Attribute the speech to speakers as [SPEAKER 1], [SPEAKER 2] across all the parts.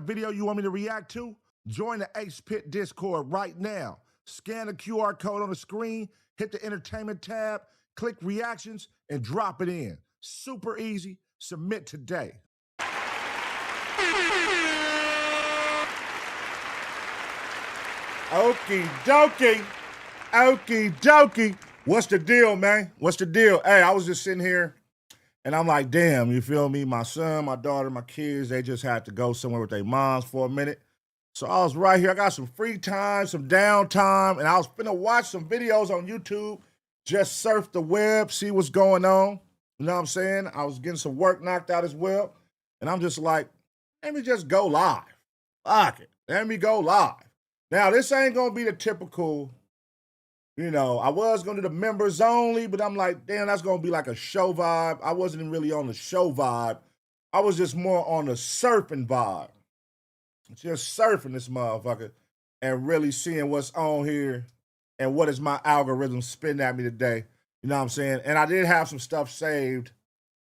[SPEAKER 1] video you want me to react to? Join the Ace Pit Discord right now. Scan the QR code on the screen, hit the entertainment tab, click reactions, and drop it in. Super easy. Submit today. Okie dokie. Okie dokie. What's the deal, man? What's the deal? Hey, I was just sitting here and I'm like, damn, you feel me? My son, my daughter, my kids, they just had to go somewhere with their moms for a minute. So I was right here. I got some free time, some downtime, and I was finna watch some videos on YouTube, just surf the web, see what's going on. You know what I'm saying? I was getting some work knocked out as well. And I'm just like, let me just go live. Fuck it. Let me go live. Now, this ain't going to be the typical, you know, I was going to do the members only, but I'm like, damn, that's going to be like a show vibe. I wasn't even really on the show vibe. I was just more on the surfing vibe. Just surfing this motherfucker and really seeing what's on here and what is my algorithm spitting at me today. You know what I'm saying? And I did have some stuff saved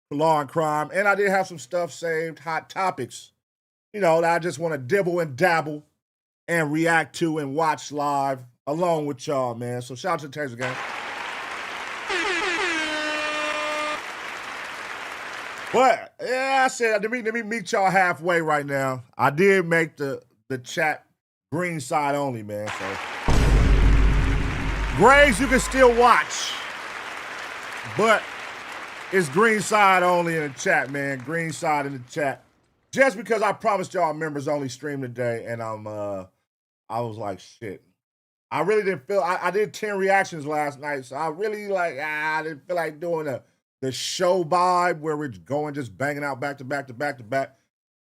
[SPEAKER 1] for law and crime, and I did have some stuff saved, hot topics, you know, that I just want to dibble and dabble and react to and watch live along with y'all, man. So shout out to the Taser gang. But yeah, I said, let me meet y'all halfway right now. I did make the chat green side only, man. So Grays, you can still watch, but it's green side only in the chat, man. Green side in the chat. Just because I promised y'all members only stream today, and I was like, shit. I really didn't feel, I did 10 reactions last night, so I really I didn't feel like doing the show vibe where we're going just banging out back to back to back to back.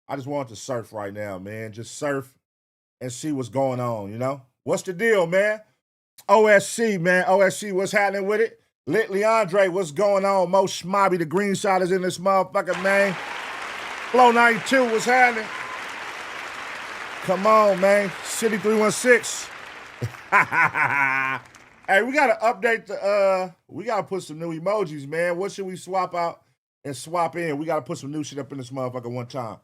[SPEAKER 1] I just wanted to surf right now, man. Just surf and see what's going on, you know? What's the deal, man? OSC, man. OSC, what's happening with it? Lit Leandre, what's going on? Mo Schmobby, the green side is in this motherfucker, man. Flow 92, what's happening? Come on, man. City 316. Hey, we gotta update we gotta put some new emojis, man. What should we swap out and swap in? We gotta put some new shit up in this motherfucker one time.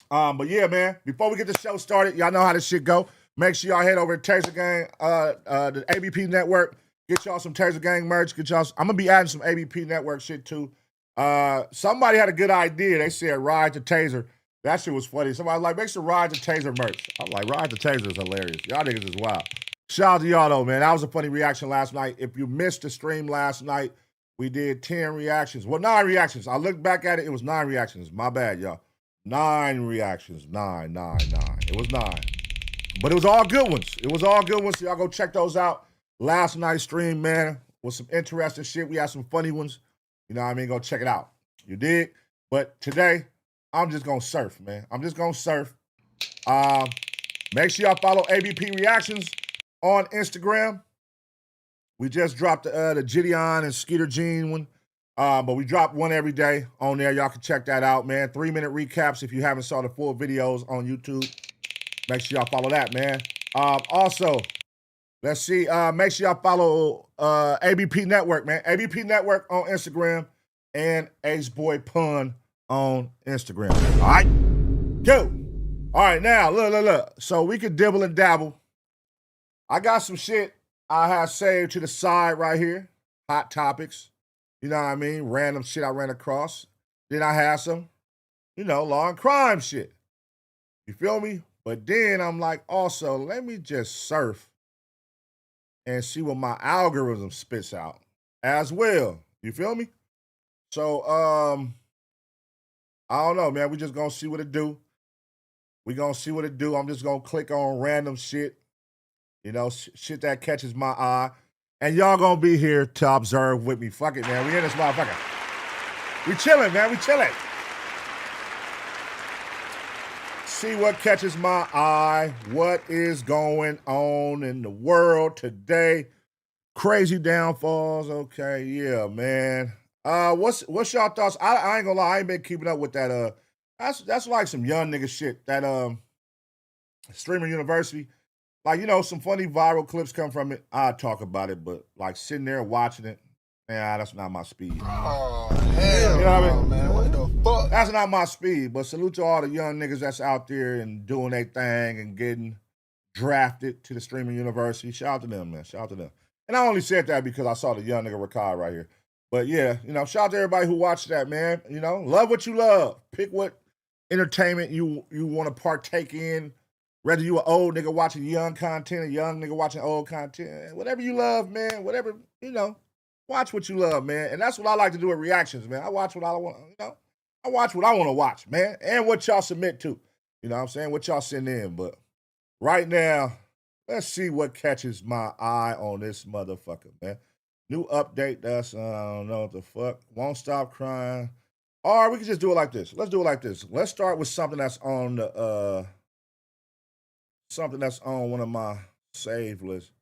[SPEAKER 1] But yeah, man, before we get the show started, y'all know how this shit go. Make sure y'all head over to Taser Gang, the ABP Network. Get y'all some Taser Gang merch. Get y'all, I'm gonna be adding some ABP Network shit too. Somebody had a good idea. They said ride to Taser. That shit was funny. Somebody was like, make sure ride to Taser merch. I'm like, ride to Taser is hilarious. Y'all niggas is wild. Shout out to y'all though, man. That was a funny reaction last night. If you missed the stream last night, we did 10 reactions. Well, 9 reactions. I looked back at it. It was 9 reactions. My bad, y'all. 9 reactions. 9. It was 9. But it was all good ones. It was all good ones. So y'all go check those out. Last night's stream, man, was some interesting shit. We had some funny ones. You know what I mean? Go check it out. You did? But today, I'm just going to surf, man. I'm just going to surf. Make sure y'all follow ABP Reactions on Instagram. We just dropped the Gideon and Skeeter Jean one. But we drop one every day on there. Y'all can check that out, man. 3-minute recaps if you haven't saw the full videos on YouTube. Make sure y'all follow that, man. Also, let's see. Make sure y'all follow ABP Network, man. ABP Network on Instagram and AceBoyPun on Instagram. All right? Cool. All right, now, look. So we can dibble and dabble. I got some shit I have saved to the side right here. Hot topics. You know what I mean? Random shit I ran across. Then I had some, you know, law and crime shit. You feel me? But then I'm like, also, let me just surf and see what my algorithm spits out as well. You feel me? So, I don't know, man. We just gonna see what it do. We gonna see what it do. I'm just gonna click on random shit. You know, shit that catches my eye. And y'all gonna be here to observe with me. Fuck it, man. We in this motherfucker. We chilling, man. We chilling. See what catches my eye. What is going on in the world today? Crazy downfalls. Okay, yeah, man. What's y'all thoughts? I ain't gonna lie. I ain't been keeping up with that. That's like some young nigga shit. That Streamer University. Like, you know, some funny viral clips come from it. I talk about it, but like sitting there watching it, Nah, that's not my speed.
[SPEAKER 2] Oh, hell
[SPEAKER 1] You know what I mean?
[SPEAKER 2] man. What the fuck?
[SPEAKER 1] That's not my speed, but salute to all the young niggas that's out there and doing their thing and getting drafted to the streaming university. Shout out to them, man. Shout out to them. And I only said that because I saw the young nigga Rakai right here. But yeah, you know, shout out to everybody who watched that, man. You know, love what you love. Pick what entertainment you want to partake in. Whether you an old nigga watching young content, a young nigga watching old content, whatever you love, man, whatever, you know, watch what you love, man. And that's what I like to do with reactions, man. I watch what I want, you know. I watch what I want to watch, man. And what y'all submit to. You know what I'm saying? What y'all send in. But right now, let's see what catches my eye on this motherfucker, man. New update, that's, I don't know what the fuck. Won't stop crying. Or we can just do it like this. Let's do it like this. Let's start with something that's on the, something that's on one of my save lists.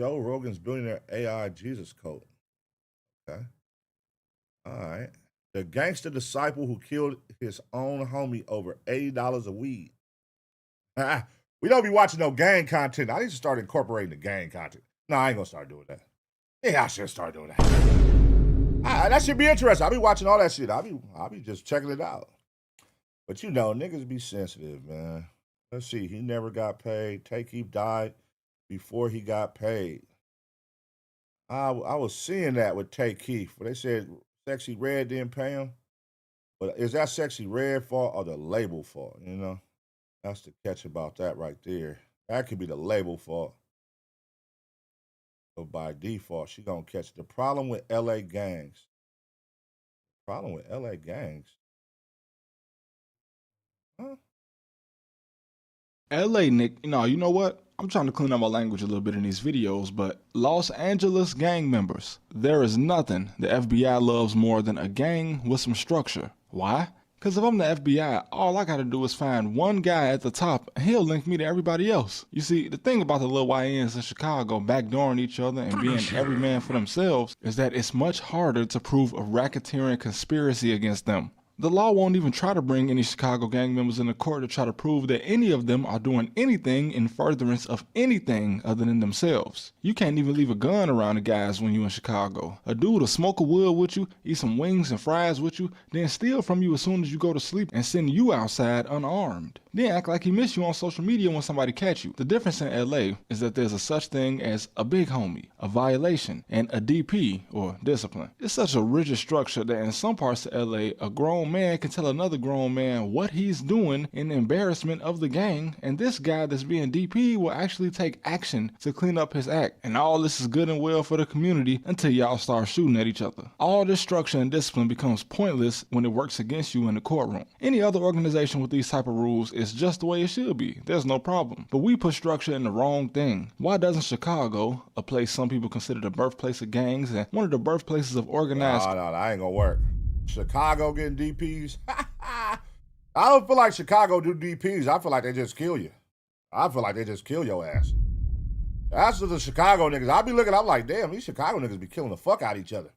[SPEAKER 1] Joe Rogan's billionaire AI Jesus quote. Okay. All right. The gangster disciple who killed his own homie over $80 a weed. We don't be watching no gang content. I need to start incorporating the gang content. No, I ain't gonna start doing that. Yeah, I should start doing that. That should be interesting. I'll be watching all that shit. I'll be just checking it out. But you know, niggas be sensitive, man. Let's see. He never got paid. T-Rell died before he got paid. I was seeing that with T-Rell, but they said Sexy Red didn't pay him. But is that Sexy Red fault or the label fault? You know, that's the catch about that right there. That could be the label fault. But by default, she gonna catch it. The problem with LA gangs. Problem with LA gangs. Huh?
[SPEAKER 3] LA, Nick, you know what? I'm trying to clean up my language a little bit in these videos, but Los Angeles gang members. There is nothing the FBI loves more than a gang with some structure. Why? Because if I'm the FBI, all I gotta do is find one guy at the top and he'll link me to everybody else. You see, the thing about the little YNs in Chicago backdooring each other and being every man for themselves is that it's much harder to prove a racketeering conspiracy against them. The law won't even try to bring any Chicago gang members into court to try to prove that any of them are doing anything in furtherance of anything other than themselves. You can't even leave a gun around the guys when you're in Chicago. A dude will smoke a wood with you, eat some wings and fries with you, then steal from you as soon as you go to sleep and send you outside unarmed. Then act like he missed you on social media when somebody catch you. The difference in LA is that there's a such thing as a big homie, a violation, and a DP, or discipline. It's such a rigid structure that in some parts of LA, a grown man can tell another grown man what he's doing in embarrassment of the gang, and this guy that's being DP will actually take action to clean up his act. And all this is good and well for the community until y'all start shooting at each other. All this structure and discipline becomes pointless when it works against you in the courtroom. Any other organization with these type of rules is just the way it should be. There's no problem. But we put structure in the wrong thing. Why doesn't Chicago, a place some people consider the birthplace of gangs and one of the birthplaces of organized...
[SPEAKER 1] No, that ain't gonna work. Chicago getting DPs? I don't feel like Chicago do DPs. I feel like they just kill you. I feel like they just kill your ass. That's what the Chicago niggas. I be looking, I'm like, damn, these Chicago niggas be killing the fuck out of each other.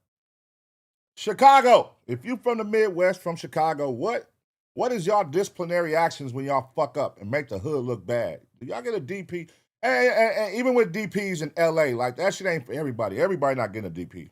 [SPEAKER 1] Chicago, if you from the Midwest, from Chicago, what is y'all disciplinary actions when y'all fuck up and make the hood look bad? Do y'all get a DP? And even with DPs in LA, like that shit ain't for everybody. Everybody not getting a DP.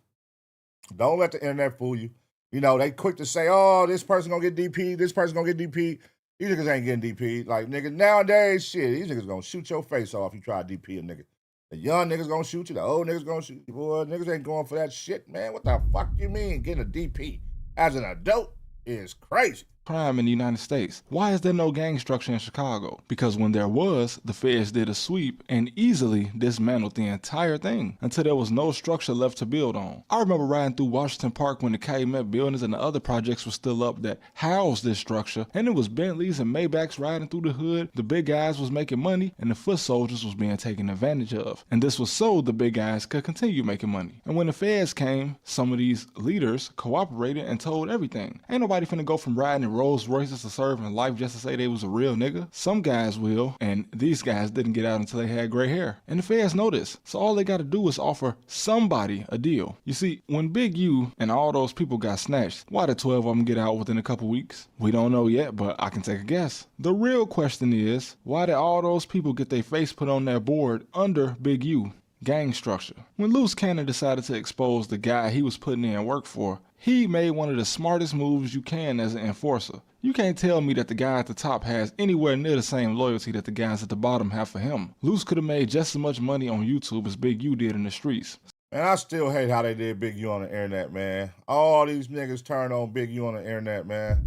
[SPEAKER 1] Don't let the internet fool you. You know, they quick to say, oh, this person gonna get DP, this person gonna get DP. These niggas ain't getting DP. Like, nigga, nowadays, shit, these niggas gonna shoot your face off if you try to DP a nigga. The young niggas gonna shoot you, the old niggas gonna shoot you. Boy, niggas ain't going for that shit, man. What the fuck you mean getting a DP as an adult is crazy.
[SPEAKER 3] Crime in the United States. Why is there no gang structure in Chicago? Because when there was, the feds did a sweep and easily dismantled the entire thing until there was no structure left to build on. I remember riding through Washington Park when the Calumet buildings and the other projects were still up that housed this structure, and it was Bentleys and Maybachs riding through the hood, the big guys was making money, and the foot soldiers was being taken advantage of. And this was so the big guys could continue making money. And when the feds came, some of these leaders cooperated and told everything. Ain't nobody finna go from riding in Rolls Royces to serving life just to say they was a real nigga. Some guys will, and these guys didn't get out until they had gray hair. And the feds know this, so all they gotta do is offer somebody a deal. You see, when Big U and all those people got snatched, why did 12 of them get out within a couple weeks? We don't know yet, but I can take a guess. The real question is, why did all those people get their face put on that board under Big U? gang structure. When Loose Cannon decided to expose the guy he was putting in work for, he made one of the smartest moves you can as an enforcer. You can't tell me that the guy at the top has anywhere near the same loyalty that the guys at the bottom have for him. Loose could have made just as much money on YouTube as Big U did in the streets.
[SPEAKER 1] And I still hate how they did Big U on the internet, man. All these niggas turned on Big U on the internet, man.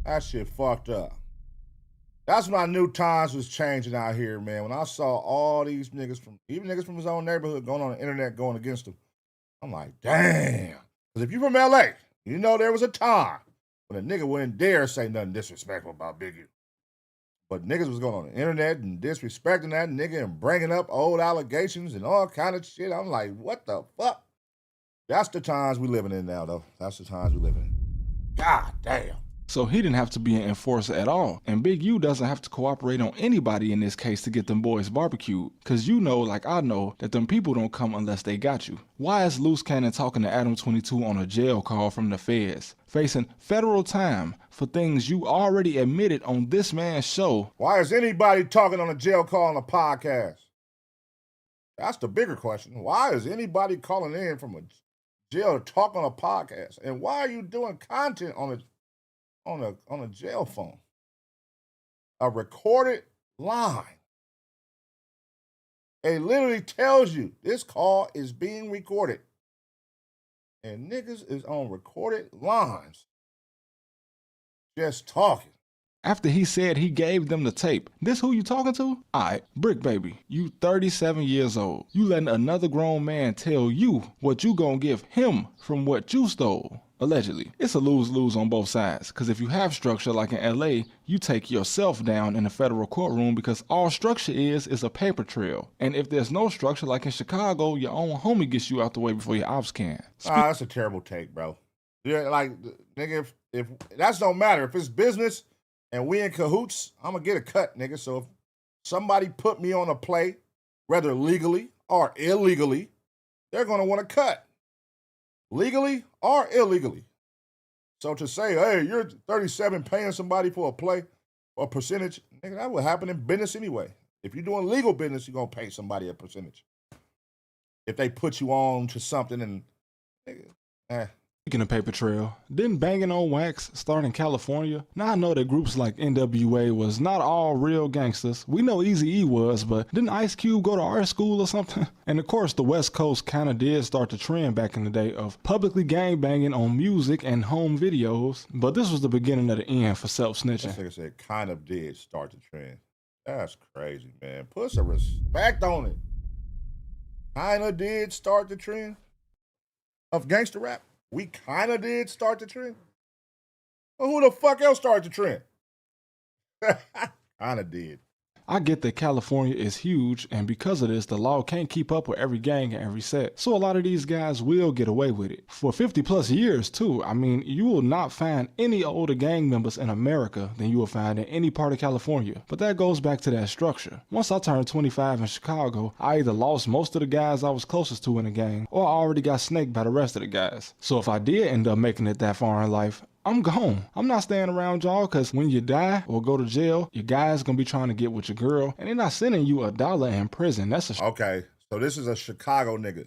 [SPEAKER 1] That shit fucked up. That's when I knew times was changing out here, man. When I saw all these niggas even niggas from his own neighborhood going on the internet going against him, I'm like, damn. Because if you from LA, you know there was a time when a nigga wouldn't dare say nothing disrespectful about Big U. But niggas was going on the internet and disrespecting that nigga and bringing up old allegations and all kind of shit. I'm like, what the fuck? That's the times we living in now, though. That's the times we living in. God damn.
[SPEAKER 3] So he didn't have to be an enforcer at all. And Big U doesn't have to cooperate on anybody in this case to get them boys barbecued. Cause you know, like I know, that them people don't come unless they got you. Why is Loose Cannon talking to Adam 22 on a jail call from the feds, facing federal time for things you already admitted on this man's show?
[SPEAKER 1] Why is anybody talking on a jail call on a podcast? That's the bigger question. Why is anybody calling in from a jail to talk on a podcast? And why are you doing content on a jail phone? A recorded line. It literally tells you this call is being recorded. And niggas is on recorded lines just talking.
[SPEAKER 3] After he said he gave them the tape, this who you talking to? Alright, Brick Baby, you 37 years old. You letting another grown man tell you what you gonna give him from what you stole. Allegedly. It's a lose-lose on both sides, because if you have structure like in LA, you take yourself down in the federal courtroom because all structure is a paper trail. And if there's no structure like in Chicago, your own homie gets you out the way before your ops can.
[SPEAKER 1] That's a terrible take, bro. Yeah, like, nigga, if that don't matter. If it's business and we in cahoots, I'm gonna get a cut, nigga. So if somebody put me on a play, whether legally or illegally, they're gonna want to cut. Legally or illegally. So to say, hey, you're 37 paying somebody for a play or percentage, nigga, that would happen in business anyway. If you're doing legal business, you're going to pay somebody a percentage. If they put you on to something and, nigga,
[SPEAKER 3] Speaking of paper trail, didn't Banging on Wax start in California? Now I know that groups like NWA was not all real gangsters. We know Eazy-E was, but didn't Ice Cube go to art school or something? And of course the West Coast kinda did start the trend back in the day of publicly gangbanging on music and home videos, but this was the beginning of the end for self-snitching.
[SPEAKER 1] This nigga said kind of did start the trend. That's crazy, man. Put some respect on it. Kinda did start the trend of gangster rap. We kind of did start the trend. Well, who the fuck else started the trend? Kind of did.
[SPEAKER 3] I get that California is huge, and because of this, the law can't keep up with every gang and every set. So a lot of these guys will get away with it. For 50 plus years too. I mean, you will not find any older gang members in America than you will find in any part of California. But that goes back to that structure. Once I turned 25 in Chicago, I either lost most of the guys I was closest to in the gang, or I already got snaked by the rest of the guys. So if I did end up making it that far in life, I'm gone. I'm not staying around y'all, because when you die or go to jail, your guy's gonna be trying to get with your girl, and they're not sending you $1 in prison. That's a
[SPEAKER 1] okay. So this is a Chicago nigga.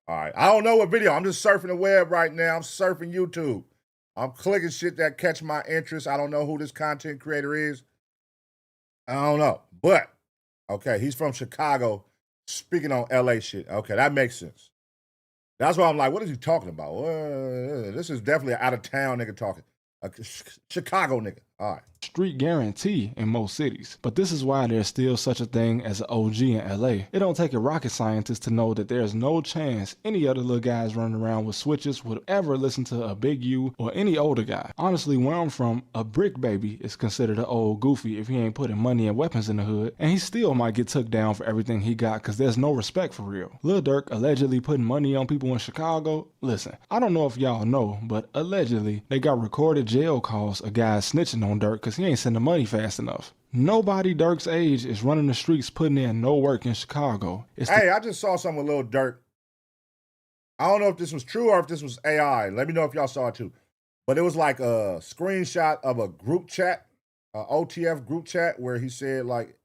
[SPEAKER 1] All right. I don't know what video. I'm just surfing the web right now. I'm surfing YouTube. I'm clicking shit that catch my interest. I don't know who this content creator is. I don't know. But, okay, he's from Chicago speaking on LA shit. Okay, that makes sense. That's why I'm like, what is he talking about? This is definitely an out-of-town nigga talking. A Chicago nigga. All right.
[SPEAKER 3] Street guarantee in most cities. But this is why there's still such a thing as an OG in LA. It don't take a rocket scientist to know that there's no chance any other little guys running around with switches would ever listen to a Big U or any older guy. Honestly, where I'm from, a Brick Baby is considered an old goofy if he ain't putting money and weapons in the hood, and he still might get took down for everything he got because there's no respect for real. Lil Durk allegedly putting money on people in Chicago. Listen, I don't know if y'all know, but allegedly they got recorded jail calls of guys snitching on Durk because he ain't sending money fast enough. Nobody Durk's age is running the streets putting in no work in Chicago.
[SPEAKER 1] Hey, I just saw something with Lil Durk. I don't know if this was true or if this was AI. Let me know if y'all saw it too. But it was like a screenshot of a group chat, a OTF group chat, where he said like,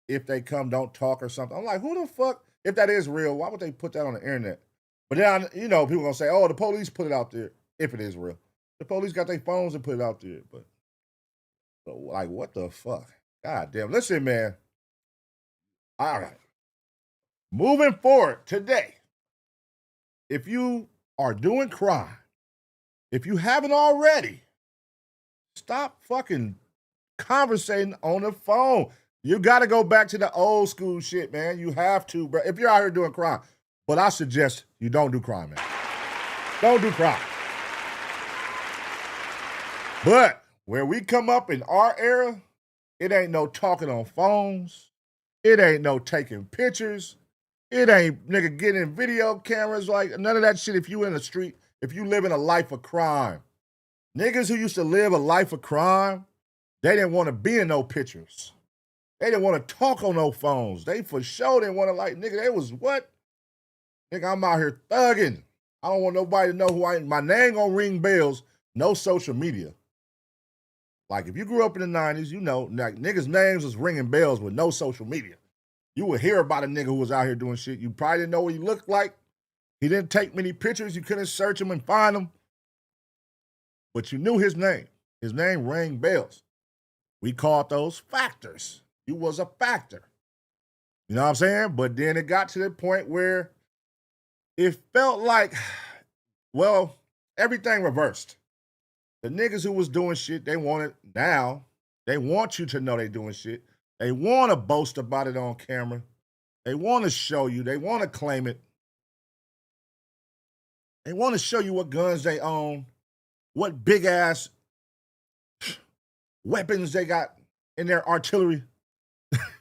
[SPEAKER 1] if they come, don't talk or something. I'm like, who the fuck? If that is real, why would they put that on the internet? But then, you know, people gonna say, oh, the police put it out there. If it is real, the police got their phones and put it out there. But like, what the fuck? God damn. Listen, man. All right. Moving forward today, if you are doing crime, if you haven't already, stop fucking conversating on the phone. You got to go back to the old school shit, man. You have to, bro. If you're out here doing crime. But I suggest you don't do crime, man. Don't do crime. But where we come up in our era, it ain't no talking on phones. It ain't no taking pictures. It ain't nigga getting video cameras, like none of that shit. If you in the street, if you live in a life of crime, niggas who used to live a life of crime, they didn't want to be in no pictures. They didn't want to talk on no phones. They for sure didn't want to, like, nigga, they was what? Nigga, I'm out here thugging. I don't want nobody to know who I am. My name gonna ring bells. No social media. Like, if you grew up in the 90s, you know, like, niggas' names was ringing bells with no social media. You would hear about a nigga who was out here doing shit. You probably didn't know what he looked like. He didn't take many pictures. You couldn't search him and find him. But you knew his name. His name rang bells. We called those factors. You was a factor. You know what I'm saying? But then it got to the point where it felt like, well, everything reversed. The niggas who was doing shit, they want you to know they doing shit. They want to boast about it on camera. They want to show you. They want to claim it. They want to show you what guns they own, what big-ass weapons they got in their artillery.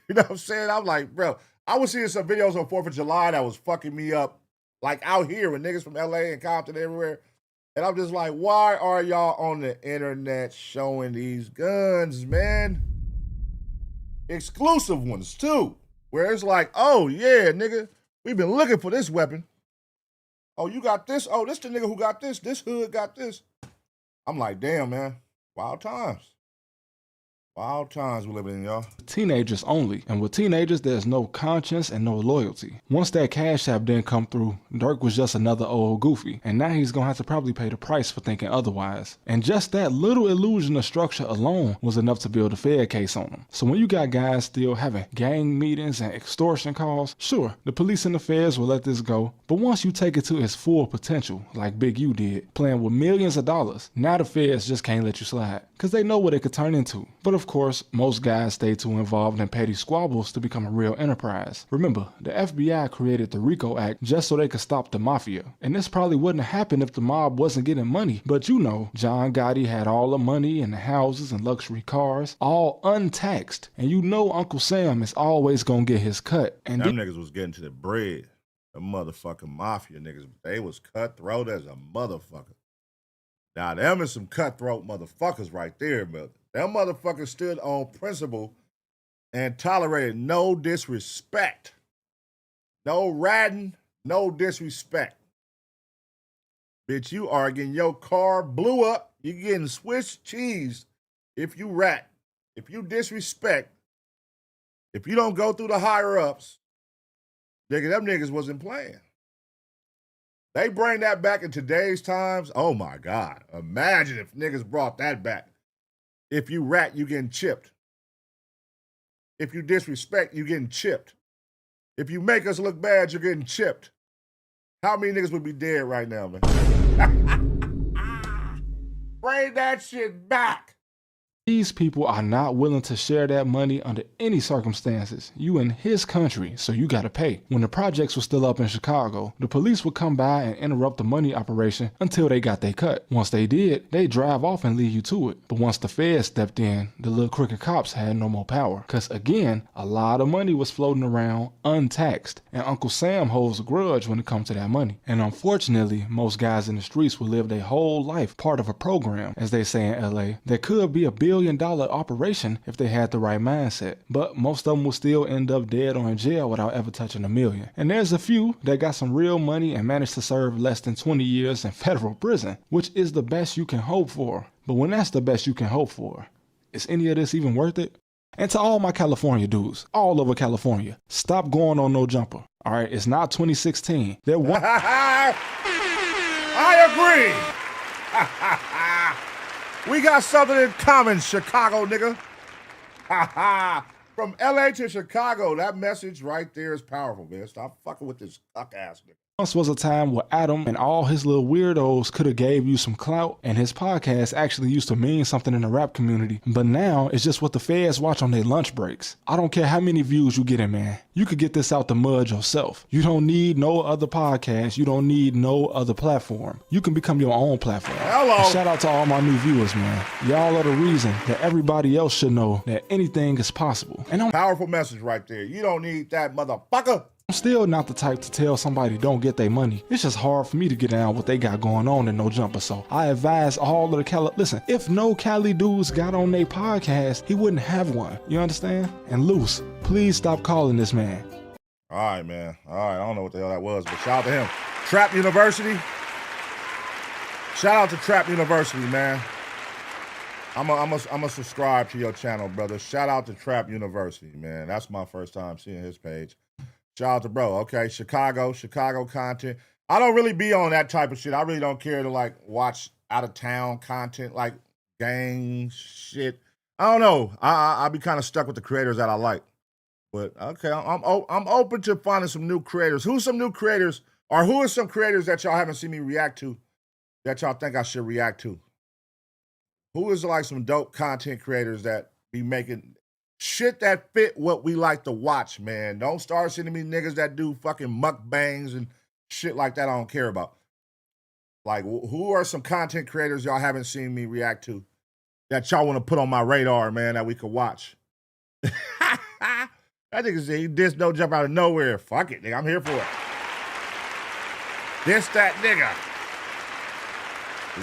[SPEAKER 1] You know what I'm saying? I'm like, bro, I was seeing some videos on 4th of July that was fucking me up, like out here with niggas from LA and Compton everywhere. And I'm just like, why are y'all on the internet showing these guns, man? Exclusive ones, too. Where it's like, oh, yeah, nigga, we've been looking for this weapon. Oh, you got this? Oh, this the nigga who got this. This hood got this. I'm like, damn, man. Wild times. Wild times we living in, y'all.
[SPEAKER 3] Teenagers only. And with teenagers, there's no conscience and no loyalty. Once that Cash App didn't come through, Dirk was just another old goofy. And now he's gonna have to probably pay the price for thinking otherwise. And just that little illusion of structure alone was enough to build a Fed case on him. So when you got guys still having gang meetings and extortion calls, sure, the police and the feds will let this go. But once you take it to its full potential, like Big U did, playing with millions of dollars, now the feds just can't let you slide. Cause they know what it could turn into. But of course, most guys stay too involved in petty squabbles to become a real enterprise. Remember, the FBI created the RICO Act just so they could stop the mafia. And this probably wouldn't have happened if the mob wasn't getting money. But you know, John Gotti had all the money and the houses and luxury cars, all untaxed. And you know Uncle Sam is always gonna get his cut. And
[SPEAKER 1] them niggas was getting to the bread. The motherfucking mafia niggas, they was cutthroat as a motherfucker. Now, them is some cutthroat motherfuckers right there, but them motherfuckers stood on principle and tolerated no disrespect. No ratting, no disrespect. Bitch, you are getting your car blew up. You getting Swiss cheese if you rat. If you disrespect, if you don't go through the higher-ups, nigga, them niggas wasn't playing. They bring that back in today's times. Oh, my God. Imagine if niggas brought that back. If you rat, you getting chipped. If you disrespect, you getting chipped. If you make us look bad, you're getting chipped. How many niggas would be dead right now, man? Bring that shit back.
[SPEAKER 3] These people are not willing to share that money under any circumstances. You in his country, so you gotta pay. When the projects were still up in Chicago, the police would come by and interrupt the money operation until they got their cut. Once they did, they drive off and leave you to it. But once the feds stepped in, the little crooked cops had no more power. Cause again, a lot of money was floating around untaxed. And Uncle Sam holds a grudge when it comes to that money. And unfortunately, most guys in the streets will live their whole life part of a program, as they say in LA, that could be a $1 billion operation if they had the right mindset. But most of them will still end up dead or in jail without ever touching $1 million. And there's a few that got some real money and managed to serve less than 20 years in federal prison, which is the best you can hope for. But when that's the best you can hope for, is any of this even worth it? And to all my California dudes, all over California, stop going on no jumper. All right, it's not 2016. There was.
[SPEAKER 1] I agree. We got something in common, Chicago nigga. From LA to Chicago, that message right there is powerful, man. Stop fucking with this fuck ass nigga.
[SPEAKER 3] Once was a time where Adam and all his little weirdos could have gave you some clout, and his podcast actually used to mean something in the rap community. But now it's just what the feds watch on their lunch breaks. I don't care how many views you get in, man. You could get this out the mud yourself. You don't need no other podcast. You don't need no other platform. You can become your own platform.
[SPEAKER 1] Hello.
[SPEAKER 3] And shout out to all my new viewers, man. Y'all are the reason that everybody else should know that anything is possible. And
[SPEAKER 1] powerful message right there. You don't need that motherfucker.
[SPEAKER 3] I'm still not the type to tell somebody don't get their money. It's just hard for me to get down what they got going on in No Jumper. So I advise all of the Cali. Listen, if no Cali dudes got on their podcast, he wouldn't have one. You understand? And Loose, please stop calling this man.
[SPEAKER 1] All right, man. All right, I don't know what the hell that was, but shout out to him. Trap University. Shout out to Trap University, man. I'm a subscribe to your channel, brother. Shout out to Trap University, man. That's my first time seeing his page. Shout out to bro. Okay, Chicago content. I don't really be on that type of shit. I really don't care to like watch out of town content, like gang shit. I don't know. I be kind of stuck with the creators that I like. But okay, I'm open to finding some new creators. Who's some new creators, or who are some creators that y'all haven't seen me react to that y'all think I should react to? Who is like some dope content creators that be making shit that fit what we like to watch, man? Don't start sending me niggas that do fucking mukbangs and shit like that I don't care about. Like, who are some content creators y'all haven't seen me react to that y'all want to put on my radar, man, that we could watch? That nigga said he dissed No Jump out of nowhere. Fuck it, nigga, I'm here for it. Diss that nigga.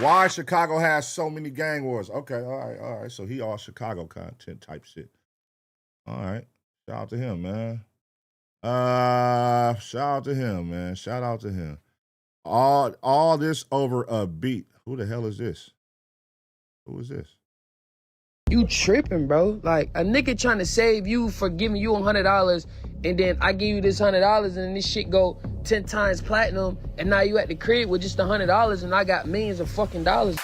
[SPEAKER 1] Why Chicago has so many gang wars. Okay, all right. So he all Chicago content type shit. All right. Shout out to him, man. Shout out to him, man. Shout out to him. All this over a beat. Who the hell is this? Who is this?
[SPEAKER 4] You tripping, bro. Like, a nigga trying to save you for giving you $100, and then I give you this $100, and then this shit go 10 times platinum, and now you at the crib with just $100, and I got millions of fucking dollars.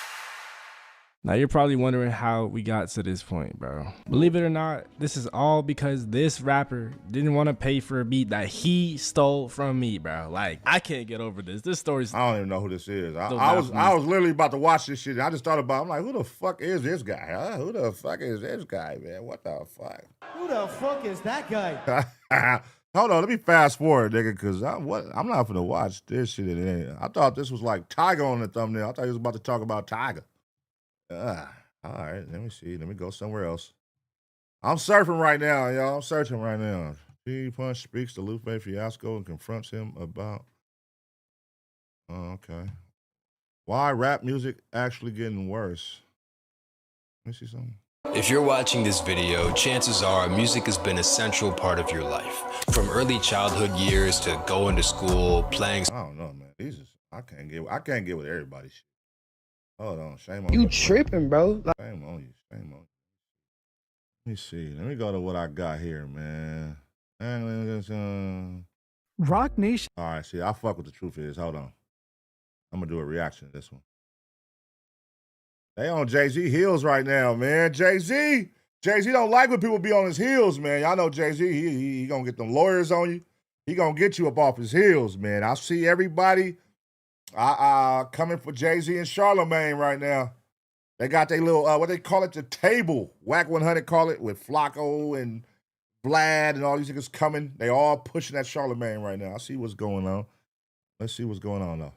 [SPEAKER 5] Now you're probably wondering how we got to this point, bro. Believe it or not, this is all because this rapper didn't want to pay for a beat that he stole from me, bro. Like, I can't get over this. This story's...
[SPEAKER 1] I don't even know who this is. I was literally about to watch this shit, and I just thought about it. I'm like, who the fuck is this guy? Huh? Who the fuck is this guy, man? What the fuck?
[SPEAKER 6] Who the fuck is that guy?
[SPEAKER 1] Hold on, let me fast forward, nigga, because I'm not gonna watch this shit. I thought this was like Tiger on the thumbnail. I thought he was about to talk about Tiger. All right, let me see. Let me go somewhere else. I'm surfing right now, y'all. I'm searching right now. T-Punch speaks to Lupe Fiasco and confronts him about... Oh, okay. Why rap music actually getting worse? Let me see something.
[SPEAKER 7] If you're watching this video, chances are music has been a central part of your life. From early childhood years to going to school, playing...
[SPEAKER 1] I don't know, man. I can't get with everybody's shit. Hold on, shame on you.
[SPEAKER 4] You tripping, bro.
[SPEAKER 1] Shame on you. Let me see. Let me go to what I got here, man.
[SPEAKER 6] Rock Nation.
[SPEAKER 1] All right, see, I fuck with the truth is. Hold on. I'm going to do a reaction to this one. They on Jay-Z heels right now, man. Jay-Z don't like when people be on his heels, man. Y'all know Jay-Z, he going to get them lawyers on you. He going to get you up off his heels, man. I see everybody... coming for Jay-Z and Charlemagne right now. They got their little, what they call it, the table. Whack 100 call it, with Flakko and Vlad and all these niggas coming. They all pushing at Charlemagne right now. I see what's going on. Let's see what's going on, though.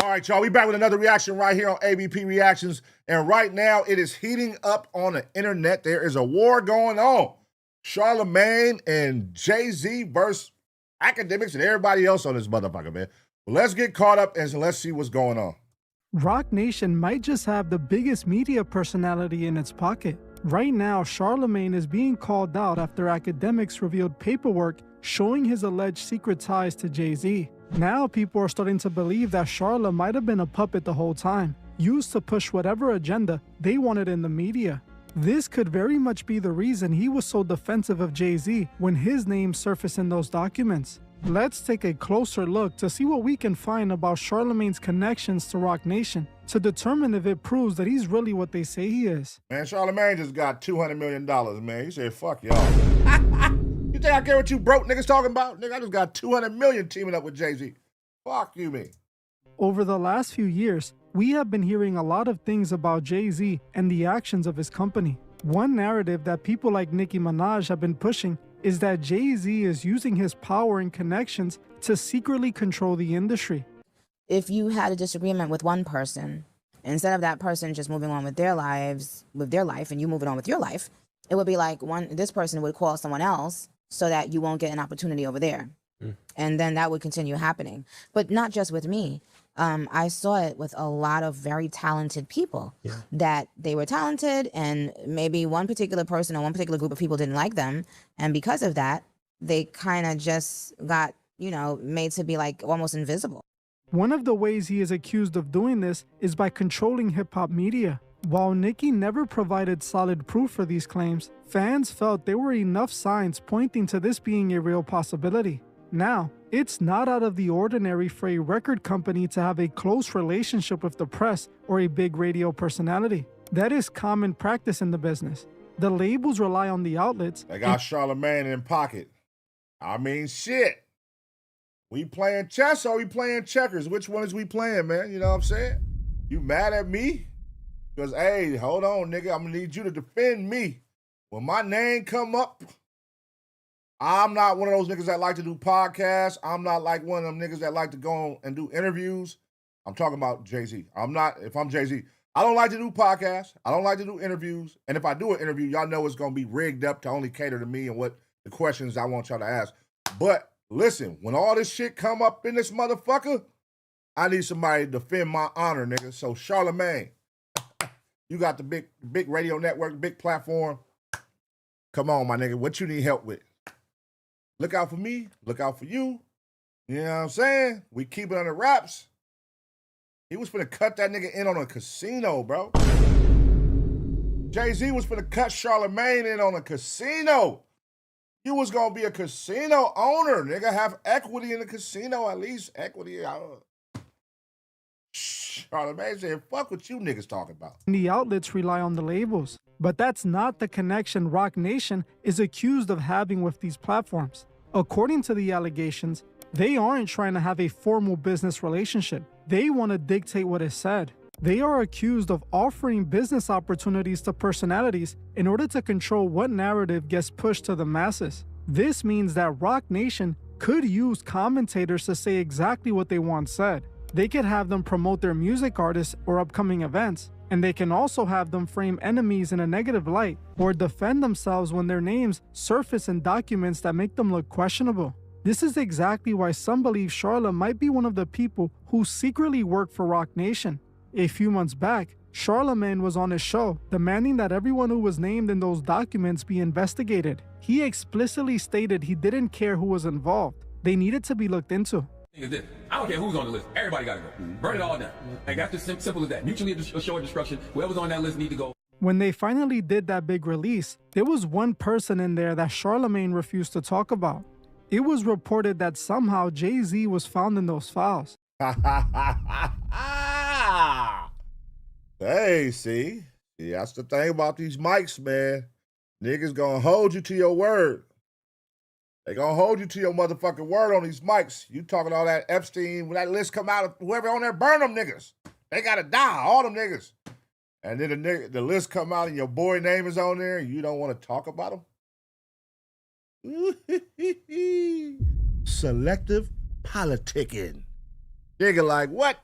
[SPEAKER 1] All right, y'all, we back with another reaction right here on ABP Reactions. And right now, it is heating up on the internet. There is a war going on. Charlemagne and Jay-Z versus Akademiks and everybody else on this motherfucker, man. Well, let's get caught up and let's see what's going on.
[SPEAKER 6] Rock Nation might just have the biggest media personality in its pocket. Right now, Charlemagne is being called out after Akademiks revealed paperwork showing his alleged secret ties to Jay-Z. Now people are starting to believe that Charla might have been a puppet the whole time, used to push whatever agenda they wanted in the media. This could very much be the reason he was so defensive of Jay-Z when his name surfaced in those documents. Let's take a closer look to see what we can find about Charlemagne's connections to Roc Nation to determine if it proves that he's really what they say he is.
[SPEAKER 1] Man, Charlemagne just got $200 million, man. He said, fuck y'all. You think I care what you broke niggas talking about? Nigga, I just got $200 million teaming up with Jay-Z. Fuck you, me.
[SPEAKER 6] Over the last few years, we have been hearing a lot of things about Jay-Z and the actions of his company. One narrative that people like Nicki Minaj have been pushing is that Jay-Z is using his power and connections to secretly control the industry.
[SPEAKER 8] If you had a disagreement with one person, instead of that person just moving on with their life, and you moving on with your life, it would be like this person would call someone else so that you won't get an opportunity over there. And then that would continue happening. But not just with me. I saw it with a lot of very talented people, that they were talented and maybe one particular person or one particular group of people didn't like them. And because of that, they kind of just got, made to be like almost invisible.
[SPEAKER 6] One of the ways he is accused of doing this is by controlling hip-hop media. While Nicki never provided solid proof for these claims, fans felt there were enough signs pointing to this being a real possibility. Now, it's not out of the ordinary for a record company to have a close relationship with the press or a big radio personality. That is common practice in the business. The labels rely on the outlets.
[SPEAKER 1] They got Charlemagne in pocket. I mean, shit. We playing chess or we playing checkers? Which one is we playing, man? You know what I'm saying? You mad at me? Because, hey, hold on, nigga. I'm going to need you to defend me. When my name come up, I'm not one of those niggas that like to do podcasts. I'm not like one of them niggas that like to go on and do interviews. I'm talking about Jay-Z. If I'm Jay-Z, I don't like to do podcasts. I don't like to do interviews. And if I do an interview, y'all know it's going to be rigged up to only cater to me and what the questions I want y'all to ask. But listen, when all this shit come up in this motherfucker, I need somebody to defend my honor, nigga. So Charlemagne, you got the big radio network, big platform. Come on, my nigga. What you need help with? Look out for me. Look out for you. You know what I'm saying? We keep it under wraps. He was finna cut that nigga in on a casino, bro. Jay-Z was finna cut Charlemagne in on a casino. You was gonna be a casino owner, nigga. Have equity in the casino, at least equity. Charlemagne said, fuck what you niggas talking about.
[SPEAKER 6] The outlets rely on the labels. But that's not the connection Roc Nation is accused of having with these platforms. According to the allegations, they aren't trying to have a formal business relationship. They want to dictate what is said. They are accused of offering business opportunities to personalities in order to control what narrative gets pushed to the masses. This means that Roc Nation could use commentators to say exactly what they want said. They could have them promote their music artists or upcoming events. And they can also have them frame enemies in a negative light or defend themselves when their names surface in documents that make them look questionable. This is exactly why some believe Charla might be one of the people who secretly work for Roc Nation. A few months back, Charlemagne was on his show demanding that everyone who was named in those documents be investigated. He explicitly stated he didn't care who was involved. They needed to be looked into.
[SPEAKER 9] I don't care who's on the list. Everybody got to go. Burn it all down. Like, that's just simple as that. Mutually assured destruction. Whoever's on that list need to go.
[SPEAKER 6] When they finally did that big release, there was one person in there that Charlemagne refused to talk about. It was reported that somehow Jay-Z was found in those files.
[SPEAKER 1] Hey, see? Yeah, that's the thing about these mics, man. Niggas gonna hold you to your word. They gonna hold you to your motherfucking word on these mics. You talking all that Epstein, when that list come out, whoever on there, burn them niggas. They gotta die, all them niggas. And then the list come out and your boy name is on there and you don't want to talk about them? Selective politicking. Nigga like, what?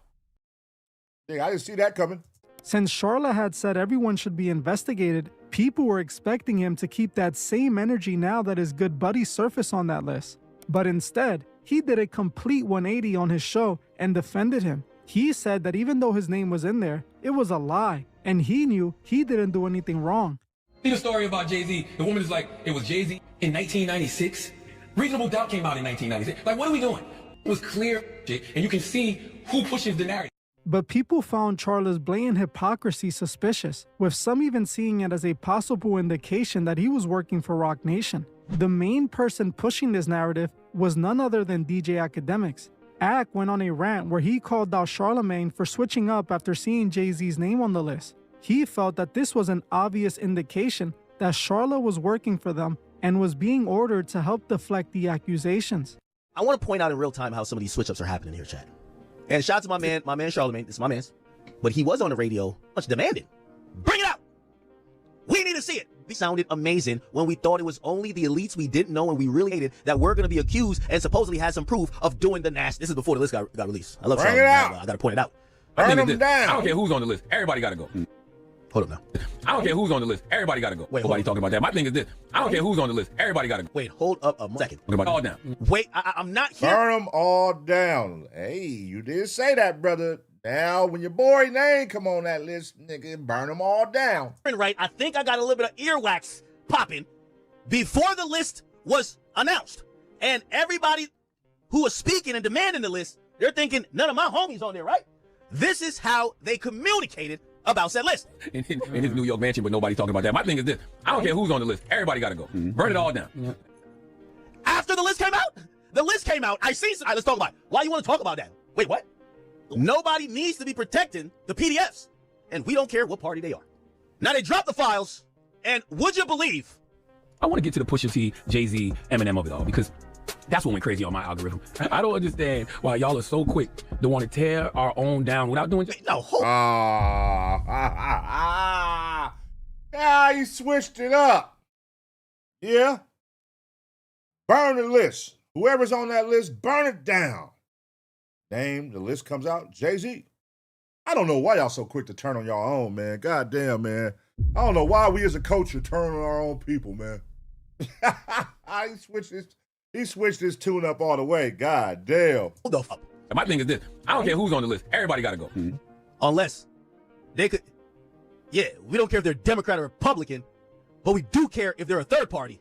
[SPEAKER 1] Nigga, I didn't see that coming.
[SPEAKER 6] Since Charla had said everyone should be investigated, people were expecting him to keep that same energy now that his good buddies surfaced on that list. But instead, he did a complete 180 on his show and defended him. He said that even though his name was in there, it was a lie, and he knew he didn't do anything wrong.
[SPEAKER 9] See the story about Jay-Z? The woman is like, it was Jay-Z in 1996? Reasonable Doubt came out in 1996. Like, what are we doing? It was clear, and you can see who pushes the narrative.
[SPEAKER 6] But people found Charla's blatant hypocrisy suspicious, with some even seeing it as a possible indication that he was working for Roc Nation. The main person pushing this narrative was none other than DJ Akademiks. Ak went on a rant where he called out Charlamagne for switching up after seeing Jay-Z's name on the list. He felt that this was an obvious indication that Charla was working for them and was being ordered to help deflect the accusations.
[SPEAKER 10] I want to point out in real time how some of these switch-ups are happening here, chat. And shout out to my man Charlamagne. This is my man's. But he was on the radio much demanding. Bring it out! We need to see it! It sounded amazing when we thought it was only the elites we didn't know and we really hated that were going to be accused and supposedly had some proof of doing the nasty. This is before the list got released. I love
[SPEAKER 1] Bring
[SPEAKER 10] Charlamagne.
[SPEAKER 1] it out.
[SPEAKER 10] I got to point it out.
[SPEAKER 1] Burn them down.
[SPEAKER 9] I don't care who's on the list. Everybody got to go.
[SPEAKER 10] Hold up now.
[SPEAKER 9] I don't care who's on the list. Everybody got to go.
[SPEAKER 10] Wait,
[SPEAKER 9] Nobody talking about that. My thing is this. I don't care who's on the list. Everybody got to go.
[SPEAKER 10] Wait, hold up a second.
[SPEAKER 9] Talking about all down.
[SPEAKER 10] Wait, I'm not here.
[SPEAKER 1] Burn them all down. Hey, you did say that, brother. Now, when your boy name come on that list, nigga, burn them all down.
[SPEAKER 10] Right, I think I got a little bit of earwax popping before the list was announced. And everybody who was speaking and demanding the list, they're thinking, none of my homies on there, right? This is how they communicated about said list.
[SPEAKER 9] In his New York mansion, but nobody talking about that. My thing is this. I don't care who's on the list. Everybody got to go. Burn it all down.
[SPEAKER 10] After the list came out, I see. All right, let's talk about it. Why you want to talk about that? Wait, what? Nobody needs to be protecting the PDFs, and we don't care what party they are. Now they dropped the files, and would you believe?
[SPEAKER 9] I want to get to the Pusha T, Jay-Z, Eminem of it all, because that's what went crazy on my algorithm. I don't understand why y'all are so quick to want to tear our own down without doing...
[SPEAKER 10] No, hold
[SPEAKER 1] Yeah, you switched it up. Yeah? Burn the list. Whoever's on that list, burn it down. Name, the list comes out, Jay-Z. I don't know why y'all so quick to turn on y'all own, man. God damn, man. I don't know why we as a culture turn on our own people, man. He switched his tune up all the way. God damn.
[SPEAKER 10] Hold the fuck.
[SPEAKER 9] My thing is this. I don't care who's on the list. Everybody got to go.
[SPEAKER 10] Unless they could... Yeah, we don't care if they're Democrat or Republican, but we do care if they're a third party.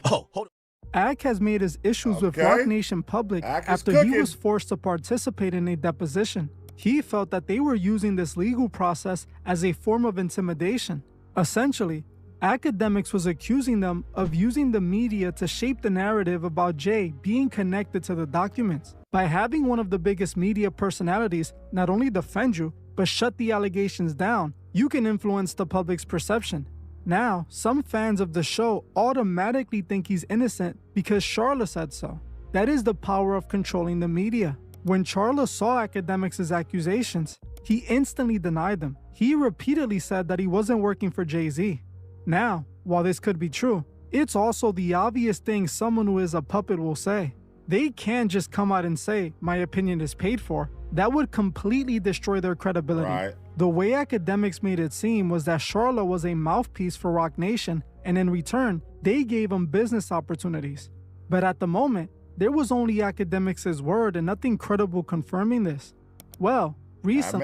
[SPEAKER 10] Oh, hold on.
[SPEAKER 6] Ak has made his issues with Roc Nation public after he was forced to participate in a deposition. He felt that they were using this legal process as a form of intimidation. Essentially, Akademiks was accusing them of using the media to shape the narrative about Jay being connected to the documents. By having one of the biggest media personalities not only defend you, but shut the allegations down, you can influence the public's perception. Now, some fans of the show automatically think he's innocent because Charla said so. That is the power of controlling the media. When Charla saw Akademiks' accusations, he instantly denied them. He repeatedly said that he wasn't working for Jay-Z. Now, while this could be true, it's also the obvious thing someone who is a puppet will say. They can't just come out and say, my opinion is paid for. That would completely destroy their credibility.
[SPEAKER 1] Right.
[SPEAKER 6] The way Akademiks made it seem was that Charla was a mouthpiece for Roc Nation, and in return, they gave him business opportunities. But at the moment, there was only Akademiks' word and nothing credible confirming this. Well, recently...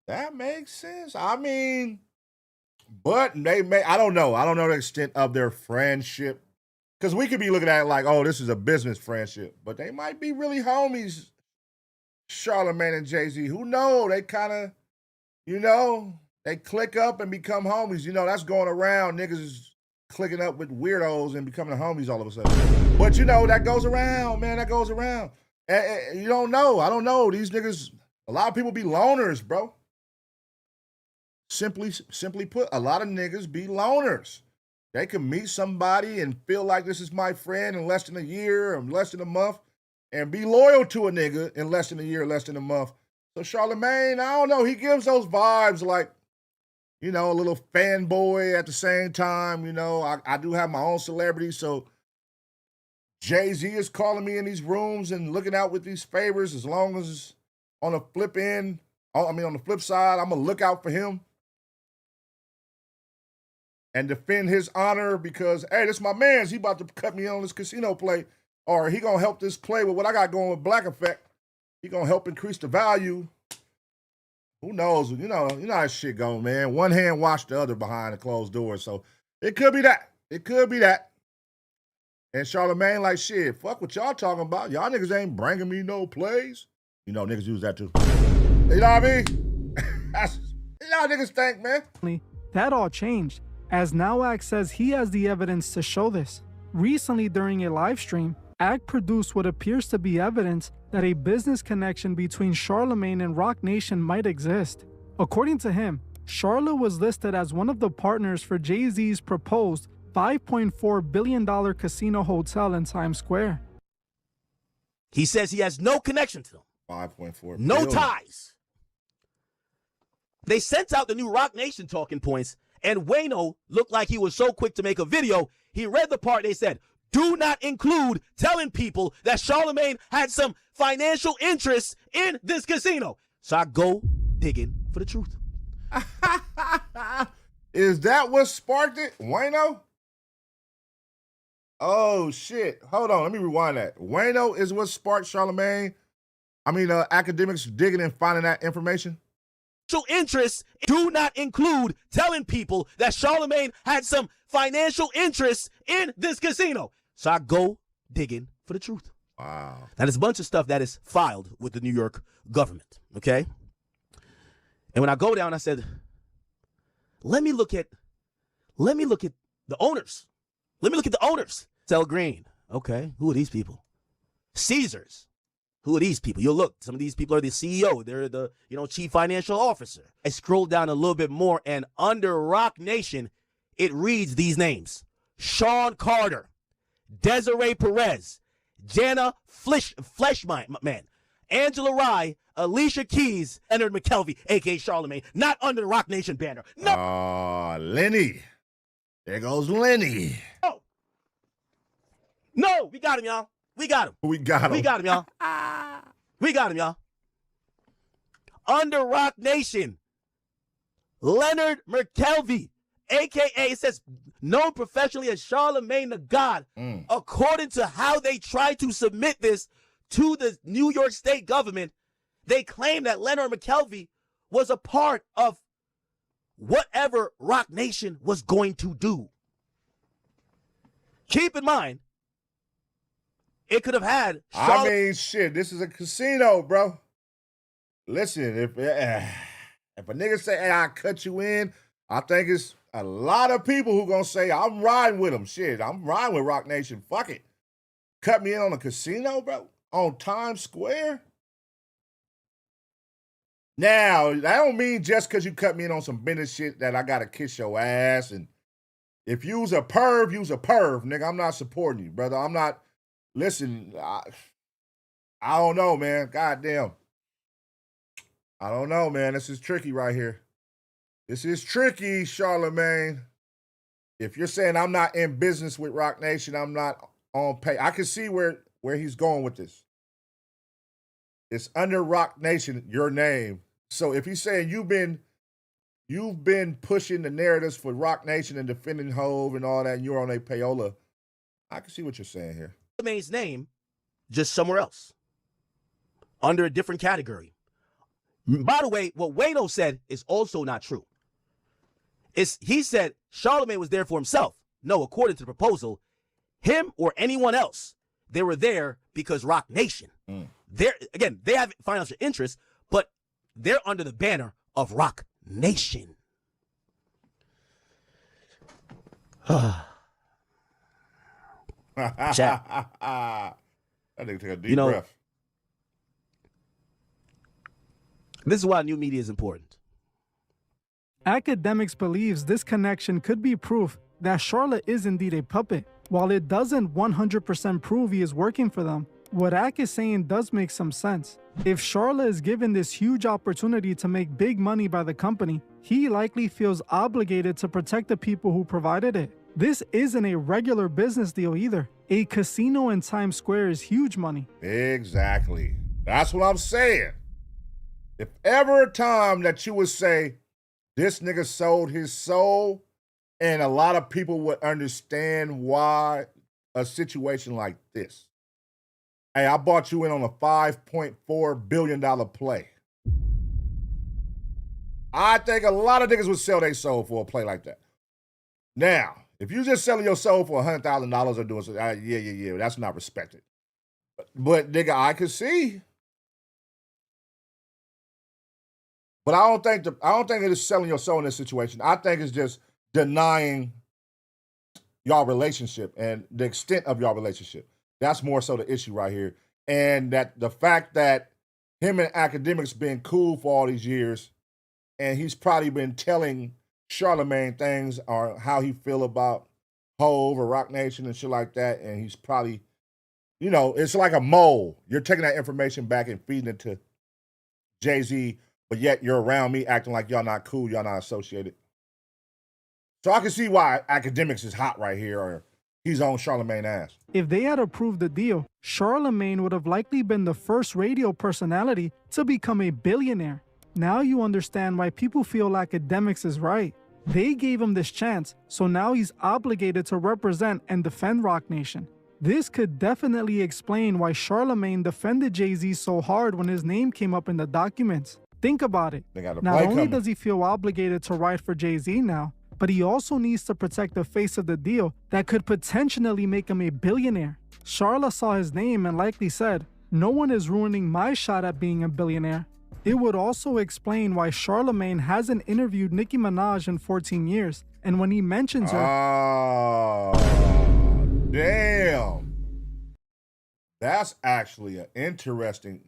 [SPEAKER 1] That makes sense. I mean, but they may, I don't know the extent of their friendship. Because we could be looking at it like, oh, this is a business friendship. But they might be really homies, Charlamagne and Jay-Z. Who knows? They kind of, they click up and become homies. That's going around. Niggas is clicking up with weirdos and becoming homies all of a sudden. But, that goes around, man. That goes around. And you don't know. I don't know. These niggas, a lot of people be loners, bro. Simply put, a lot of niggas be loners. They can meet somebody and feel like this is my friend in less than a year or less than a month and be loyal to a nigga in less than a year, less than a month. So Charlamagne, I don't know, he gives those vibes like, a little fanboy at the same time. I do have my own celebrity, so Jay-Z is calling me in these rooms and looking out with these favors as long as on the flip side, I'm going to look out for him and defend his honor because, hey, this is my man's. He about to cut me on this casino play, or he gonna help this play with what I got going with Black Effect. He gonna help increase the value. Who knows? You know how shit go, man. One hand wash the other behind the closed doors. So it could be that. It could be that. And Charlamagne like, shit, fuck what y'all talking about. Y'all niggas ain't bringing me no plays. You know, niggas use that too. You know what I mean? That's, y'all niggas think, man.
[SPEAKER 6] That all changed, as now Ak says he has the evidence to show this. Recently, during a live stream, Ak produced what appears to be evidence that a business connection between Charlemagne and Roc Nation might exist. According to him, Jallah was listed as one of the partners for Jay-Z's proposed $5.4 billion casino hotel in Times Square.
[SPEAKER 10] He says he has no connection to them.
[SPEAKER 1] 5.4
[SPEAKER 10] No
[SPEAKER 1] billion.
[SPEAKER 10] ties. They sent out the new Roc Nation talking points, and Wayno looked like he was so quick to make a video. He read the part they said, do not include telling people that Charlemagne had some financial interests in this casino. So I go digging for the truth.
[SPEAKER 1] Is that what sparked it? Wayno? Oh, shit. Hold on. Let me rewind that. Wayno is what sparked Charlemagne. Academics digging and finding that information.
[SPEAKER 10] Interests do not include telling people that Charlemagne had some financial interests in this casino. So I go digging for the truth.
[SPEAKER 1] Wow.
[SPEAKER 10] Now there's a bunch of stuff that is filed with the New York government, okay? And when I go down, I said, let me look at the owners. Let me look at the owners. Sell Green. Okay, who are these people? Caesars. Who are these people? You'll look. Some of these people are the CEO. They're the, chief financial officer. I scroll down a little bit more, and under Roc Nation, it reads these names. Sean Carter, Desiree Perez, Jana Fleshman, Angela Rye, Alicia Keys, Leonard McKelvey, a.k.a. Charlemagne, not under the Roc Nation banner. No.
[SPEAKER 1] Lenny. There goes Lenny.
[SPEAKER 10] No, we got him, y'all. We got him.
[SPEAKER 1] We got him.
[SPEAKER 10] We got him, y'all. We got him, y'all. Under Roc Nation, Leonard McKelvey, a.k.a. it says known professionally as Charlemagne the God. According to how they tried to submit this to the New York State government, they claim that Leonard McKelvey was a part of whatever Roc Nation was going to do. Keep in mind, it could have had
[SPEAKER 1] shit, this is a casino, bro. Listen, if a nigga say, hey, I cut you in, I think it's a lot of people who gonna say, I'm riding with him. Shit, I'm riding with Roc Nation. Fuck it. Cut me in on a casino, bro? On Times Square? Now, that don't mean just because you cut me in on some business shit that I gotta kiss your ass. And if you's a perv, you's a perv, nigga. I'm not supporting you, brother. I'm not. Listen, I don't know, man. Goddamn. I don't know, man. This is tricky right here. This is tricky, Charlemagne. If you're saying I'm not in business with Roc Nation, I'm not on pay. I can see where he's going with this. It's under Roc Nation, your name. So if he's saying you've been pushing the narratives for Roc Nation and defending Hove and all that, and you're on a payola, I can see what you're saying here.
[SPEAKER 10] Charlemagne's name just somewhere else under a different category. By the way, what Wayno said is also not true. He said Charlemagne was there for himself. No, according to the proposal, him or anyone else, they were there because Roc Nation. They have financial interests, but they're under the banner of Roc Nation. Chat.
[SPEAKER 1] I think take a deep breath.
[SPEAKER 10] This is why new media is important.
[SPEAKER 6] Akademiks believes this connection could be proof that Jallah is indeed a puppet. While it doesn't 100% prove he is working for them, what Ak is saying does make some sense. If Jallah is given this huge opportunity to make big money by the company, he likely feels obligated to protect the people who provided it. This isn't a regular business deal either. A casino in Times Square is huge money.
[SPEAKER 1] Exactly. That's what I'm saying. If ever a time that you would say, this nigga sold his soul, and a lot of people would understand why a situation like this. Hey, I bought you in on a $5.4 billion play. I think a lot of niggas would sell their soul for a play like that. Now, if you just selling your soul for $100,000 or doing something, yeah, that's not respected. But nigga, I could see But I don't think it is selling your soul in this situation. I think it's just denying y'all relationship and the extent of y'all relationship. That's more so the issue right here. And that the fact that him and Akademiks been cool for all these years, and he's probably been telling Charlamagne things or how he feel about Hove or Rock Nation and shit like that, and he's probably, you know, it's like a mole. You're taking that information back and feeding it to Jay-Z, but yet you're around me acting like y'all not cool, y'all not associated. So I can see why Akademiks is hot right here, or he's on Charlamagne ass.
[SPEAKER 6] If they had approved the deal, Charlamagne would have likely been the first radio personality to become a billionaire. Now you understand why people feel Akademiks is right. They gave him this chance, so now he's obligated to represent and defend Rock Nation. This could definitely explain why Charlamagne defended Jay-Z so hard when his name came up in the documents. Think about it. Not only does he feel obligated to write for Jay-Z now, but he also needs to protect the face of the deal that could potentially make him a billionaire. Jallah saw his name and likely said, "No one is ruining my shot at being a billionaire." It would also explain why Charlamagne hasn't interviewed Nicki Minaj in 14 years, and when he mentions her...
[SPEAKER 1] Oh, damn. That's actually an interesting...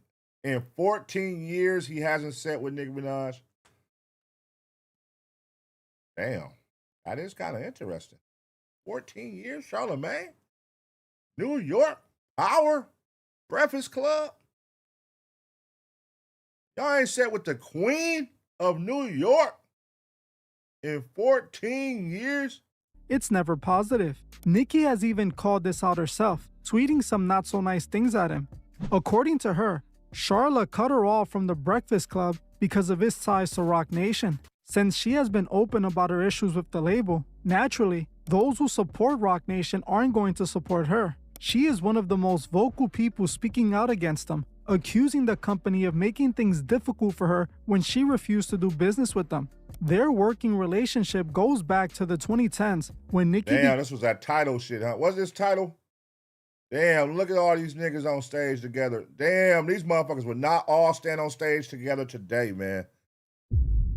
[SPEAKER 1] In 14 years, he hasn't sat with Nicki Minaj. Damn. That is kind of interesting. 14 years, Charlamagne? New York? Power? Breakfast Club? Y'all ain't sat with the Queen of New York in 14 years?
[SPEAKER 6] It's never positive. Nicki has even called this out herself, tweeting some not so nice things at him. According to her, Jallah cut her off from the Breakfast Club because of his ties to Rock Nation. Since she has been open about her issues with the label, naturally, those who support Rock Nation aren't going to support her. She is one of the most vocal people speaking out against them, accusing the company of making things difficult for her when she refused to do business with them. Their working relationship goes back to the 2010s when Nicki...
[SPEAKER 1] Damn, this was that title shit, huh? What's this title? Damn, look at all these niggas on stage together. Damn, these motherfuckers would not all stand on stage together today, man.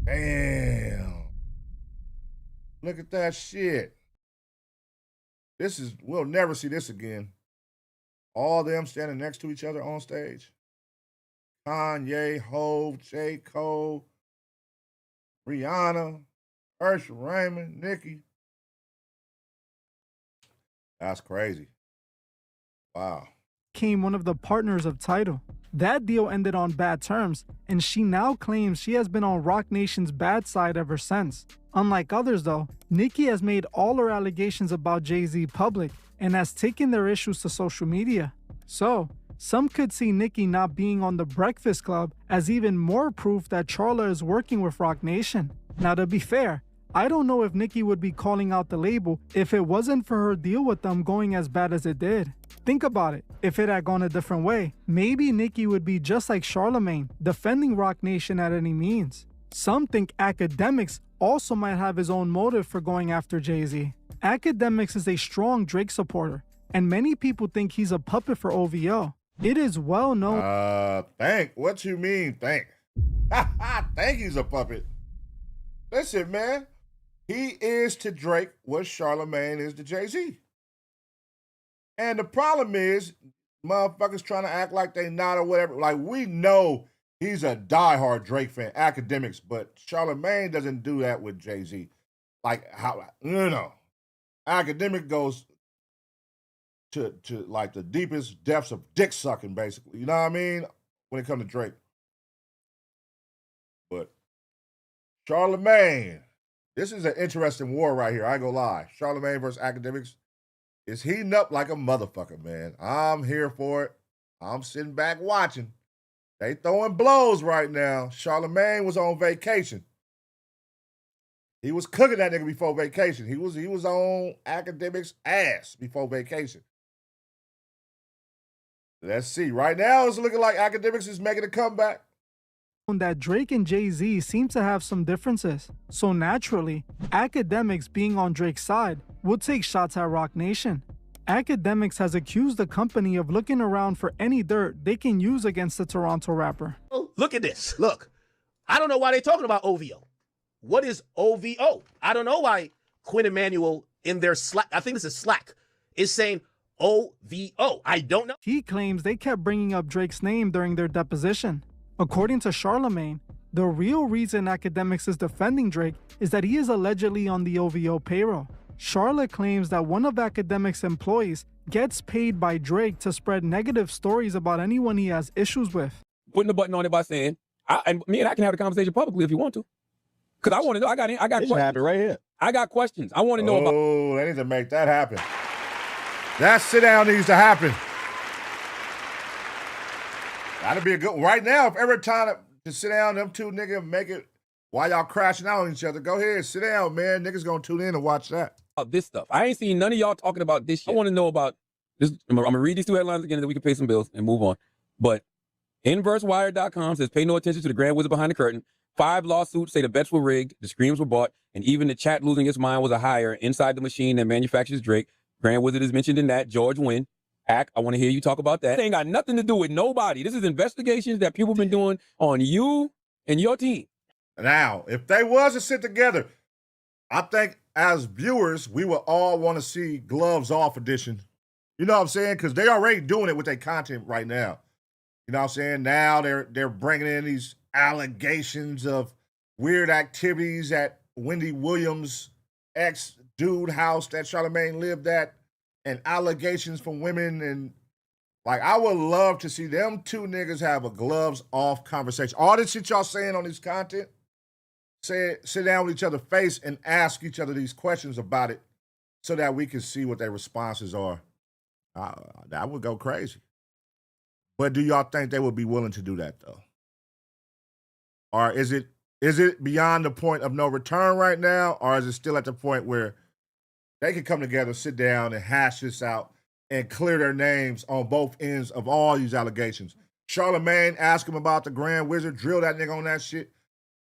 [SPEAKER 1] Damn. Look at that shit. We'll never see this again. All them standing next to each other on stage. Kanye, Hove, J. Cole, Rihanna, Usher Raymond, Nicki. That's crazy. Wow.
[SPEAKER 6] Became one of the partners of Tidal. That deal ended on bad terms, and she now claims she has been on Rock Nation's bad side ever since. Unlike others though, Nicki has made all her allegations about Jay-Z public and has taken their issues to social media. So, some could see Nicki not being on the Breakfast Club as even more proof that Jallah is working with Rock Nation. Now to be fair, I don't know if Nicki would be calling out the label if it wasn't for her deal with them going as bad as it did. Think about it. If it had gone a different way, maybe Nicki would be just like Charlamagne, defending Rock Nation at any means. Some think Akademiks also might have his own motive for going after Jay-Z. Akademiks is a strong Drake supporter, and many people think he's a puppet for OVO. It is well known...
[SPEAKER 1] What you mean, think? Think he's a puppet. Listen, man. He is to Drake what Charlamagne is to Jay-Z. And the problem is, motherfuckers trying to act like they not or whatever. Like, we know he's a diehard Drake fan, Akademiks, but Charlamagne doesn't do that with Jay-Z. Like, how, you know, Akademiks goes to like the deepest depths of dick sucking, basically. You know what I mean? When it comes to Drake. But Charlamagne, this is an interesting war right here. I ain't gonna lie. Charlamagne versus Akademiks is heating up like a motherfucker, man. I'm here for it. I'm sitting back watching. They throwing blows right now. Charlamagne was on vacation. He was cooking that nigga before vacation. He was on Akademiks' ass before vacation. Let's see. Right now, it's looking like Akademiks is making a comeback.
[SPEAKER 6] That Drake and Jay-Z seem to have some differences. So naturally, Akademiks being on Drake's side would take shots at Rock Nation. Akademiks has accused the company of looking around for any dirt they can use against the Toronto rapper.
[SPEAKER 10] Oh, look at this. Look. I don't know why they're talking about OVO. What is OVO? I don't know why Quinn Emanuel in their Slack, I think this is Slack, is saying OVO. I don't know.
[SPEAKER 6] He claims they kept bringing up Drake's name during their deposition. According to Charlemagne, the real reason Akademiks is defending Drake is that he is allegedly on the OVO payroll. Charlotte claims that one of Akademiks' employees gets paid by Drake to spread negative stories about anyone he has issues with.
[SPEAKER 9] Putting the button on it by saying, me and I can have the conversation publicly if you want to. Because I want to know, I got questions.
[SPEAKER 11] Happen right here.
[SPEAKER 9] I got questions. I want to know about.
[SPEAKER 1] Oh, they need to make that happen. That sit down needs to happen. That'd be a good one. Right now, if every time to sit down, them two niggas make it while y'all crashing out on each other, go ahead, sit down, man. Niggas gonna tune in and watch that.
[SPEAKER 9] This stuff. I ain't seen none of y'all talking about this shit. I want to know about this. I'm gonna read these two headlines again, and then we can pay some bills and move on. But InverseWire.com says, pay no attention to the grand wizard behind the curtain. 5 lawsuits say the bets were rigged, the screams were bought, and even the chat losing its mind was a hire inside the machine that manufactures Drake. Grand Wizard is mentioned in that. George Wynn. Ack, I want to hear you talk about that. It ain't got nothing to do with nobody. This is investigations that people been doing on you and your team.
[SPEAKER 1] Now, if they was to sit together, I think as viewers, we would all want to see Gloves Off edition. You know what I'm saying? Because they already doing it with their content right now. You know what I'm saying? Now they're bringing in these allegations of weird activities at Wendy Williams' ex-dude house that Charlemagne lived at, and allegations from women. And like, I would love to see them two niggas have a gloves off conversation. All this shit y'all saying on this content, sit down with each other face and ask each other these questions about it so that we can see what their responses are. That would go crazy. But do y'all think they would be willing to do that, though? Or is it beyond the point of no return right now, or is it still at the point where they can come together, sit down, and hash this out and clear their names on both ends of all these allegations? Charlemagne, ask him about the Grand Wizard, drill that nigga on that shit.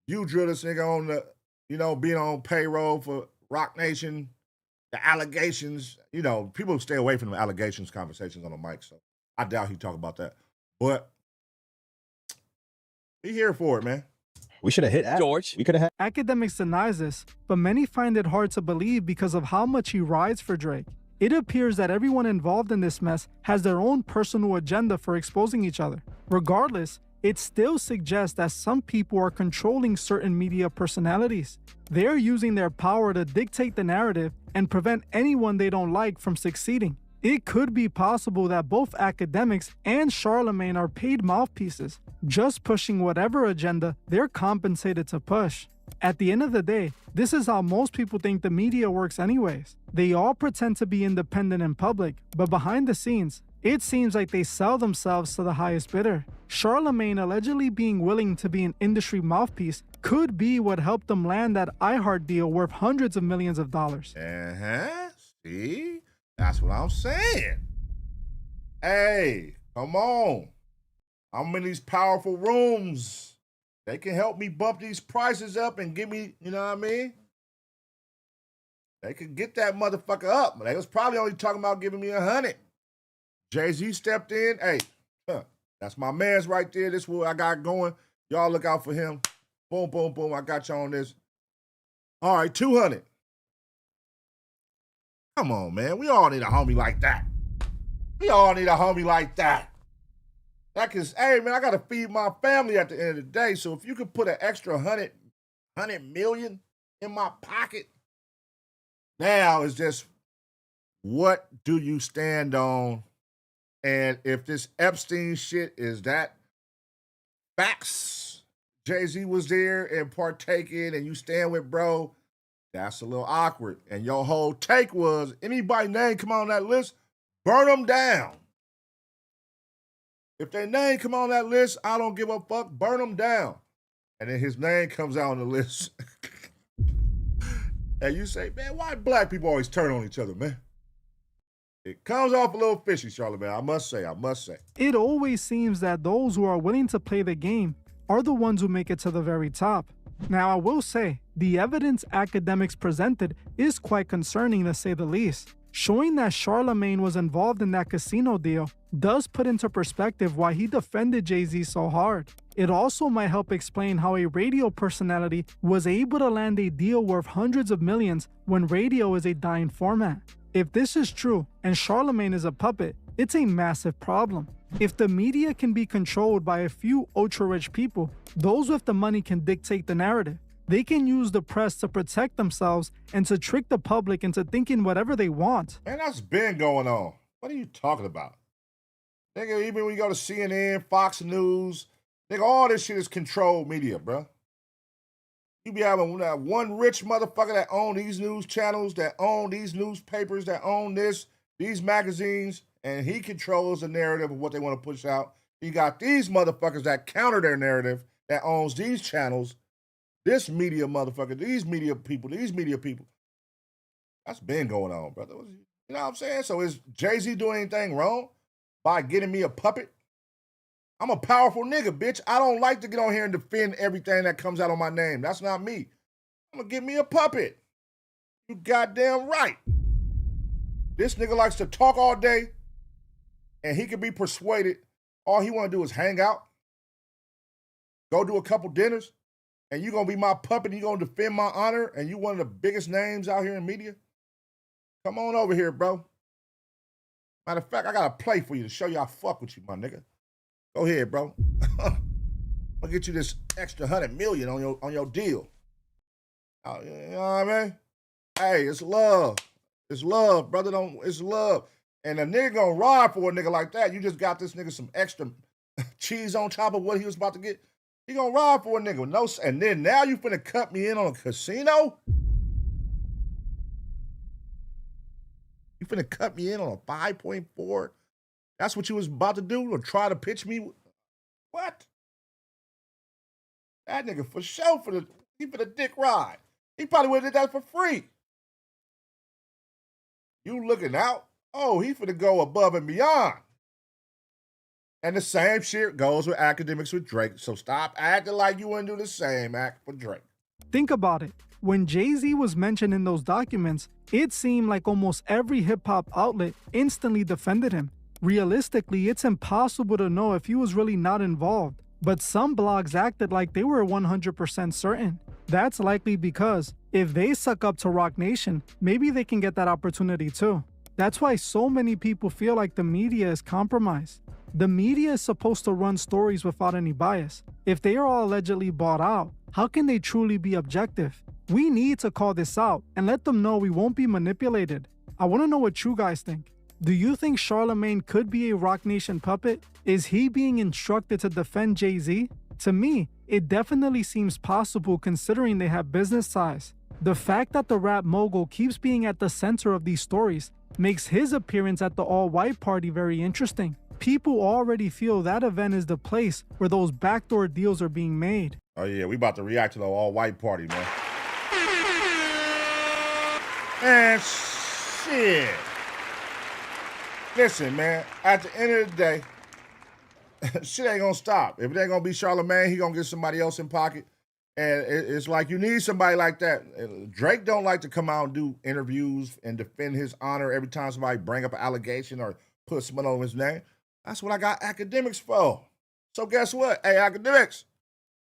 [SPEAKER 1] You drill this nigga on the, being on payroll for Rock Nation, the allegations. People stay away from the allegations conversations on the mic, so I doubt he talk about that. But be here for it, man.
[SPEAKER 11] We should have hit
[SPEAKER 9] George.
[SPEAKER 11] We could have had.
[SPEAKER 6] Akademiks denies this, but many find it hard to believe because of how much he rides for Drake. It appears that everyone involved in this mess has their own personal agenda for exposing each other. Regardless, it still suggests that some people are controlling certain media personalities. They're using their power to dictate the narrative and prevent anyone they don't like from succeeding. It could be possible that both Akademiks and Charlemagne are paid mouthpieces, just pushing whatever agenda they're compensated to push. At the end of the day, this is how most people think the media works anyways. They all pretend to be independent in public, but behind the scenes, it seems like they sell themselves to the highest bidder. Charlemagne allegedly being willing to be an industry mouthpiece could be what helped them land that iHeart deal worth hundreds of millions of dollars.
[SPEAKER 1] See? That's what I'm saying. Hey, come on. I'm in these powerful rooms. They can help me bump these prices up and give me, you know what I mean? They could get that motherfucker up. They was probably only talking about giving me 100. Jay-Z stepped in. Hey, that's my man's right there. This is what I got going. Y'all look out for him. Boom, boom, boom. I got you on this. All right, 200. Come on, man. We all need a homie like that. We all need a homie like that. Hey, man, I got to feed my family at the end of the day. So if you could put an extra 100 million in my pocket, now it's just, what do you stand on? And if this Epstein shit is that facts, Jay-Z was there and partaking and you stand with bro, that's a little awkward. And your whole take was, anybody name come on that list, burn them down. If their name come on that list, I don't give a fuck, burn them down. And then his name comes out on the list. And you say, man, why black people always turn on each other, man? It comes off a little fishy, Charlemagne, I must say.
[SPEAKER 6] It always seems that those who are willing to play the game are the ones who make it to the very top. Now, I will say, the evidence Akademiks presented is quite concerning, to say the least. Showing that Charlemagne was involved in that casino deal does put into perspective why he defended Jay-Z so hard. It also might help explain how a radio personality was able to land a deal worth hundreds of millions when radio is a dying format. If this is true and Charlemagne is a puppet, it's a massive problem. If the media can be controlled by a few ultra-rich people, those with the money can dictate the narrative. They can use the press to protect themselves and to trick the public into thinking whatever they want.
[SPEAKER 1] Man, that's been going on. What are you talking about? Nigga, even when you go to CNN, Fox News, nigga, all this shit is controlled media, bro. You be having that one rich motherfucker that own these news channels, that own these newspapers, that own these magazines, and he controls the narrative of what they want to push out. You got these motherfuckers that counter their narrative, that owns these channels, this media motherfucker, these media people. That's been going on, brother. You know what I'm saying? So is Jay-Z doing anything wrong by getting me a puppet? I'm a powerful nigga, bitch. I don't like to get on here and defend everything that comes out on my name. That's not me. I'm gonna get me a puppet. You goddamn right. This nigga likes to talk all day, and he can be persuaded. All he wanna do is hang out, go do a couple dinners, and you gonna be my puppet, and you gonna defend my honor, and you one of the biggest names out here in media? Come on over here, bro. Matter of fact, I got a play for you to show you I fuck with you, my nigga. Go ahead, bro. I'll get you this extra $100 million on your deal. You know what I mean? Hey, it's love. It's love, brother. It's love. And a nigga gonna ride for a nigga like that. You just got this nigga some extra cheese on top of what he was about to get. He gonna ride for a nigga with no, and then now you finna cut me in on a casino? You finna cut me in on a 5.4? That's what you was about to do, or try to pitch me? What? That nigga for sure he for the dick ride. He probably would have did that for free. You looking out? Oh, he finna go above and beyond. And the same shit goes with Akademiks with Drake. So stop acting like you wouldn't do the same act for Drake.
[SPEAKER 6] Think about it. When Jay-Z was mentioned in those documents, it seemed like almost every hip-hop outlet instantly defended him. Realistically, it's impossible to know if he was really not involved, but some blogs acted like they were 100% certain. That's likely because if they suck up to Roc Nation, maybe they can get that opportunity too. That's why so many people feel like the media is compromised. The media is supposed to run stories without any bias. If they are all allegedly bought out, how can they truly be objective? We need to call this out and let them know we won't be manipulated. I want to know what you guys think. Do you think Charlemagne could be a Roc Nation puppet? Is he being instructed to defend Jay-Z? To me, it definitely seems possible considering they have business ties. The fact that the rap mogul keeps being at the center of these stories makes his appearance at the all-white party very interesting. People already feel that event is the place where those backdoor deals are being made.
[SPEAKER 1] Oh yeah, we about to react to the all-white party, man. Man, shit. Listen, man, at the end of the day, shit ain't gonna stop. If it ain't gonna be Charlemagne, he gonna get somebody else in pocket. And it's like you need somebody like that. Drake don't like to come out and do interviews and defend his honor every time somebody bring up an allegation or put someone on his name. That's what I got Akademiks for. So guess what? Hey, Akademiks,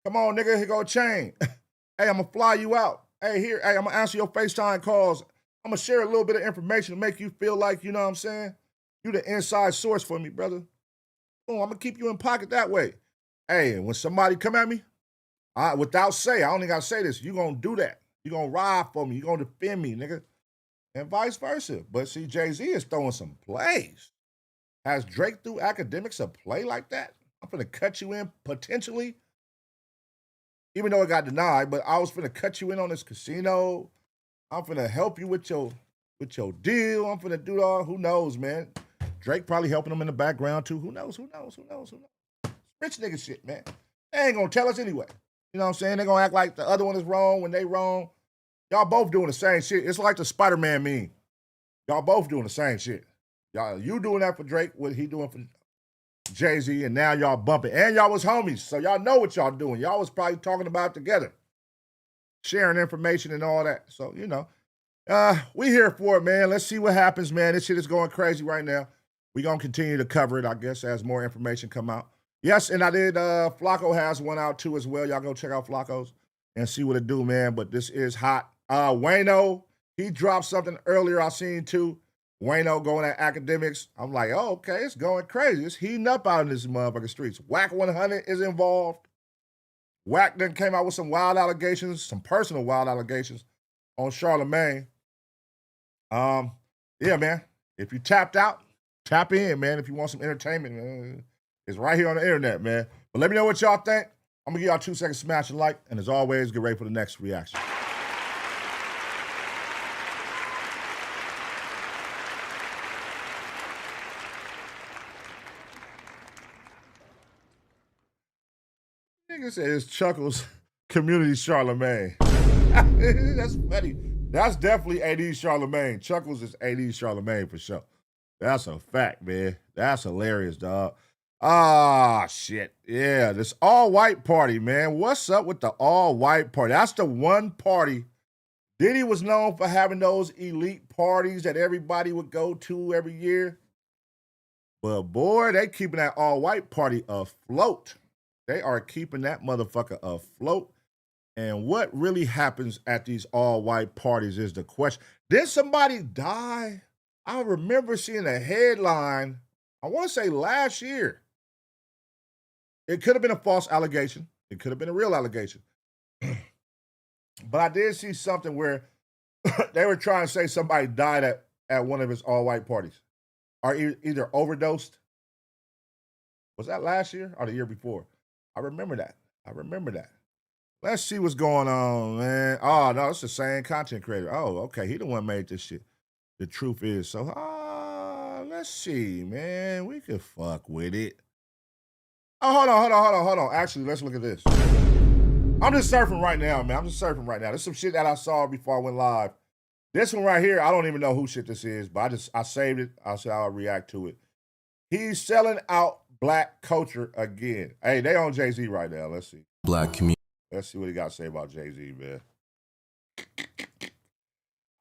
[SPEAKER 1] come on, nigga, here go a chain. Hey, I'm gonna fly you out. Hey, I'm gonna answer your FaceTime calls. I'm gonna share a little bit of information to make you feel like, you know what I'm saying? You the inside source for me, brother. Boom, I'm gonna keep you in pocket that way. Hey, when somebody come at me, without say, I only gotta say this, you gonna do that. You gonna ride for me. You gonna defend me, nigga. And vice versa. But see, Jay-Z is throwing some plays. Has Drake threw Akademiks a play like that? I'm finna cut you in potentially. Even though it got denied, but I was finna cut you in on this casino. I'm finna help you with your deal. I'm finna do all, who knows, man. Drake probably helping him in the background too. Who knows? Rich nigga shit, man. They ain't gonna tell us anyway. You know what I'm saying? They're gonna act like the other one is wrong when they wrong. Y'all both doing the same shit. It's like the Spider-Man meme. Y'all both doing the same shit. You doing that for Drake, what he doing for Jay-Z, and now y'all bumping. And y'all was homies, so y'all know what y'all doing. Y'all was probably talking about it together, sharing information and all that. So, you know, We here for it, man. Let's see what happens, man. This shit is going crazy right now. We're going to continue to cover it, I guess, as more information come out. Yes, and I did, Flakko has one out too as well. Y'all go check out Flakko's and see what it do, man. But this is hot. Wayno, he dropped something earlier I seen too. Wayno going at Akademiks. I'm like, oh, okay, it's going crazy. It's heating up out in this motherfucking streets. Whack 100 is involved. Whack then came out with some wild allegations, some personal wild allegations on Charlemagne. Yeah, man. If you tapped out, tap in, man. If you want some entertainment, man, it's right here on the internet, man. But let me know what y'all think. I'm gonna give y'all 2 seconds to smash a like, and as always, get ready for the next reaction. Nigga said it's Chuckles Community Charlemagne. That's funny. That's definitely AD Charlemagne. Chuckles is AD Charlemagne for sure. That's a fact, man. That's hilarious, dog. Ah, shit. Yeah, this all-white party, man. What's up with the all-white party? That's the one party. Diddy was known for having those elite parties that everybody would go to every year. But, boy, they keeping that all-white party afloat. They are keeping that motherfucker afloat. And what really happens at these all-white parties is the question. Did somebody die? I remember seeing a headline, I want to say last year. It could have been a false allegation. It could have been a real allegation. But I did see something where they were trying to say somebody died at one of his all-white parties. Or either overdosed. Was that last year or the year before? I remember that. Let's see what's going on, man. Oh, no, it's the same content creator. Oh, okay. He the one made this shit. The truth is. So, let's see, man. We could fuck with it. Oh, hold on. Actually, let's look at this. I'm just surfing right now, man. There's some shit that I saw before I went live. This one right here, I don't even know who shit this is, but I saved it. I said I'll react to it. He's selling out black culture again. Hey, they on Jay-Z right now. Let's see.
[SPEAKER 7] Black community.
[SPEAKER 1] Let's see what he got to say about Jay-Z, man.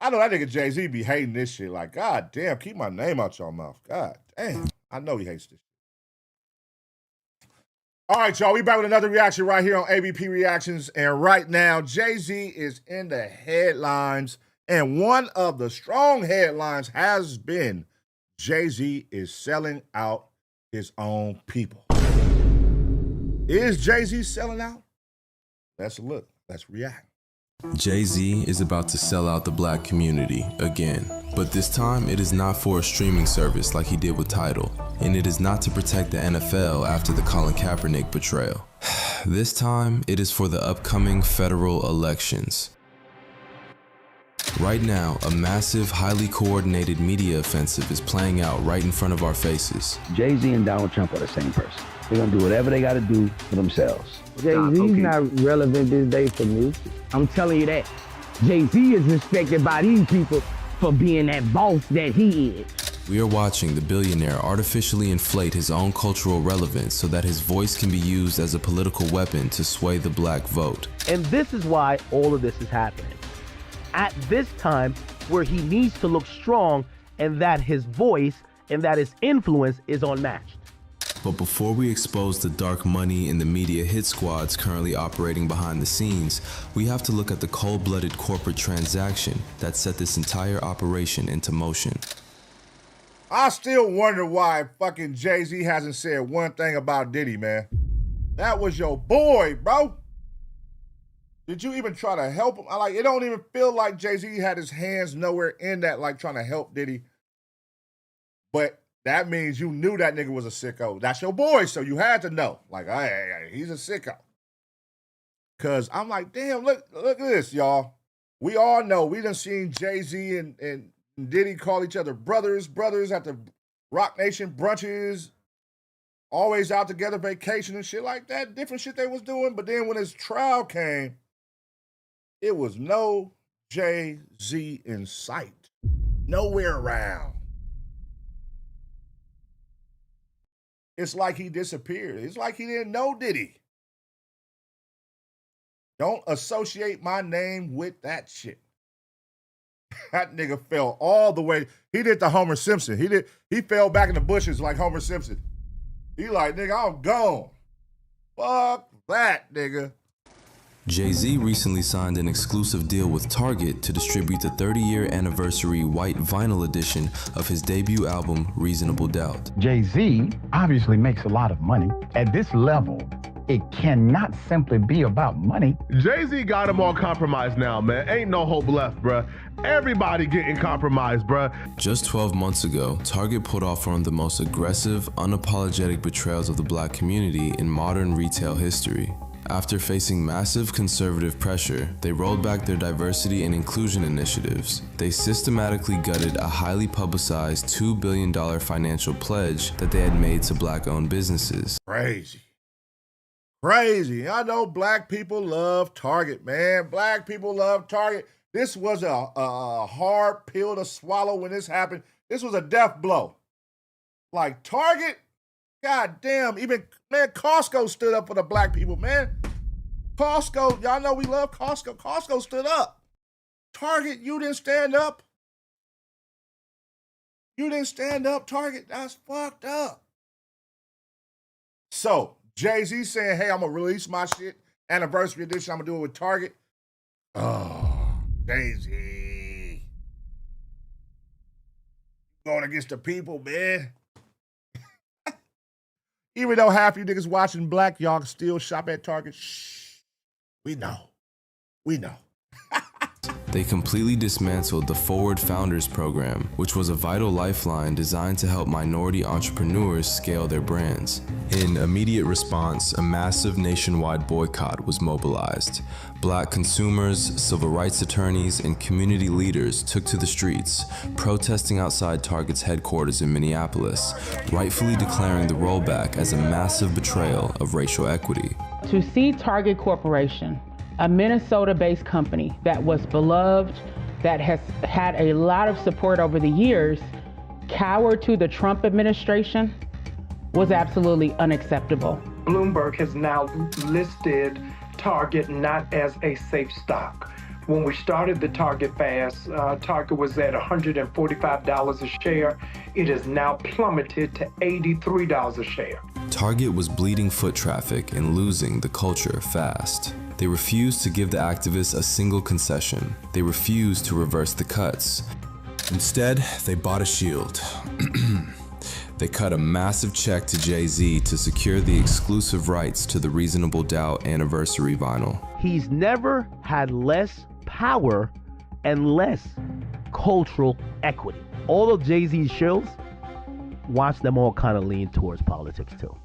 [SPEAKER 1] I know that nigga Jay-Z be hating this shit. Like, God damn, keep my name out your mouth. God damn. I know he hates this shit. All right, y'all. We back with another reaction right here on ABP Reactions. And right now, Jay-Z is in the headlines. And one of the strong headlines has been Jay-Z is selling out his own people. Is Jay-Z selling out? Let's look. Let's react.
[SPEAKER 7] Jay-Z is about to sell out the black community again. But this time, it is not for a streaming service like he did with Tidal. And it is not to protect the NFL after the Colin Kaepernick betrayal. This time, it is for the upcoming federal elections. Right now, a massive, highly coordinated media offensive is playing out right in front of our faces.
[SPEAKER 11] Jay-Z and Donald Trump are the same person. They're gonna do whatever they gotta do for themselves. Jay-Z's not relevant this day for me. I'm telling you that. Jay-Z is respected by these people for being that boss that he is.
[SPEAKER 7] We are watching the billionaire artificially inflate his own cultural relevance so that his voice can be used as a political weapon to sway the black vote.
[SPEAKER 10] And this is why all of this is happening. At this time where he needs to look strong and that his voice and that his influence is unmatched.
[SPEAKER 7] But before we expose the dark money and the media hit squads currently operating behind the scenes, we have to look at the cold-blooded corporate transaction that set this entire operation into motion.
[SPEAKER 1] I still wonder why fucking Jay-Z hasn't said one thing about Diddy, man. That was your boy, bro. Did you even try to help him? It don't even feel like Jay-Z had his hands nowhere in that, like trying to help Diddy. But that means you knew that nigga was a sicko. That's your boy, so you had to know. Like, hey, he's a sicko. Because I'm like, damn, look at this, y'all. We all know. We done seen Jay-Z and Diddy call each other brothers at the Rock Nation brunches. Always out together, vacation and shit like that. Different shit they was doing. But then when his trial came, it was no Jay-Z in sight. Nowhere around. It's like he disappeared. It's like he didn't know Diddy. Don't associate my name with that shit. That nigga fell all the way. He did the Homer Simpson. He fell back in the bushes like Homer Simpson. He like, nigga, I'm gone. Fuck that, nigga.
[SPEAKER 7] Jay-Z recently signed an exclusive deal with Target to distribute the 30-year anniversary white vinyl edition of his debut album, Reasonable Doubt.
[SPEAKER 12] Jay-Z obviously makes a lot of money. At this level, it cannot simply be about money.
[SPEAKER 13] Jay-Z got him all compromised now, man. Ain't no hope left, bruh. Everybody getting compromised, bruh.
[SPEAKER 7] Just 12 months ago, Target pulled off one of the most aggressive, unapologetic betrayals of the black community in modern retail history. After facing massive conservative pressure, they rolled back their diversity and inclusion initiatives. They systematically gutted a highly publicized $2 billion financial pledge that they had made to black-owned businesses.
[SPEAKER 1] Crazy. Crazy. I know black people love Target, man. Black people love Target. This was a hard pill to swallow when this happened. This was a death blow. Like Target, god damn, even, man, Costco stood up for the black people, man. Costco, y'all know we love Costco. Costco stood up. Target, you didn't stand up. You didn't stand up, Target. That's fucked up. So, Jay-Z saying, hey, I'm going to release my shit. Anniversary edition, I'm going to do it with Target. Oh, Jay-Z. Going against the people, man. Even though half you niggas watching black, y'all can still shop at Target. Shh. We know. We know.
[SPEAKER 7] They completely dismantled the Forward Founders Program, which was a vital lifeline designed to help minority entrepreneurs scale their brands. In immediate response, a massive nationwide boycott was mobilized. Black consumers, civil rights attorneys, and community leaders took to the streets, protesting outside Target's headquarters in Minneapolis, rightfully declaring the rollback as a massive betrayal of racial equity.
[SPEAKER 14] To see Target Corporation, a Minnesota-based company that was beloved, that has had a lot of support over the years, cower to the Trump administration was absolutely unacceptable.
[SPEAKER 15] Bloomberg has now listed Target not as a safe stock. When we started the Target fast, Target was at $145 a share. It has now plummeted to $83 a share.
[SPEAKER 7] Target was bleeding foot traffic and losing the culture fast. They refused to give the activists a single concession. They refused to reverse the cuts. Instead, they bought a shield. They cut a massive check to Jay-Z to secure the exclusive rights to the Reasonable Doubt anniversary vinyl.
[SPEAKER 10] He's never had less power and less cultural equity. All of Jay-Z's shows, watch them all kind of lean towards politics too.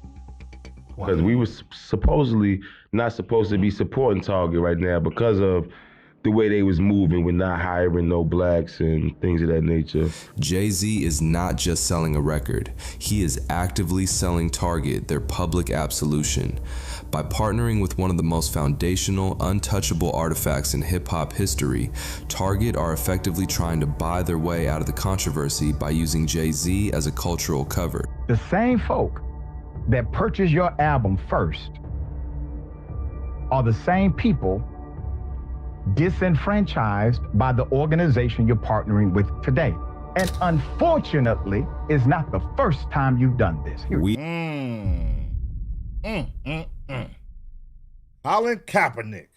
[SPEAKER 13] Because we were supposedly not supposed to be supporting Target right now because of the way they was moving with not hiring no blacks and things of that nature.
[SPEAKER 7] Jay-Z is not just selling a record. He is actively selling Target their public absolution. By partnering with one of the most foundational, untouchable artifacts in hip-hop history, Target are effectively trying to buy their way out of the controversy by using Jay-Z as a cultural cover.
[SPEAKER 12] The same folk that purchase your album first are the same people disenfranchised by the organization you're partnering with today. And unfortunately, it's not the first time you've done this.
[SPEAKER 1] Colin Kaepernick.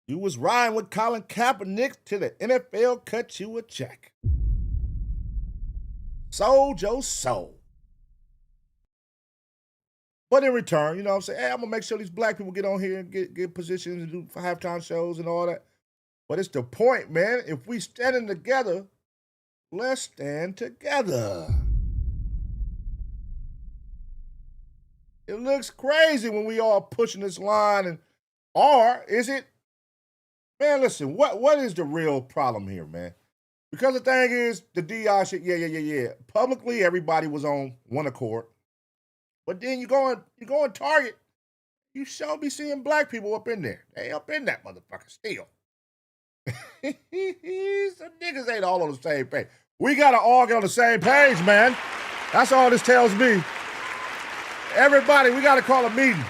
[SPEAKER 1] You was riding with Colin Kaepernick till the NFL cut you a check. Sold your soul. But in return, you know what I'm saying? Hey, I'm going to make sure these black people get on here and get positions and do halftime shows and all that. But it's the point, man. If we standing together, let's stand together. It looks crazy when we all pushing this line. Or is it? Man, listen, what is the real problem here, man? Because the thing is, the DI shit, yeah. Publicly, everybody was on one accord. But then you go on Target, you sure be seeing black people up in there. They up in that motherfucker still. Some niggas ain't all on the same page. We gotta all get on the same page, man. That's all this tells me. Everybody, we gotta call a meeting.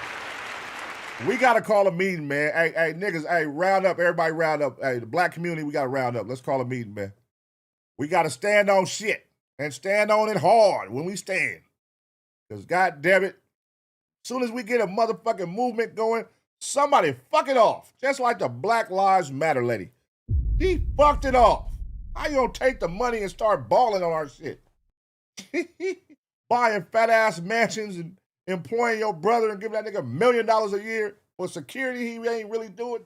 [SPEAKER 1] We got to call a meeting, man. Hey, niggas, hey, round up. Everybody round up. Hey, the black community, we got to round up. Let's call a meeting, man. We got to stand on shit and stand on it hard when we stand. Because, God damn it, as soon as we get a motherfucking movement going, somebody fuck it off. Just like the Black Lives Matter lady. She fucked it off. How you gonna take the money and start balling on our shit? Buying fat-ass mansions and employing your brother and giving that nigga $1 million a year for security he ain't really doing.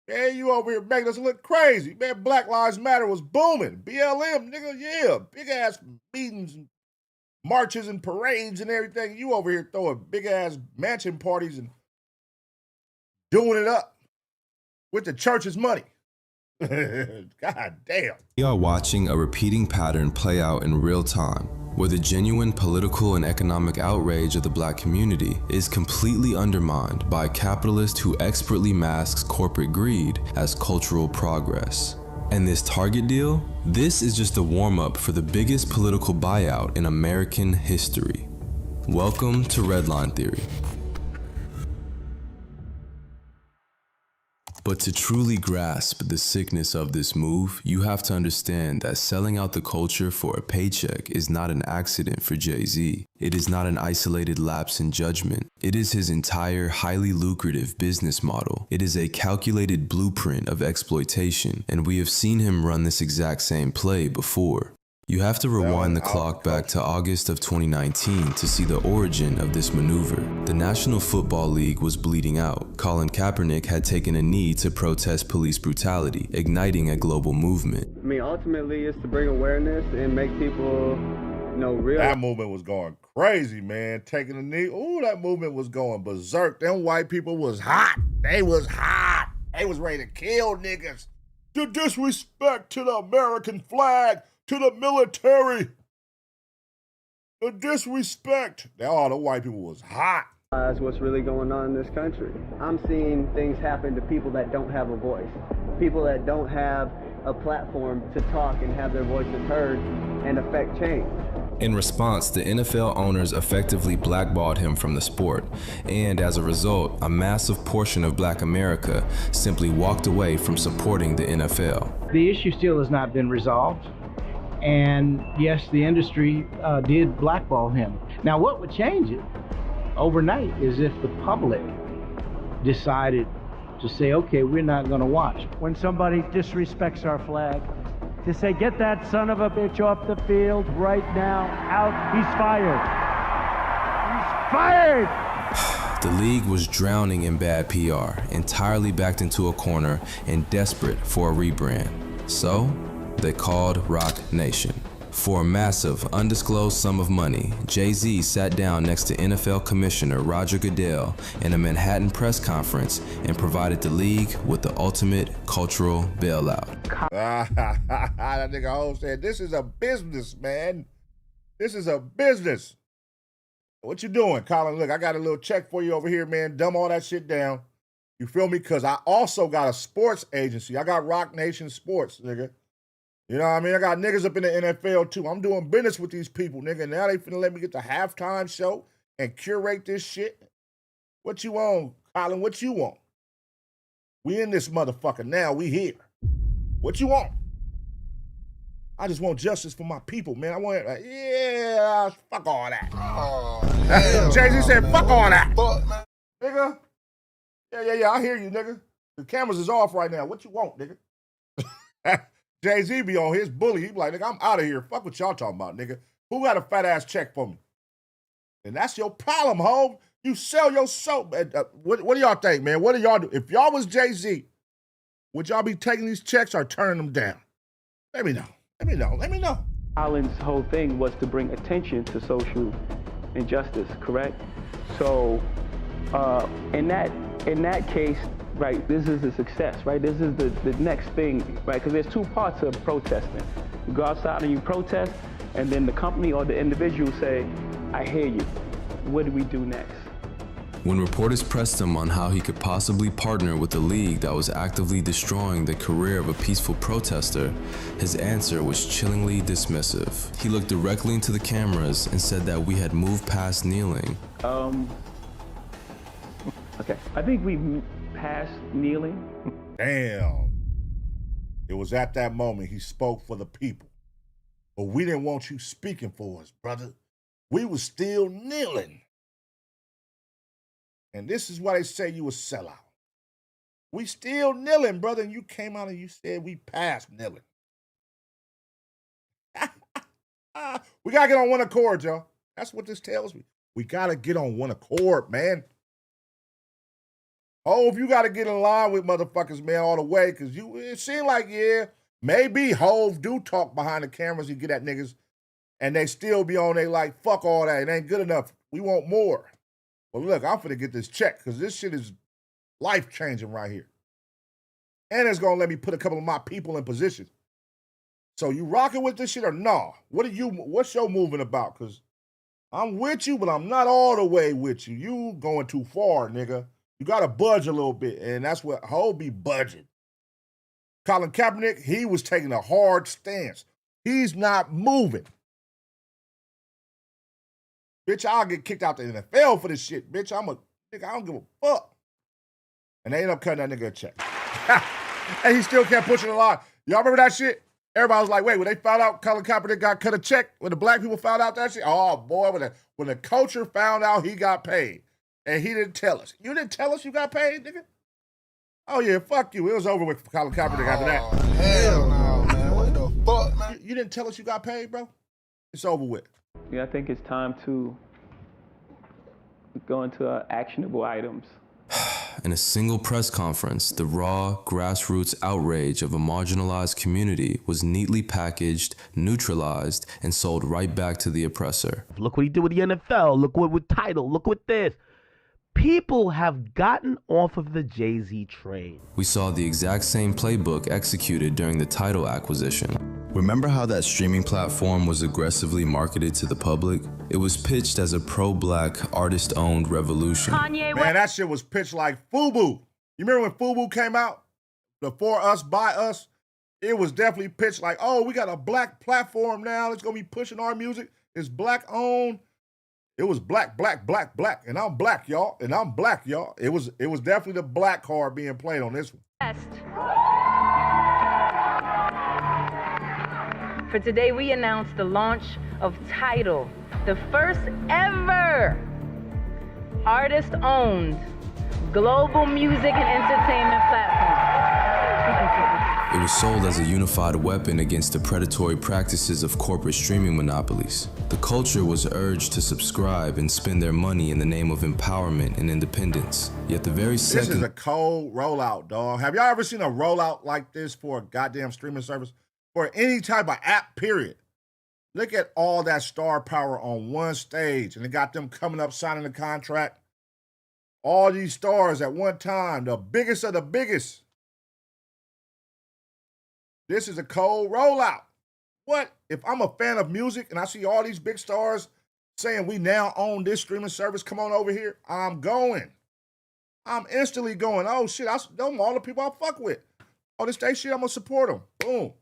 [SPEAKER 1] Man, you over here making us look crazy. Man, Black Lives Matter was booming. BLM, nigga, yeah. Big-ass meetings and marches and parades and everything. You over here throwing big-ass mansion parties and doing it up with the church's money. God damn.
[SPEAKER 7] We are watching a repeating pattern play out in real time, where the genuine political and economic outrage of the black community is completely undermined by a capitalist who expertly masks corporate greed as cultural progress. And this Target deal? This is just a warm-up for the biggest political buyout in American history. Welcome to Redline Theory. But to truly grasp the sickness of this move, you have to understand that selling out the culture for a paycheck is not an accident for Jay-Z. It is not an isolated lapse in judgment. It is his entire highly lucrative business model. It is a calculated blueprint of exploitation, and we have seen him run this exact same play before. You have to rewind the clock back to August of 2019 to see the origin of this maneuver. The National Football League was bleeding out. Colin Kaepernick had taken a knee to protest police brutality, igniting a global movement.
[SPEAKER 16] I mean, ultimately, it's to bring awareness and make people, realize.
[SPEAKER 1] That movement was going crazy, man. Taking a knee. Ooh, that movement was going berserk. Them white people was hot. They was hot. They was ready to kill niggas. The disrespect to the American flag. To the military. The disrespect. All the white people was hot.
[SPEAKER 16] What's really going on in this country. I'm seeing things happen to people that don't have a voice. People that don't have a platform to talk and have their voices heard and affect change.
[SPEAKER 7] In response, the NFL owners effectively blackballed him from the sport, and as a result, a massive portion of Black America simply walked away from supporting the NFL.
[SPEAKER 17] The issue still has not been resolved. And yes, the industry did blackball him. Now, what would change it overnight is if the public decided to say, okay, we're not going to watch.
[SPEAKER 6] When somebody disrespects our flag, to say, get that son of a bitch off the field right now, out, he's fired. He's fired!
[SPEAKER 7] The league was drowning in bad PR, entirely backed into a corner and desperate for a rebrand. So, they called Rock Nation. For a massive, undisclosed sum of money, Jay-Z sat down next to NFL Commissioner Roger Goodell in a Manhattan press conference and provided the league with the ultimate cultural bailout.
[SPEAKER 1] That nigga Ho said, this is a business, man. This is a business. What you doing, Colin? Look, I got a little check for you over here, man. Dumb all that shit down. You feel me? Because I also got a sports agency. I got Rock Nation Sports, nigga. You know what I mean? I got niggas up in the NFL too. I'm doing business with these people, nigga. Now they finna let me get the halftime show and curate this shit. What you want, Colin? What you want? We in this motherfucker now. We here. What you want? I just want justice for my people, man. I want it. Yeah, fuck all that.
[SPEAKER 2] Oh,
[SPEAKER 1] Jay-Z said, fuck all that.
[SPEAKER 2] Fuck, man.
[SPEAKER 1] Nigga. Yeah, I hear you, nigga. The cameras is off right now. What you want, nigga? Jay-Z be on his bully. He be like, nigga, I'm out of here. Fuck what y'all talking about, nigga. Who got a fat ass check for me? And that's your problem, ho. You sell your soap. What do y'all think, man? What do y'all do? If y'all was Jay-Z, would y'all be taking these checks or turning them down? Let me know.
[SPEAKER 16] Colin's whole thing was to bring attention to social injustice, correct? So in that case, right, this is a success, right? This is the next thing, right? Because there's two parts of protesting. You go outside and you protest, and then the company or the individual say, I hear you. What do we do next?
[SPEAKER 7] When reporters pressed him on how he could possibly partner with a league that was actively destroying the career of a peaceful protester, his answer was chillingly dismissive. He looked directly into the cameras and said that we had moved past kneeling.
[SPEAKER 16] Okay. I think we passed kneeling.
[SPEAKER 1] Damn. It was at that moment he spoke for the people. But we didn't want you speaking for us, brother. We was still kneeling. And this is why they say you a sellout. We still kneeling, brother, and you came out and you said we passed kneeling. We gotta get on one accord, y'all. That's what this tells me. We gotta get on one accord, man. Oh, if you gotta get in line with motherfuckers, man, all the way, because it seemed like, yeah, maybe Hove do talk behind the cameras and get at niggas, and they still be on they like, fuck all that, it ain't good enough. We want more. But look, I'm finna get this check, because this shit is life-changing right here. And it's gonna let me put a couple of my people in position. So you rocking with this shit or nah? What's your moving about? Because I'm with you, but I'm not all the way with you. You going too far, nigga. You got to budge a little bit, and that's what Hov be budging. Colin Kaepernick, he was taking a hard stance. He's not moving. Bitch, I'll get kicked out the NFL for this shit. Bitch, I don't give a fuck. And they end up cutting that nigga a check. And he still kept pushing the line. Y'all remember that shit? Everybody was like, wait, when they found out Colin Kaepernick got cut a check, when the black people found out that shit, oh boy, when the culture found out he got paid, and he didn't tell us. You didn't tell us you got paid, nigga? Oh yeah, fuck you. It was over with Colin Kaepernick after that.
[SPEAKER 2] Oh, hell no, man. What the fuck, man?
[SPEAKER 1] You didn't tell us you got paid, bro? It's over with.
[SPEAKER 16] Yeah, I think it's time to go into actionable items.
[SPEAKER 7] In a single press conference, the raw, grassroots outrage of a marginalized community was neatly packaged, neutralized, and sold right back to the oppressor.
[SPEAKER 10] Look what he did with the NFL. Look what with Tidal. Look what this. People have gotten off of the Jay-Z train.
[SPEAKER 7] We saw the exact same playbook executed during the Tidal acquisition. Remember how that streaming platform was aggressively marketed to the public? It was pitched as a pro-black, artist-owned revolution.
[SPEAKER 1] Man, that shit was pitched like FUBU. You remember when FUBU came out? The For Us, By Us? It was definitely pitched like, oh, we got a black platform now. It's going to be pushing our music. It's black-owned. It was black, black, black, black. And I'm black, y'all. And I'm black, y'all. It was definitely the black card being played on this one.
[SPEAKER 18] For today, we announced the launch of Tidal, the first ever artist-owned global music and entertainment platform.
[SPEAKER 7] It was sold as a unified weapon against the predatory practices of corporate streaming monopolies. The culture was urged to subscribe and spend their money in the name of empowerment and independence. Yet the very second...
[SPEAKER 1] This is a cold rollout, dog. Have y'all ever seen a rollout like this for a goddamn streaming service? For any type of app, period. Look at all that star power on one stage, and it got them coming up signing the contract. All these stars at one time, the biggest of the biggest. This is a cold rollout. What? If I'm a fan of music and I see all these big stars saying we now own this streaming service, come on over here, I'm going. I'm instantly going, oh shit, them all the people I fuck with. Oh, this day shit, I'm gonna support them. Boom.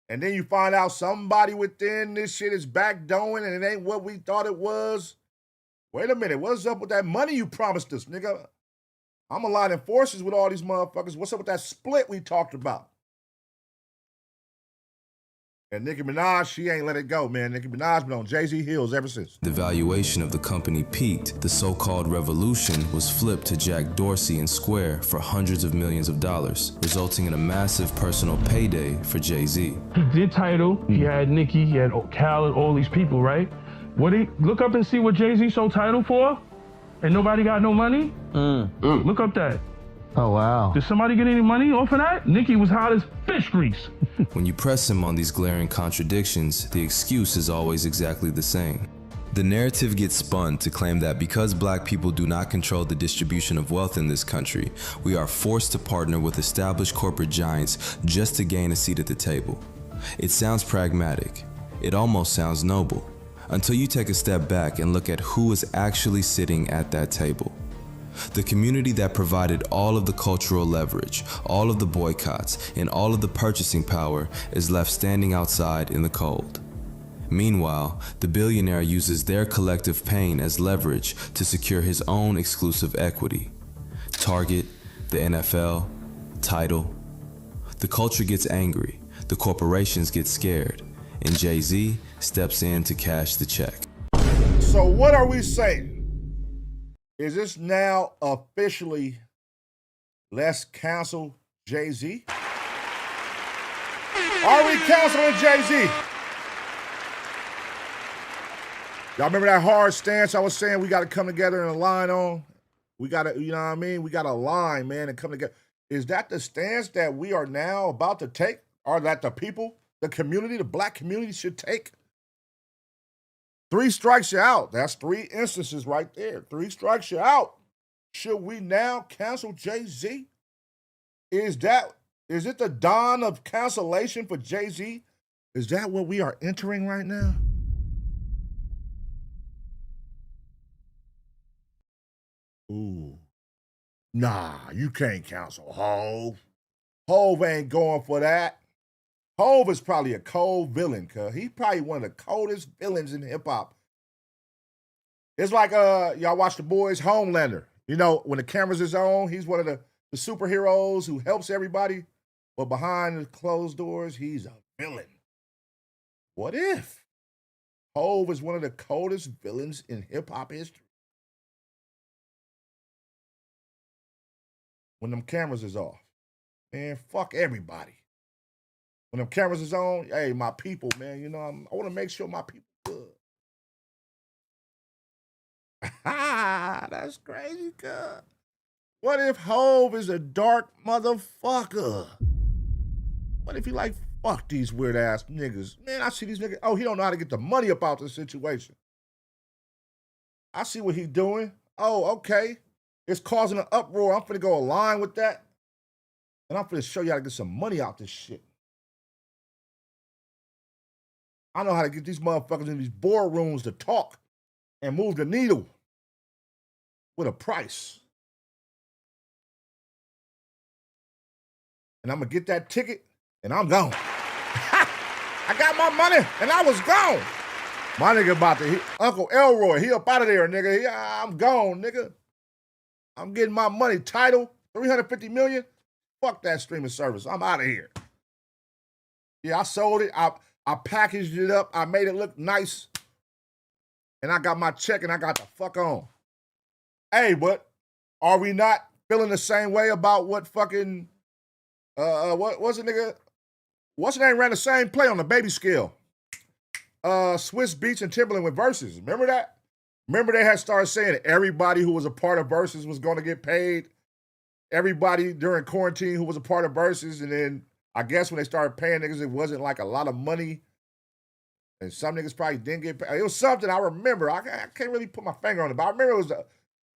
[SPEAKER 1] And then you find out somebody within this shit is backdoing and it ain't what we thought it was. Wait a minute, what's up with that money you promised us, nigga? I'm aligning forces with all these motherfuckers. What's up with that split we talked about? And Nicki Minaj, she ain't let it go, man. Nicki Minaj been on Jay-Z heels ever since.
[SPEAKER 7] The valuation of the company peaked. The so-called revolution was flipped to Jack Dorsey and Square for hundreds of millions of dollars, resulting in a massive personal payday for Jay-Z.
[SPEAKER 19] He did Tidal, he had Nicki, he had Khaled, all these people, right? Look up and see what Jay-Z sold Tidal for, and nobody got no money? Look up that.
[SPEAKER 17] Oh, wow.
[SPEAKER 19] Did somebody get any money off of that? Nicki was hot as fish grease.
[SPEAKER 7] When you press him on these glaring contradictions, the excuse is always exactly the same. The narrative gets spun to claim that because black people do not control the distribution of wealth in this country, we are forced to partner with established corporate giants just to gain a seat at the table. It sounds pragmatic. It almost sounds noble, until you take a step back and look at who is actually sitting at that table. The community that provided all of the cultural leverage, all of the boycotts, and all of the purchasing power is left standing outside in the cold. Meanwhile, the billionaire uses their collective pain as leverage to secure his own exclusive equity. Target, the NFL, Tidal. The culture gets angry, the corporations get scared, and Jay-Z steps in to cash the check.
[SPEAKER 1] So what are we saying? Is this now officially let's cancel Jay-Z? Are we canceling Jay-Z? Y'all remember that hard stance I was saying we got to come together and align on? We got to, you know what I mean? We got to align, man, and come together. Is that the stance that we are now about to take? Or that the people, the community, the black community should take? 3 strikes you out. That's 3 instances right there. 3 strikes you out. Should we now cancel Jay-Z? Is it the dawn of cancellation for Jay-Z? Is that what we are entering right now? Ooh. Nah, you can't cancel Hov. Hov ain't going for that. Hov is probably a cold villain, cuz he's probably one of the coldest villains in hip-hop. It's like y'all watch The Boys, Homelander. You know, when the cameras is on, he's one of the superheroes who helps everybody, but behind the closed doors, he's a villain. What if Hov is one of the coldest villains in hip-hop history? When them cameras is off, man, fuck everybody. When them cameras is on, hey, my people, man, you know, I want to make sure my people good. That's crazy, cuz. What if Hov is a dark motherfucker? What if he like, fuck these weird ass niggas? Man, I see these niggas. Oh, he don't know how to get the money up out the situation. I see what he doing. Oh, okay. It's causing an uproar. I'm finna go align with that. And I'm finna show you how to get some money out this shit. I know how to get these motherfuckers in these boardrooms to talk and move the needle with a price. And I'm gonna get that ticket and I'm gone. I got my money and I was gone. My nigga about to, Uncle Elroy, he up out of there, nigga. I'm gone, nigga. I'm getting my money. Tidal, $350 million. Fuck that streaming service. I'm out of here. Yeah, I sold it. I packaged it up. I made it look nice. And I got my check and I got the fuck on. Hey, but are we not feeling the same way about what fucking, what's the nigga? What's the name ran the same play on the baby scale? Swiss Beats and Timberland with Versus. Remember that? Remember they had started saying everybody who was a part of Versus was going to get paid. Everybody during quarantine who was a part of Versus, and then I guess when they started paying niggas, it wasn't like a lot of money. And some niggas probably didn't get paid. It was something I remember. I can't really put my finger on it, but I remember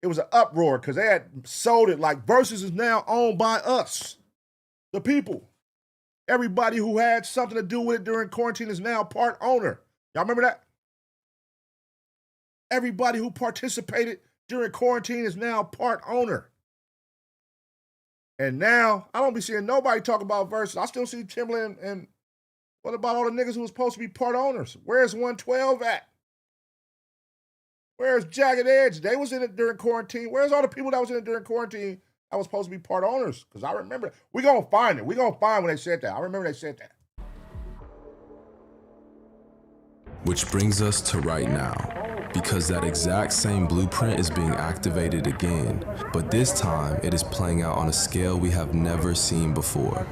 [SPEAKER 1] it was an uproar because they had sold it like Versus is now owned by us, the people. Everybody who had something to do with it during quarantine is now part owner. Y'all remember that? Everybody who participated during quarantine is now part owner. And now, I don't be seeing nobody talk about Versus. I still see Timberland and what about all the niggas who was supposed to be part owners? Where's 112 at? Where's Jagged Edge? They was in it during quarantine. Where's all the people that was in it during quarantine that was supposed to be part owners? Because I remember. We gonna find it. We gonna find when they said that. I remember they said that.
[SPEAKER 7] Which brings us to right now. Because that exact same blueprint is being activated again, but this time it is playing out on a scale we have never seen before.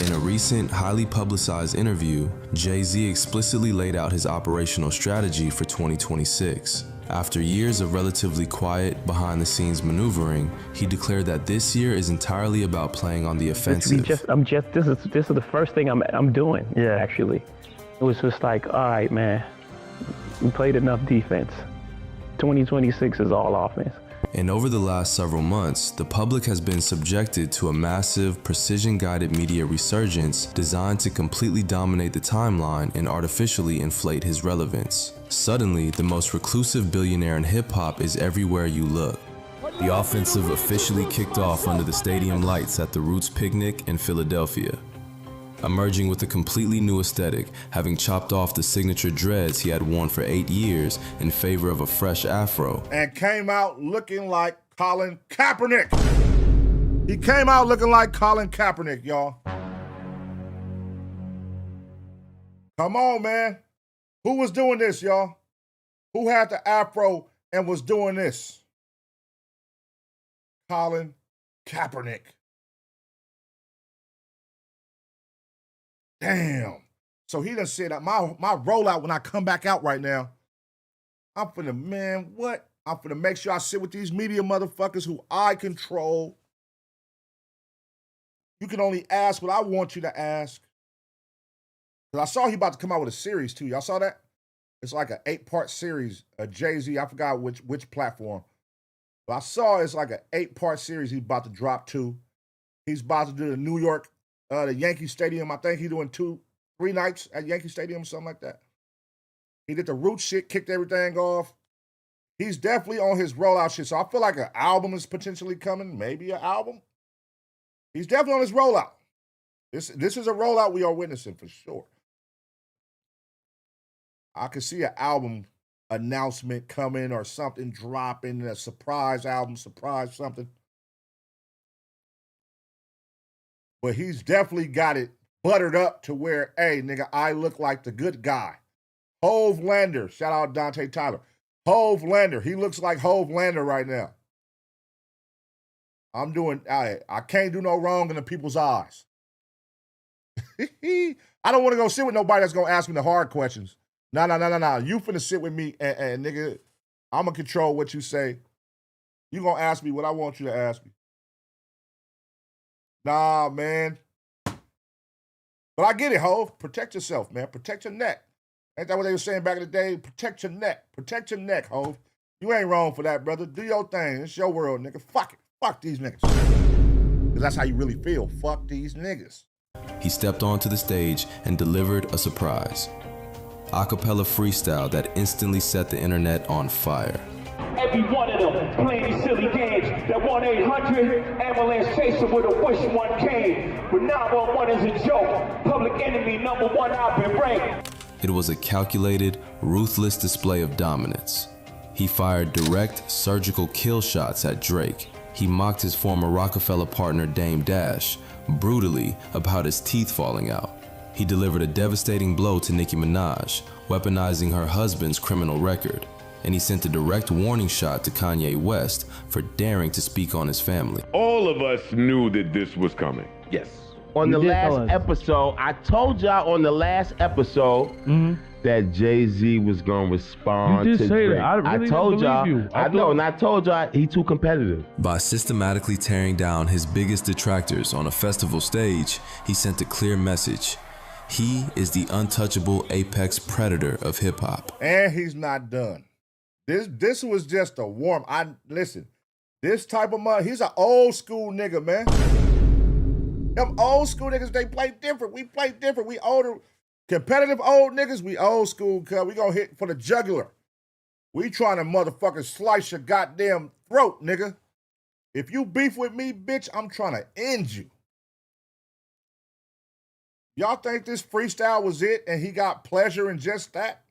[SPEAKER 7] In a recent, highly publicized interview, Jay-Z explicitly laid out his operational strategy for 2026. After years of relatively quiet, behind-the-scenes maneuvering, he declared that this year is entirely about playing on the offensive.
[SPEAKER 16] This is the first thing I'm doing. Yeah, actually, it was just like, all right, man. We played enough defense. 2026 is all offense.
[SPEAKER 7] And over the last several months, the public has been subjected to a massive, precision-guided media resurgence designed to completely dominate the timeline and artificially inflate his relevance. Suddenly, the most reclusive billionaire in hip-hop is everywhere you look. The offensive officially kicked off under the stadium lights at the Roots Picnic in Philadelphia. emerging with a completely new aesthetic, having chopped off the signature dreads he had worn for 8 years in favor of a fresh afro.
[SPEAKER 1] And came out looking like Colin Kaepernick. He came out looking like Colin Kaepernick, y'all. Come on, man. Who was doing this, y'all? Who had the afro and was doing this? Colin Kaepernick. Damn. So he done said that my rollout when I come back out right now, I'm finna, man, what? I'm finna make sure I sit with these media motherfuckers who I control. You can only ask what I want you to ask. Because I saw he about to come out with a series too. Y'all saw that? It's like an 8-part series. Jay-Z, I forgot which platform. But I saw it's like an 8-part series he's about to drop too. He's about to do the New York, the Yankee Stadium. I think he's doing 3 nights at Yankee Stadium, something like that. He did the Root shit, kicked everything off. He's definitely on his rollout shit. So I feel like an album is potentially coming. Maybe an album. He's definitely on his rollout. This is a rollout we are witnessing for sure. I could see an album announcement coming or something dropping, a surprise album, surprise something. But he's definitely got it buttered up to where, hey, nigga, I look like the good guy. Hove Lander, shout out Dante Tyler. Hove Lander, he looks like Hove Lander right now. I can't do no wrong in the people's eyes. I don't want to go sit with nobody that's going to ask me the hard questions. No. You finna sit with me and nigga, I'm going to control what you say. You going to ask me what I want you to ask me. Nah, man. But I get it, Hove. Protect yourself, man. Protect your neck. Ain't that what they were saying back in the day? Protect your neck. Protect your neck, Hove. You ain't wrong for that, brother. Do your thing. It's your world, nigga. Fuck it. Fuck these niggas. Because that's how you really feel. Fuck these niggas.
[SPEAKER 7] He stepped onto the stage and delivered a surprise. Acapella freestyle that instantly set the internet on fire.
[SPEAKER 20] Every one of them playing these silly games. That 1-800 ambulance chaser with a wish one came. But 911 is a joke. Public enemy #1 I've been ranked.
[SPEAKER 7] It was a calculated, ruthless display of dominance. He fired direct, surgical kill shots at Drake. He mocked his former Rockefeller partner Dame Dash, brutally about his teeth falling out. He delivered a devastating blow to Nicki Minaj, weaponizing her husband's criminal record. And he sent a direct warning shot to Kanye West for daring to speak on his family.
[SPEAKER 21] All of us knew that this was coming.
[SPEAKER 11] Yes. On the last episode, I told y'all on the last episode that Jay-Z was gonna respond
[SPEAKER 19] You
[SPEAKER 11] to
[SPEAKER 19] did say
[SPEAKER 11] Drake.
[SPEAKER 19] that. I really
[SPEAKER 11] told
[SPEAKER 19] didn't
[SPEAKER 11] y'all.
[SPEAKER 19] believe you.
[SPEAKER 11] I know, and I told y'all he too competitive.
[SPEAKER 7] By systematically tearing down his biggest detractors on a festival stage, he sent a clear message. He is the untouchable apex predator of hip-hop.
[SPEAKER 1] And he's not done. This was just a warm. Listen, this type of mother, he's an old school nigga, man. Them old school niggas, they play different. We play different. We older, competitive old niggas, we old school, cuz we gonna hit for the jugular. We trying to motherfucking slice your goddamn throat, nigga. If you beef with me, bitch, I'm trying to end you. Y'all think this freestyle was it and he got pleasure in just that?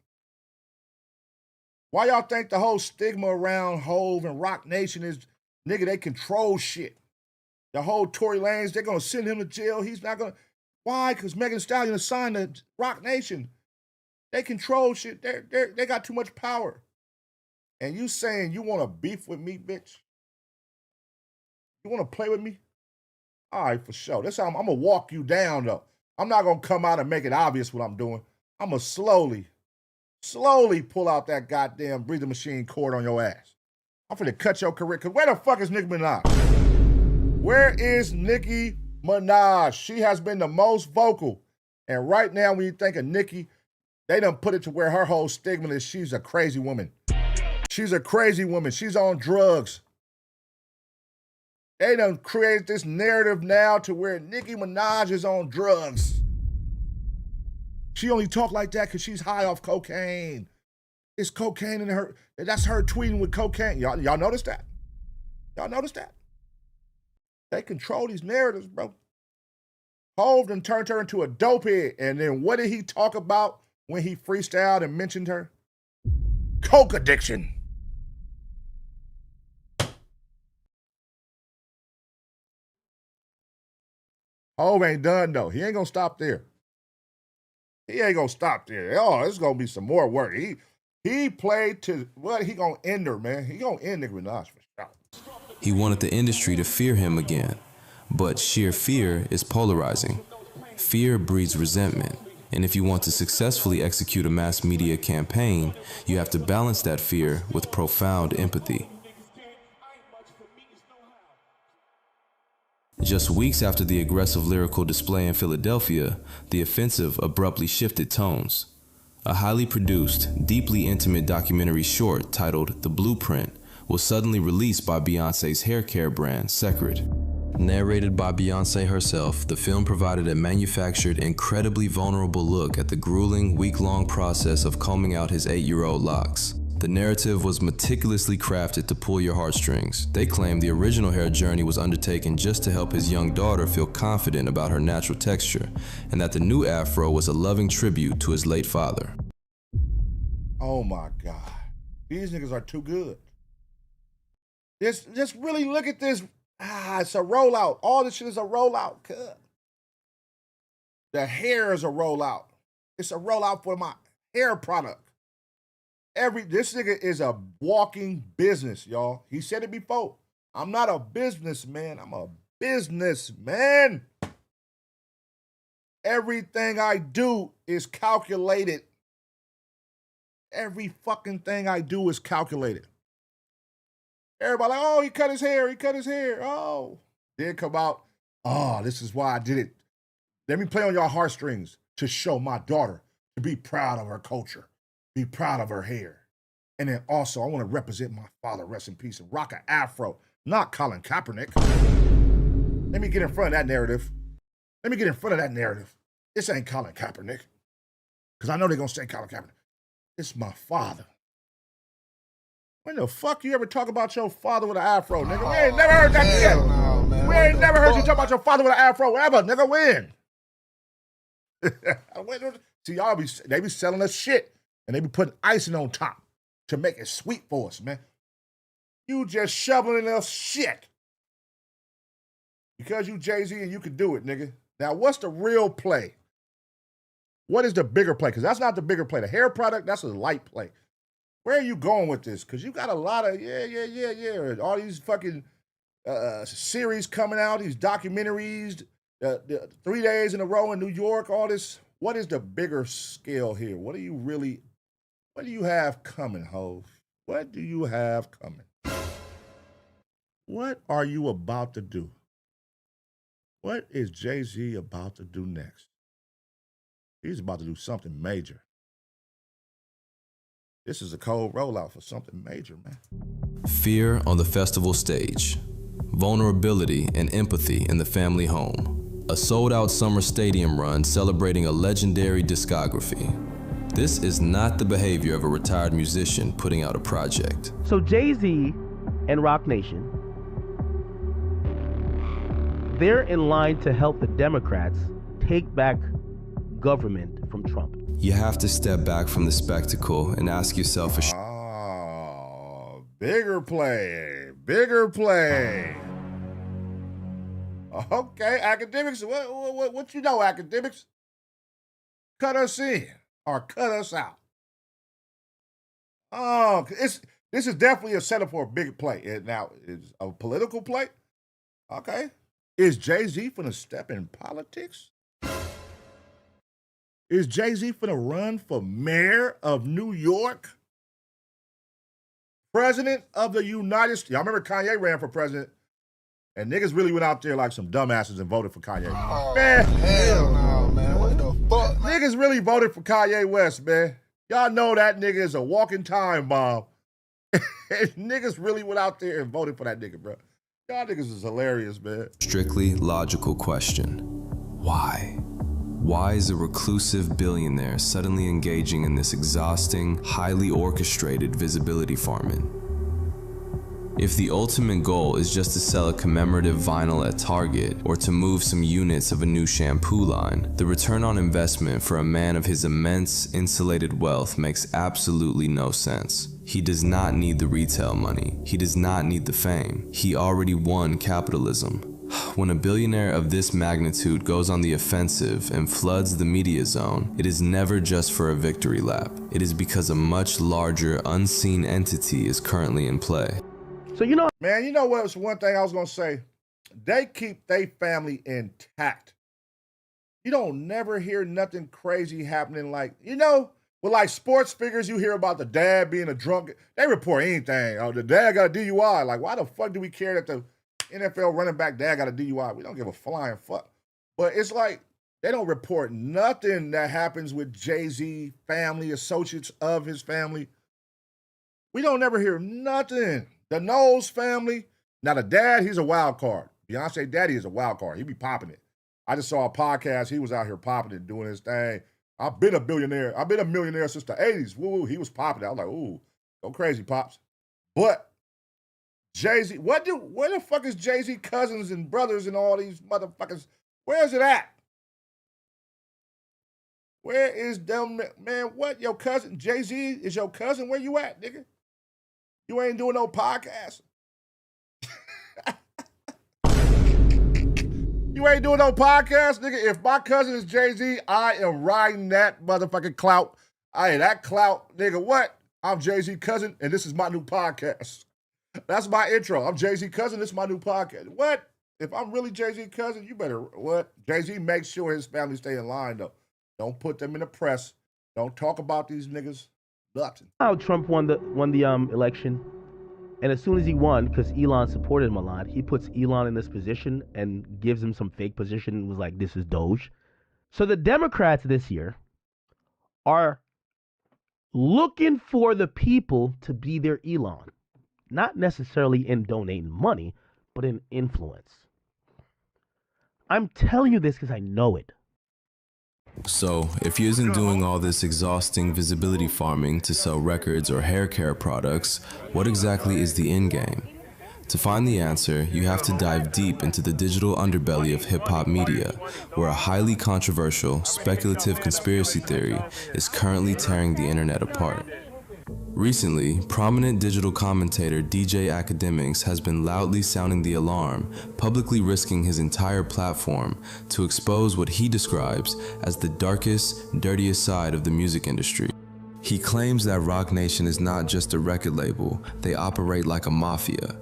[SPEAKER 1] Why y'all think the whole stigma around Hove and Rock Nation is, nigga, they control shit? The whole Tory Lanez, they're going to send him to jail. He's not going to. Why? Because Megan Thee Stallion signed to Rock Nation. They control shit. They got too much power. And you saying you want to beef with me, bitch? You want to play with me? All right, for sure. That's how I'm going to walk you down, though. I'm not going to come out and make it obvious what I'm doing. I'm going to slowly pull out that goddamn breathing machine cord on your ass. I'm finna cut your career. Cause where the fuck is Nicki Minaj? Where is Nicki Minaj? She has been the most vocal. And right now, when you think of Nicki, they done put it to where her whole stigma is she's a crazy woman. She's a crazy woman. She's on drugs. They done created this narrative now to where Nicki Minaj is on drugs. She only talk like that because she's high off cocaine. It's cocaine in her. That's her tweeting with cocaine. Y'all notice that? Y'all notice that? They control these narratives, bro. Hov and turned her into a dopehead. And then what did he talk about when he freestyled and mentioned her? Coke addiction. Hov ain't done though. He ain't gonna stop there. He ain't gonna stop there. Oh, it's gonna be some more work. He played to what? He gonna end her, man. He gonna end Nicki Minaj for sure.
[SPEAKER 7] He wanted the industry to fear him again, but sheer fear is polarizing. Fear breeds resentment, and if you want to successfully execute a mass media campaign, you have to balance that fear with profound empathy. Just weeks after the aggressive lyrical display in Philadelphia, the offensive abruptly shifted tones. A highly produced, deeply intimate documentary short titled The Blueprint was suddenly released by Beyoncé's hair care brand, Secret. Narrated by Beyoncé herself, the film provided a manufactured, incredibly vulnerable look at the grueling, week-long process of combing out his 8-year-old locks. The narrative was meticulously crafted to pull your heartstrings. They claim the original hair journey was undertaken just to help his young daughter feel confident about her natural texture, and that the new afro was a loving tribute to his late father.
[SPEAKER 1] Oh my God. These niggas are too good. Just really look at this. It's a rollout. All this shit is a rollout. The hair is a rollout. It's a rollout for my hair product. This nigga is a walking business, y'all. He said it before. I'm not a businessman. I'm a businessman. Everything I do is calculated. Every fucking thing I do is calculated. Everybody like, oh, he cut his hair. He cut his hair. Oh. Then come out, oh, this is why I did it. Let me play on your heartstrings to show my daughter to be proud of her culture. Be proud of her hair. And then also, I want to represent my father, rest in peace, and rock an afro, not Colin Kaepernick. Let me get in front of that narrative. This ain't Colin Kaepernick. Because I know they're going to say Colin Kaepernick. It's my father. When the fuck you ever talk about your father with an afro, nigga? We ain't never heard that yet.
[SPEAKER 2] No, man.
[SPEAKER 1] We ain't never heard you talk about your father with an afro ever, nigga. When? See, they be selling us shit. And they be putting icing on top to make it sweet for us, man. You just shoveling us shit. Because you Jay-Z and you can do it, nigga. Now, what's the real play? What is the bigger play? Because that's not the bigger play. The hair product, that's a light play. Where are you going with this? Because you got a lot of, all these fucking series coming out, these documentaries, 3 days in a row in New York, all this. What is the bigger scale here? What do you have coming, Hov? What do you have coming? What are you about to do? What is Jay-Z about to do next? He's about to do something major. This is a cold rollout for something major, man.
[SPEAKER 7] Fear on the festival stage. Vulnerability and empathy in the family home. A sold-out summer stadium run celebrating a legendary discography. This is not the behavior of a retired musician putting out a project.
[SPEAKER 10] So Jay-Z and Roc Nation, they're in line to help the Democrats take back government from Trump.
[SPEAKER 7] You have to step back from the spectacle and ask yourself
[SPEAKER 1] bigger play, bigger play. Okay, Akademiks, what you know, Akademiks? Cut us in or cut us out. Oh, this is definitely a setup for a big play. Now, is a political play? Okay. Is Jay-Z finna step in politics? Is Jay-Z finna run for mayor of New York? President of the United States? Y'all remember Kanye ran for president? And niggas really went out there like some dumbasses and voted for Kanye. Man,
[SPEAKER 2] hell no, man. What the fuck, man?
[SPEAKER 1] Niggas really voted for Kanye West, man. Y'all know that nigga is a walking time bomb. And niggas really went out there and voted for that nigga, bro. Y'all niggas is hilarious, man.
[SPEAKER 7] Strictly logical question. Why? Why is a reclusive billionaire suddenly engaging in this exhausting, highly orchestrated visibility farming? If the ultimate goal is just to sell a commemorative vinyl at Target or to move some units of a new shampoo line, the return on investment for a man of his immense insulated wealth makes absolutely no sense. He does not need the retail money. He does not need the fame. He already won capitalism. When a billionaire of this magnitude goes on the offensive and floods the media zone, it is never just for a victory lap. It is because a much larger, unseen entity is currently in play.
[SPEAKER 1] So man, you know what was one thing I was gonna say? They keep their family intact. You don't never hear nothing crazy happening with like sports figures, you hear about the dad being a drunk. They report anything. Oh, the dad got a DUI. Like, why the fuck do we care that the NFL running back dad got a DUI? We don't give a flying fuck. But it's like they don't report nothing that happens with Jay-Z family, associates of his family. We don't never hear nothing. The Knowles family. Now, the dad, he's a wild card. Beyonce daddy is a wild card. He be popping it. I just saw a podcast. He was out here popping it, doing his thing. I've been a billionaire. I've been a millionaire since the 80s. Woo, he was popping it. I was like, ooh, go crazy, Pops. But Jay-Z, where the fuck is Jay-Z cousins and brothers and all these motherfuckers? Where is it at? Where is them, man? What, your cousin? Jay-Z is your cousin? Where you at, nigga? You ain't doing no podcast. You ain't doing no podcast, nigga. If my cousin is Jay-Z, I am riding that motherfucking clout. That clout, nigga, what? I'm Jay-Z cousin, and this is my new podcast. That's my intro. I'm Jay-Z cousin, this is my new podcast. What? If I'm really Jay-Z cousin, you better, what? Jay-Z makes sure his family stay in line, though. Don't put them in the press. Don't talk about these niggas. Nothing.
[SPEAKER 10] How Trump won the election, and as soon as he won, because Elon supported him a lot, he puts Elon in this position and gives him some fake position and was like, this is Doge. So the Democrats this year are looking for the people to be their Elon. Not necessarily in donating money, but in influence. I'm telling you this because I know it.
[SPEAKER 7] So, if he isn't doing all this exhausting visibility farming to sell records or hair care products, what exactly is the end game? To find the answer, you have to dive deep into the digital underbelly of hip-hop media, where a highly controversial, speculative conspiracy theory is currently tearing the internet apart. Recently, prominent digital commentator DJ Akademiks has been loudly sounding the alarm, publicly risking his entire platform to expose what he describes as the darkest, dirtiest side of the music industry. He claims that Roc Nation is not just a record label, they operate like a mafia.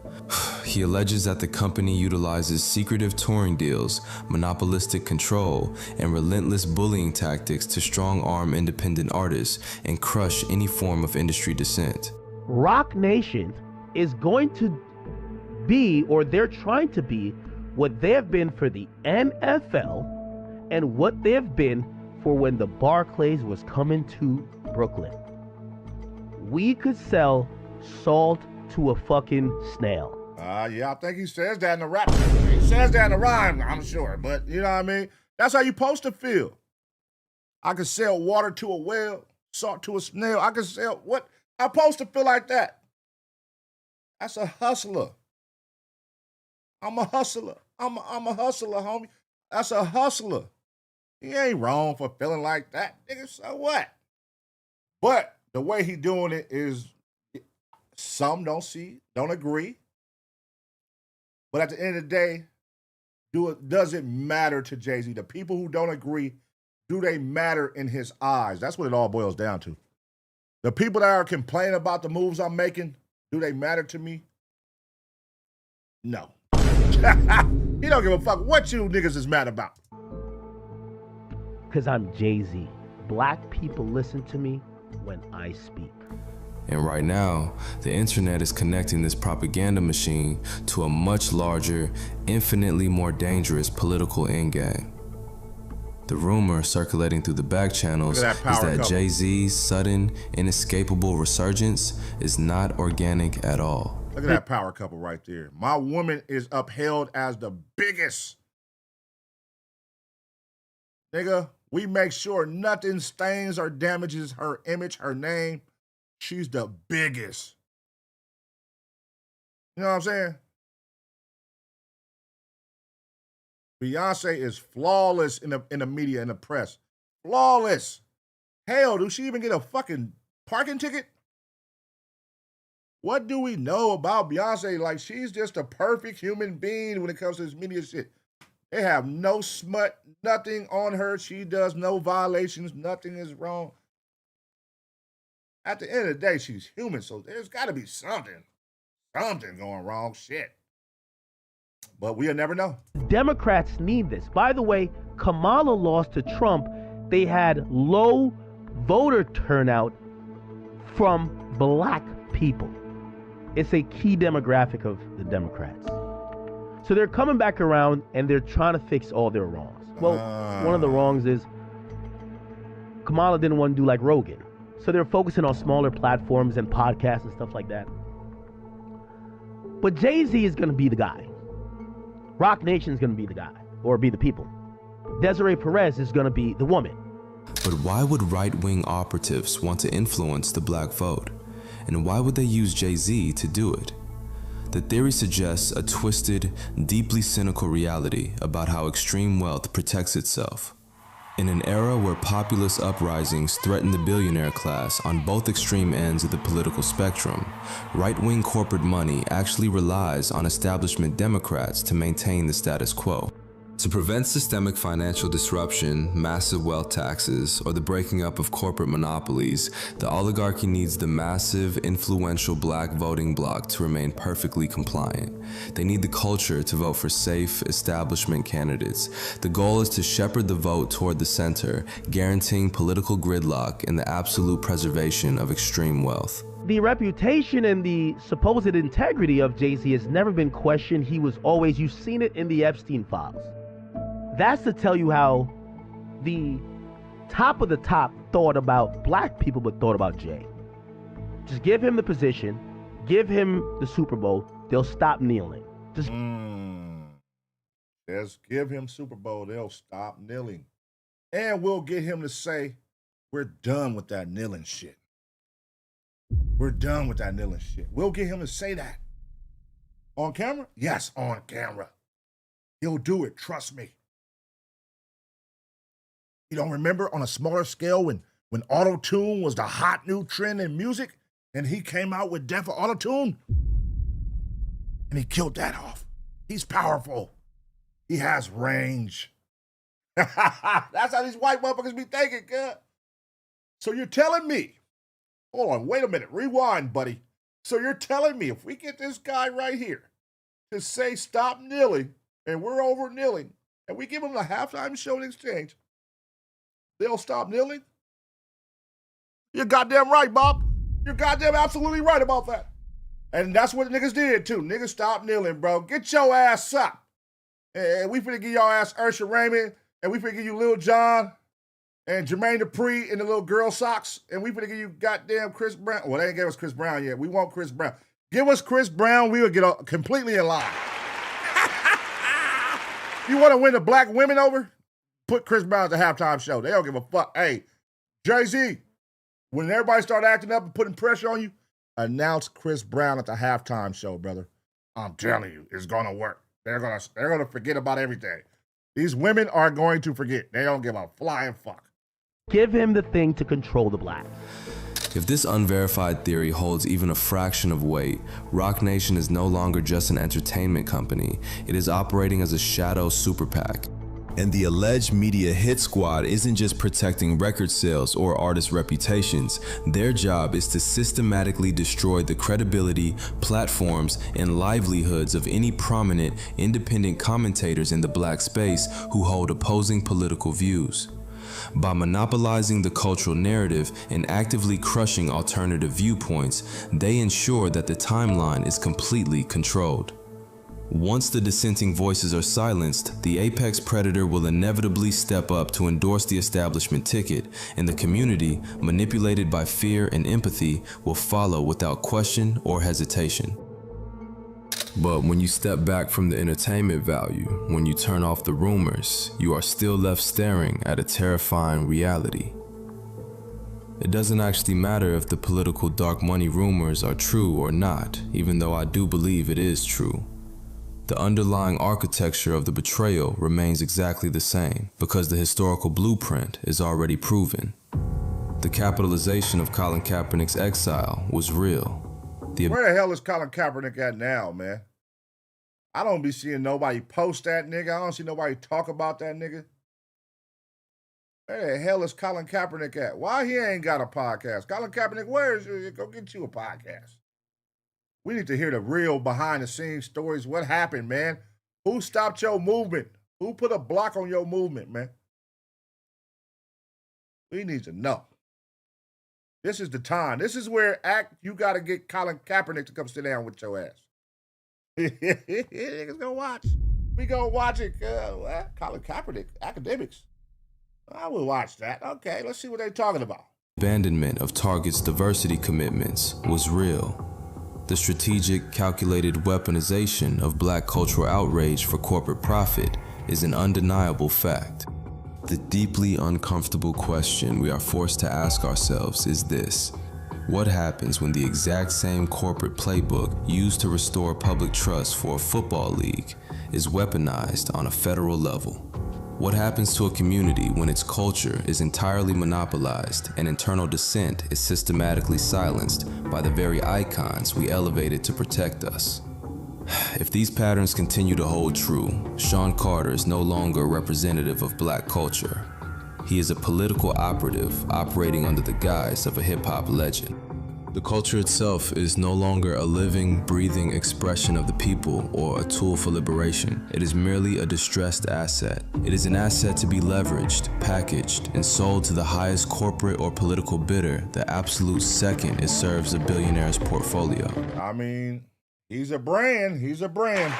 [SPEAKER 7] He alleges that the company utilizes secretive touring deals, monopolistic control, and relentless bullying tactics to strong-arm independent artists and crush any form of industry dissent.
[SPEAKER 10] Roc Nation is going to be, or they're trying to be, what they have been for the NFL and what they have been for when the Barclays was coming to Brooklyn. We could sell salt to a fucking snail.
[SPEAKER 1] Yeah, I think he says that in the rap. He says that in the rhyme, I'm sure. But, you know what I mean? That's how you supposed to feel. I could sell water to a whale, salt to a snail. I could sell what? I'm supposed to feel like that. That's a hustler. I'm a hustler. I'm a hustler, homie. That's a hustler. He ain't wrong for feeling like that, nigga. So what? But the way he doing it is, some don't agree. But at the end of the day, does it matter to Jay-Z? The people who don't agree, do they matter in his eyes? That's what it all boils down to. The people that are complaining about the moves I'm making, do they matter to me? No. He don't give a fuck what you niggas is mad about.
[SPEAKER 10] Because I'm Jay-Z. Black people listen to me when I speak.
[SPEAKER 7] And right now, the internet is connecting this propaganda machine to a much larger, infinitely more dangerous political endgame. The rumor circulating through the back channels is that Jay-Z's sudden, inescapable resurgence is not organic at all.
[SPEAKER 1] Look at that power couple right there. My woman is upheld as the biggest. Nigga, we make sure nothing stains or damages her image, her name. She's the biggest. You know what I'm saying? Beyonce is flawless in the media and the press. Flawless. Hell, do she even get a fucking parking ticket? What do we know about Beyonce? Like, she's just a perfect human being when it comes to this media shit. They have no smut, nothing on her. She does no violations. Nothing is wrong. At the end of the day, she's human, so there's got to be something going wrong. Shit. But we'll never know.
[SPEAKER 10] Democrats need this. By the way, Kamala lost to Trump. They had low voter turnout from black people. It's a key demographic of the Democrats. So they're coming back around and they're trying to fix all their wrongs. Well, one of the wrongs is Kamala didn't want to do like Rogan. So they're focusing on smaller platforms and podcasts and stuff like that. But Jay-Z is going to be the guy. Rock Nation is going to be the guy, or be the people. Desiree Perez is going to be the woman.
[SPEAKER 7] But why would right-wing operatives want to influence the black vote? And why would they use Jay-Z to do it? The theory suggests a twisted, deeply cynical reality about how extreme wealth protects itself. In an era where populist uprisings threaten the billionaire class on both extreme ends of the political spectrum, right-wing corporate money actually relies on establishment Democrats to maintain the status quo. To prevent systemic financial disruption, massive wealth taxes, or the breaking up of corporate monopolies, the oligarchy needs the massive, influential black voting bloc to remain perfectly compliant. They need the culture to vote for safe, establishment candidates. The goal is to shepherd the vote toward the center, guaranteeing political gridlock and the absolute preservation of extreme wealth.
[SPEAKER 10] The reputation and the supposed integrity of Jay-Z has never been questioned. He was always, you've seen it in the Epstein files. That's to tell you how the top of the top thought about black people but thought about Jay. Just give him the position, give him the Super Bowl, they'll stop kneeling. Just
[SPEAKER 1] give him Super Bowl, they'll stop kneeling. And we'll get him to say, we're done with that kneeling shit. We're done with that kneeling shit. We'll get him to say that. On camera? Yes, on camera. He'll do it, trust me. You don't remember on a smaller scale when auto-tune was the hot new trend in music and he came out with Death for Auto-Tune? And he killed that off. He's powerful. He has range. That's how these white motherfuckers be thinking, good. So you're telling me, hold on, wait a minute, rewind, buddy. So you're telling me if we get this guy right here to say stop kneeling and we're over kneeling and we give him a halftime show in exchange, they'll stop kneeling? You're goddamn right, Bob. You're goddamn absolutely right about that. And that's what niggas did, too. Niggas stopped kneeling, bro. Get your ass up. And we finna give y'all ass Usher Raymond, and we finna give you Lil Jon, and Jermaine Dupri in the little girl socks, and we finna give you goddamn Chris Brown. Well, they ain't gave us Chris Brown yet. We want Chris Brown. Give us Chris Brown, we will get completely in line. You want to win the black women over? Put Chris Brown at the halftime show. They don't give a fuck. Hey, Jay-Z, when everybody start acting up and putting pressure on you, announce Chris Brown at the halftime show, brother. I'm telling you, it's gonna work. They're gonna forget about everything. These women are going to forget. They don't give a flying fuck.
[SPEAKER 10] give him the thing to control the blacks.
[SPEAKER 7] If this unverified theory holds even a fraction of weight, Rock Nation is no longer just an entertainment company. It is operating as a shadow super PAC. And the alleged media hit squad isn't just protecting record sales or artist reputations. Their job is to systematically destroy the credibility, platforms, and livelihoods of any prominent, independent commentators in the black space who hold opposing political views. By monopolizing the cultural narrative and actively crushing alternative viewpoints, they ensure that the timeline is completely controlled. Once the dissenting voices are silenced, the apex predator will inevitably step up to endorse the establishment ticket, and the community, manipulated by fear and empathy, will follow without question or hesitation. But when you step back from the entertainment value, when you turn off the rumors, you are still left staring at a terrifying reality. It doesn't actually matter if the political dark money rumors are true or not, even though I do believe it is true. The underlying architecture of the betrayal remains exactly the same, because the historical blueprint is already proven. The capitalization of Colin Kaepernick's exile was real.
[SPEAKER 1] Where the hell is Colin Kaepernick at now, man? I don't be seeing nobody post that nigga. I don't see nobody talk about that nigga. Where the hell is Colin Kaepernick at? Why he ain't got a podcast? Colin Kaepernick, where is you? Go get you a podcast. We need to hear the real behind-the-scenes stories. What happened, man? Who stopped your movement? Who put a block on your movement, man? We need to know. This is the time. This is where you got to get Colin Kaepernick to come sit down with your ass. Niggas gonna watch. We gonna watch it. Colin Kaepernick, Akademiks. I will watch that. Okay, let's see what they're talking about.
[SPEAKER 7] Abandonment of Target's diversity commitments was real. The strategic, calculated weaponization of black cultural outrage for corporate profit is an undeniable fact. The deeply uncomfortable question we are forced to ask ourselves is this: what happens when the exact same corporate playbook used to restore public trust for a football league is weaponized on a federal level? What happens to a community when its culture is entirely monopolized and internal dissent is systematically silenced by the very icons we elevated to protect us? If these patterns continue to hold true, Sean Carter is no longer a representative of black culture. He is a political operative operating under the guise of a hip-hop legend. The culture itself is no longer a living, breathing expression of the people or a tool for liberation. It is merely a distressed asset. It is an asset to be leveraged, packaged, and sold to the highest corporate or political bidder the absolute second it serves a billionaire's portfolio.
[SPEAKER 1] I mean, he's a brand. He's a brand.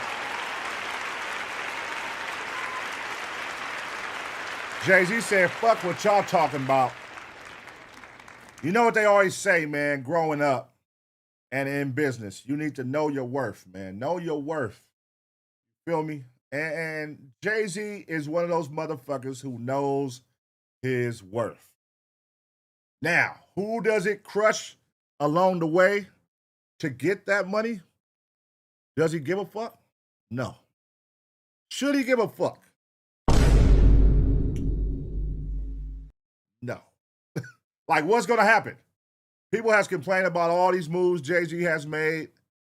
[SPEAKER 1] Jay-Z said, fuck what y'all talking about. You know what they always say, man, growing up and in business, you need to know your worth, man. Know your worth. Feel me? And Jay-Z is one of those motherfuckers who knows his worth. Now, who does it crush along the way to get that money? Does he give a fuck? No. Should he give a fuck? No. Like, what's going to happen? People has complained about all these moves Jay-Z has made.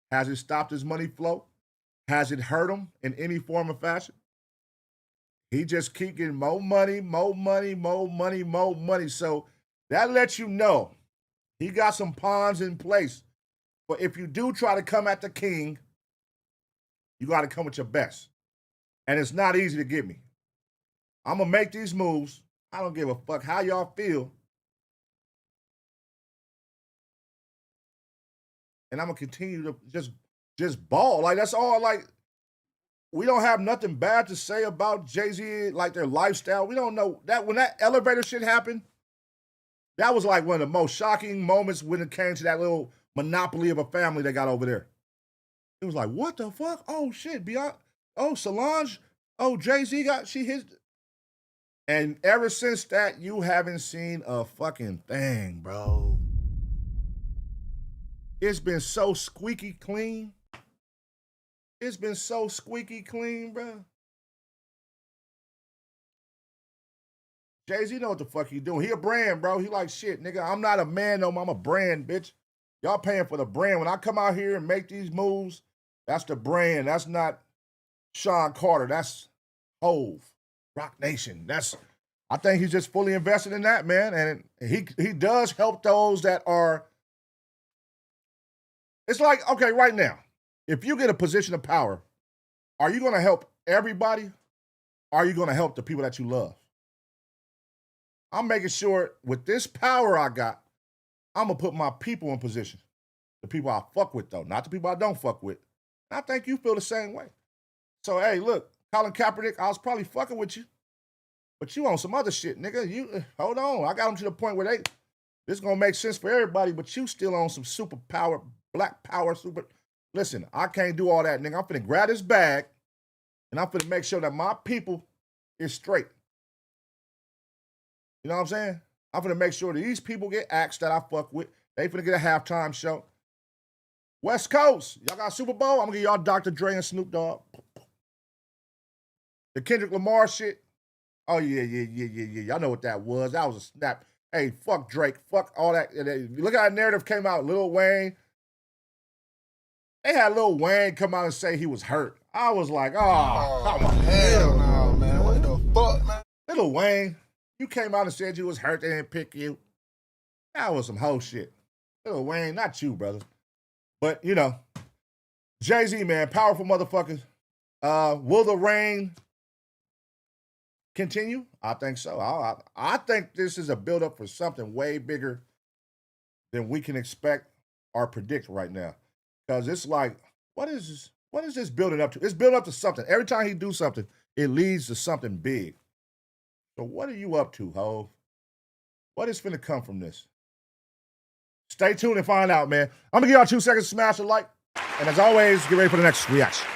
[SPEAKER 1] Has it stopped his money flow? Has it hurt him in any form or fashion? He just keep getting more money, more money, more money, more money. So that lets you know he got some pawns in place. But if you do try to come at the king, you got to come with your best. And it's not easy to get me. I'm going to make these moves. I don't give a fuck how y'all feel. And I'm going to continue to just ball. Like, that's all. Like, we don't have nothing bad to say about Jay-Z, like their lifestyle. We don't know that when that elevator shit happened, that was like one of the most shocking moments when it came to that little monopoly of a family they got over there. It was like, what the fuck? Oh, shit. Oh, Solange. Oh, Jay-Z she his. And ever since that, you haven't seen a fucking thing, bro. It's been so squeaky clean. It's been so squeaky clean, bro. Jay-Z know what the fuck he doing. He a brand, bro. He like, shit, nigga, I'm not a man no more. I'm a brand, bitch. Y'all paying for the brand. When I come out here and make these moves, that's the brand. That's not Sean Carter. That's Hove, Rock Nation. I think he's just fully invested in that, man. And he does help those that are. It's like, okay, right now, if you get a position of power, are you going to help everybody? Or are you going to help the people that you love? I'm making sure with this power I got, I'm going to put my people in position. The people I fuck with, though, not the people I don't fuck with. And I think you feel the same way. So, hey, look, Colin Kaepernick, I was probably fucking with you, but you on some other shit, nigga. You hold on. I got them to the point where this is going to make sense for everybody, but you still on some super power, black power, super. Listen, I can't do all that, nigga. I'm finna grab this bag, and I'm finna make sure that my people is straight. You know what I'm saying? I'm finna make sure that these people get acts that I fuck with. They finna get a halftime show. West Coast, y'all got Super Bowl? I'm gonna give y'all Dr. Dre and Snoop Dogg. The Kendrick Lamar shit. Oh, yeah. Y'all know what that was. That was a snap. Hey, fuck Drake. Fuck all that. Look at that narrative came out. Lil Wayne. They had Lil Wayne come out and say he was hurt. I was like, oh come on.
[SPEAKER 2] Hell no, man. What the fuck, man?
[SPEAKER 1] Lil Wayne, you came out and said you was hurt. They didn't pick you. That was some hoe shit. Lil Wayne, not you, brother. But, you know, Jay-Z, man, powerful motherfuckers. Will the reign continue? I think so. I think this is a build-up for something way bigger than we can expect or predict right now. Because it's like, what is this building up to? It's building up to something. Every time he do something, it leads to something big. So what are you up to, Hov? What is finna come from this? Stay tuned and find out, man. I'm gonna give y'all 2 seconds to smash a like. And as always, get ready for the next reaction.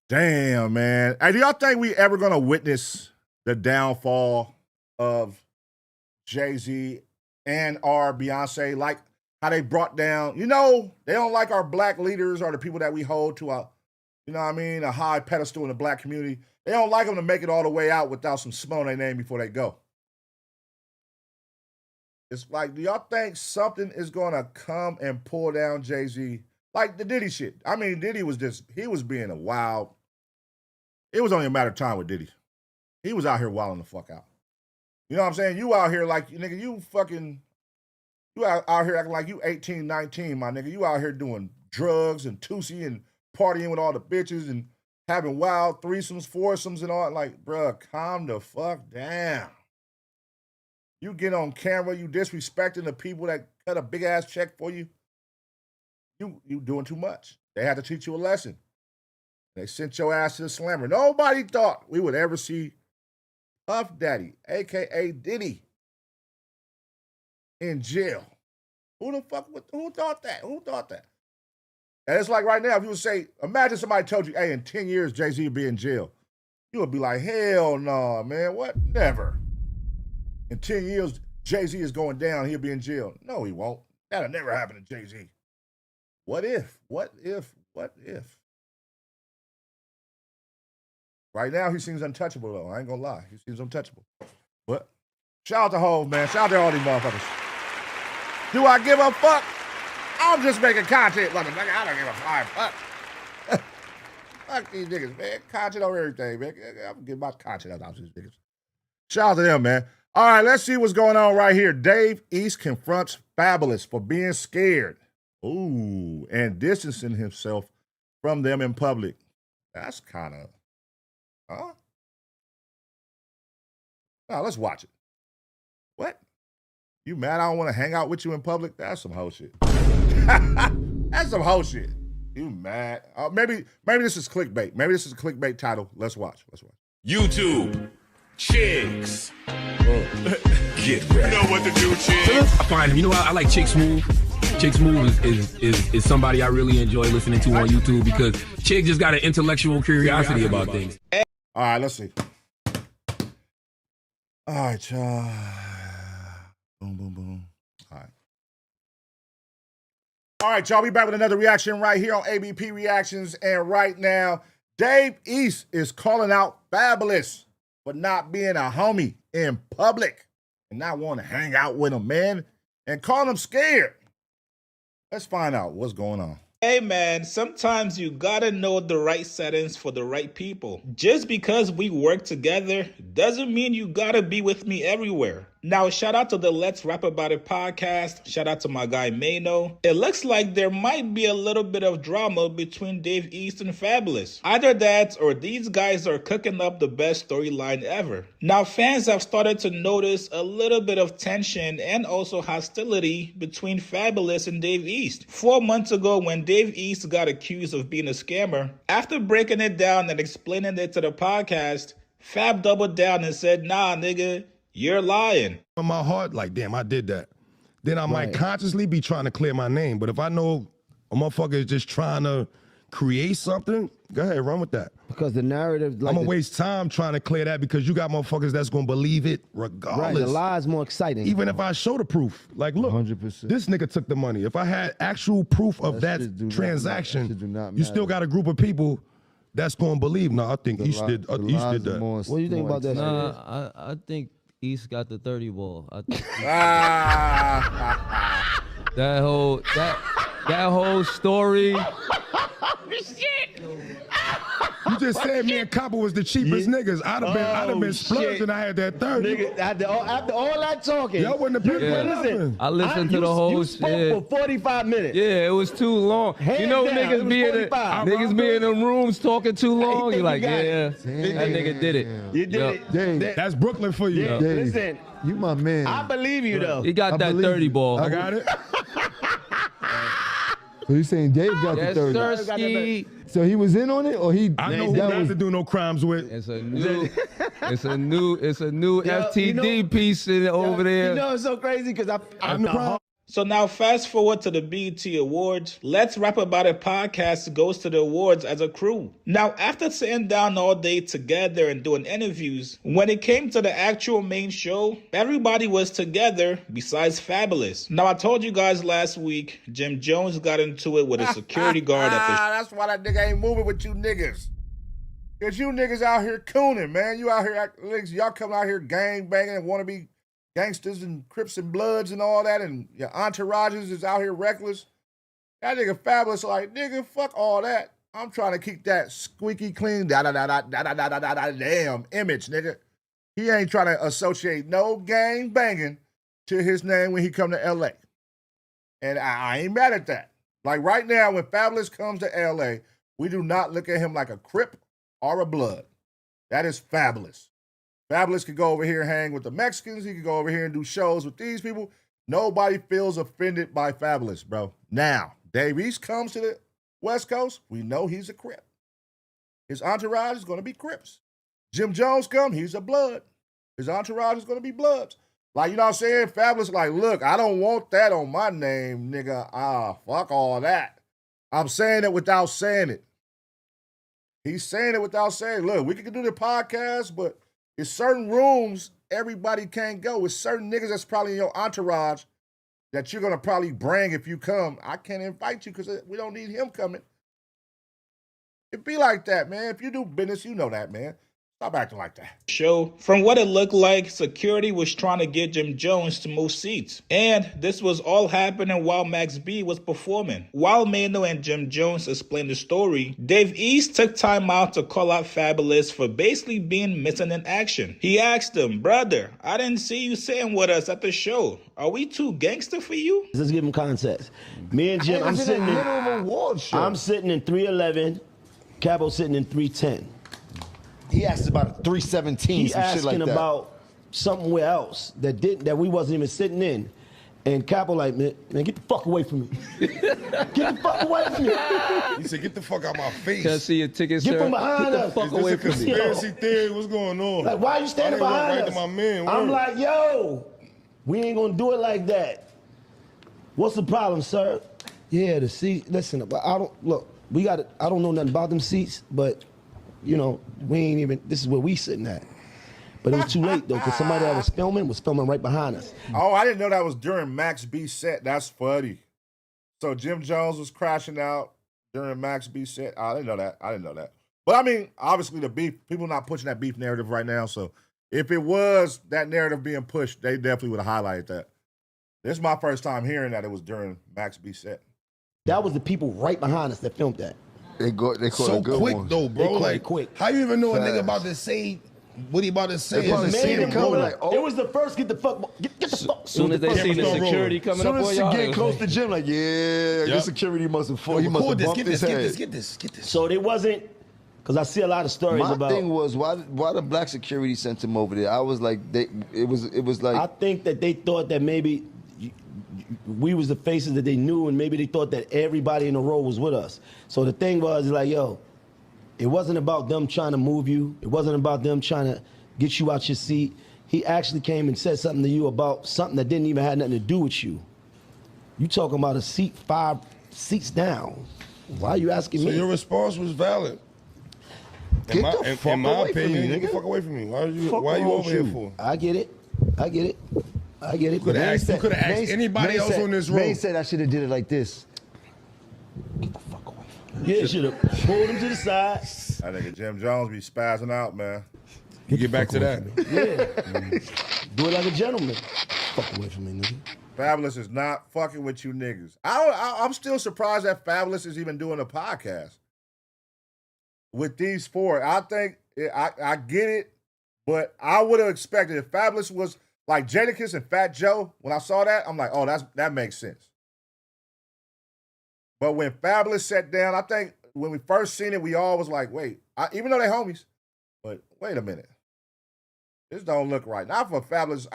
[SPEAKER 1] Damn, man. Hey, do y'all think we ever gonna witness the downfall of Jay-Z and our Beyonce? Like how they brought down, you know, they don't like our black leaders or the people that we hold to a, you know what I mean, a high pedestal in the black community. They don't like them to make it all the way out without some smoke on their name before they go. It's like, do y'all think something is gonna come and pull down Jay-Z? Like the Diddy shit. I mean, Diddy was just, he was being a wild. It was only a matter of time with Diddy. He was out here wilding the fuck out. You know what I'm saying? You out here like, nigga, you out here acting like you 18, 19, my nigga. You out here doing drugs and Tusi and partying with all the bitches and having wild threesomes, foursomes and all. Like, bruh, calm the fuck down. You get on camera, you disrespecting the people that cut a big ass check for you. You doing too much. They had to teach you a lesson. They sent your ass to the slammer. Nobody thought we would ever see Puff Daddy, a.k.a. Diddy, in jail. Who thought that? Who thought that? And it's like right now, if you would say, imagine somebody told you, hey, in 10 years, Jay-Z will be in jail. You would be like, hell no, man, what? Never. In 10 years, Jay-Z is going down, he'll be in jail. No, he won't. That'll never happen to Jay-Z. What if? What if? What if? Right now, he seems untouchable, though. I ain't gonna lie. He seems untouchable. But shout out to Hov, man. Shout out to all these motherfuckers. Do I give a fuck? I'm just making content, motherfucker. I don't give a flying fuck. Fuck these niggas, man. Content over everything, man. I'm gonna get my content out of these niggas. Shout out to them, man. All right, let's see what's going on right here. Dave East confronts Fabolous for being scared. Ooh, and distancing himself from them in public. That's kind of, huh? Now, let's watch it. What? You mad I don't want to hang out with you in public? That's some hoe shit. That's some hoe shit. You mad? Maybe this is clickbait. Maybe this is a clickbait title. Let's watch.
[SPEAKER 3] YouTube. Chicks. Get ready. You know what to do, chicks.
[SPEAKER 9] I find him. You know, I like Chick Smooth. Chick Smooth is somebody I really enjoy listening to on YouTube because Chick just got an intellectual curiosity about things.
[SPEAKER 1] All right, let's see. All right, y'all. Boom, boom, boom. All right, y'all. We back with another reaction right here on ABP Reactions. And right now, Dave East is calling out Fabolous for not being a homie in public and not wanting to hang out with him, man, and calling him scared. Let's find out what's going on.
[SPEAKER 22] Hey man, sometimes you gotta know the right settings for the right people. Just because we work together doesn't mean you gotta be with me everywhere. Now, shout out to the Let's Rap About It podcast. Shout out to my guy Mano. It looks like there might be a little bit of drama between Dave East and Fabolous. Either that or these guys are cooking up the best storyline ever. Now, fans have started to notice a little bit of tension and also hostility between Fabolous and Dave East. 4 months ago, when Dave East got accused of being a scammer, after breaking it down and explaining it to the podcast, Fab doubled down and said, nah, nigga, you're lying.
[SPEAKER 23] In my heart, like, damn, I did that. Then I might consciously be trying to clear my name. But if I know
[SPEAKER 4] A motherfucker is just trying to create something, go ahead, run with that.
[SPEAKER 11] Because the narrative, like
[SPEAKER 4] I'm gonna waste time trying to clear that because you got motherfuckers that's gonna believe it regardless.
[SPEAKER 11] Right, the lie is more exciting.
[SPEAKER 4] Even if I show the proof, like, look,
[SPEAKER 11] 100%.
[SPEAKER 4] this nigga took the money. If I had actual proof of that transaction, you still got a group of people that's gonna believe. No, I think East did that.
[SPEAKER 11] What do you think about that?
[SPEAKER 5] Nah, I think East got the 30 ball. I think that whole story.
[SPEAKER 4] You just said me and Copper was the cheapest niggas. I'd have been splurging. I had that 30.
[SPEAKER 11] Nigga, after all that talking,
[SPEAKER 4] y'all wouldn't have been
[SPEAKER 11] listen.
[SPEAKER 5] I listened to the whole
[SPEAKER 11] you
[SPEAKER 5] shit.
[SPEAKER 11] spoke for 45 minutes.
[SPEAKER 5] Yeah, it was too long.
[SPEAKER 11] Hands
[SPEAKER 5] you know,
[SPEAKER 11] down, it
[SPEAKER 5] niggas
[SPEAKER 11] was
[SPEAKER 5] be in them rooms talking too long. You're like,
[SPEAKER 11] got
[SPEAKER 5] yeah,
[SPEAKER 11] it.
[SPEAKER 5] that nigga did it.
[SPEAKER 11] You did it.
[SPEAKER 4] That's Brooklyn for you.
[SPEAKER 11] Yeah, listen,
[SPEAKER 23] you my man.
[SPEAKER 11] I believe you though.
[SPEAKER 5] He got that 30 ball.
[SPEAKER 4] I got it.
[SPEAKER 23] So you saying Dave got
[SPEAKER 5] Yes,
[SPEAKER 23] the 30?
[SPEAKER 5] sir, Ski.
[SPEAKER 23] So he was in on it, or he?
[SPEAKER 4] I know who not to do no crimes with.
[SPEAKER 5] It's a new FTD piece over there.
[SPEAKER 11] You know it's so crazy because I
[SPEAKER 22] So now fast forward to the BET Awards. Let's Rap About It podcast goes to the awards as a crew. Now, after sitting down all day together and doing interviews, when it came to the actual main show, everybody was together besides Fabolous. Now, I told you guys last week, Jim Jones got into it with a security guard at the
[SPEAKER 1] That's why that nigga ain't moving with you niggas. Cause you niggas out here cooning, man. You out here, y'all come out here gang banging and want to be gangsters and Crips and Bloods and all that, and your entourages is out here reckless. That nigga Fabolous like, nigga, fuck all that. I'm trying to keep that squeaky clean, damn image, nigga. He ain't trying to associate no gang banging to his name when he come to LA. And I ain't mad at that. Like right now, when Fabolous comes to LA, we do not look at him like a Crip or a Blood. That is Fabolous. Fabolous could go over here and hang with the Mexicans. He could go over here and do shows with these people. Nobody feels offended by Fabolous, bro. Now, Dave East comes to the West Coast. We know he's a Crip. His entourage is going to be Crips. Jim Jones come, he's a Blood. His entourage is going to be Bloods. Like, you know what I'm saying? Fabolous like, look, I don't want that on my name, nigga. Fuck all that. I'm saying it without saying it. He's saying it without saying, look, we can do the podcast, but it's certain rooms everybody can't go. It's certain niggas that's probably in your entourage that you're going to probably bring if you come. I can't invite you because we don't need him coming. It be like that, man. If you do business, you know that, man. Stop acting like that.
[SPEAKER 22] show. From what it looked like, security was trying to get Jim Jones to move seats. And this was all happening while Max B was performing. While Mano and Jim Jones explained the story, Dave East took time out to call out Fabolous for basically being missing in action. He asked him, brother, I didn't see you sitting with us at the show. Are we too gangster for you?
[SPEAKER 10] Let's give him context. Me and Jim, I'm sitting in 311, Cabo sitting in 310.
[SPEAKER 23] He asked about a 317,
[SPEAKER 10] He
[SPEAKER 23] some shit like
[SPEAKER 10] asking
[SPEAKER 23] that.
[SPEAKER 10] about somewhere else that we wasn't even sitting in. And Capo like, man, get the fuck away from me. Get the fuck away from me.
[SPEAKER 4] He said, get the fuck out my face.
[SPEAKER 5] Can't see your tickets,
[SPEAKER 10] Get
[SPEAKER 5] sir.
[SPEAKER 10] from behind
[SPEAKER 5] Get
[SPEAKER 10] us.
[SPEAKER 5] the fuck away from me.
[SPEAKER 4] Conspiracy theory, what's going on?
[SPEAKER 10] Like, why you standing behind us?
[SPEAKER 4] To my man,
[SPEAKER 10] I'm
[SPEAKER 4] word.
[SPEAKER 10] like, yo, we ain't gonna do it like that. What's the problem, sir? Yeah, the seat. Listen, I don't look. I don't know nothing about them seats, but you know, we ain't even. This is where we sitting at. But it was too late though, because somebody that was filming right behind us.
[SPEAKER 1] Oh, I didn't know that was during Max B's set. That's funny. So Jim Jones was crashing out during Max B's set. I didn't know that. But I mean, obviously the beef, people not pushing that beef narrative right now. So if it was that narrative being pushed, they definitely would have highlighted that. This is my first time hearing that it was during Max B's set.
[SPEAKER 10] That was the people right behind us that filmed that.
[SPEAKER 23] They caught
[SPEAKER 4] so
[SPEAKER 23] a good
[SPEAKER 4] quick
[SPEAKER 23] one.
[SPEAKER 4] though, bro. Like,
[SPEAKER 10] quick.
[SPEAKER 4] How you even know a nigga
[SPEAKER 23] Fast.
[SPEAKER 4] about to say what he about to say?
[SPEAKER 23] They probably
[SPEAKER 4] It's
[SPEAKER 23] seen
[SPEAKER 4] the
[SPEAKER 23] it coming,
[SPEAKER 4] same
[SPEAKER 23] like, oh.
[SPEAKER 10] It was the first get the fuck
[SPEAKER 5] Soon as they seen the security coming up on
[SPEAKER 23] Soon as
[SPEAKER 5] y'all,
[SPEAKER 23] you
[SPEAKER 5] it
[SPEAKER 23] get
[SPEAKER 5] was
[SPEAKER 23] close
[SPEAKER 5] like-
[SPEAKER 23] to Jim, like, yeah, the security must have fought. He must have bumped his head.
[SPEAKER 4] Get this.
[SPEAKER 10] So they wasn't, because I see a lot of stories
[SPEAKER 23] My
[SPEAKER 10] about.
[SPEAKER 23] thing was why the black security sent him over there. I was like, it was like.
[SPEAKER 10] I think that they thought that maybe we was the faces that they knew, and maybe they thought that everybody in the row was with us. So the thing was like, yo, it wasn't about them trying to move you. It wasn't about them trying to get you out your seat. He actually came and said something to you about something that didn't even have nothing to do with you. You talking about a seat 5
[SPEAKER 8] seats down. Why are you asking me?
[SPEAKER 4] So your response was valid.
[SPEAKER 8] Get the fuck away from me,
[SPEAKER 4] Get the
[SPEAKER 8] nigga.
[SPEAKER 4] fuck away from me. Why are you
[SPEAKER 8] Fuck
[SPEAKER 4] over here for?
[SPEAKER 8] I get it.
[SPEAKER 23] You
[SPEAKER 4] could have asked anybody else on this road.
[SPEAKER 23] May said I should have did it like this.
[SPEAKER 8] Yeah, should have pulled him to the side.
[SPEAKER 1] I think Jim Jones be spazzing out, man.
[SPEAKER 4] You get back to that.
[SPEAKER 8] Yeah. Do it like a gentleman. Fuck away from me, nigga.
[SPEAKER 1] Fabolous is not fucking with you niggas. I'm still surprised that Fabolous is even doing a podcast with these four. I think I get it, but I would have expected if Fabolous was like Jadakiss and Fat Joe. When I saw that, I'm like, oh, that makes sense. But when Fabolous sat down, I think when we first seen it, we all was like, wait, even though they homies, but wait a minute. This don't look right. Not for Fabolous.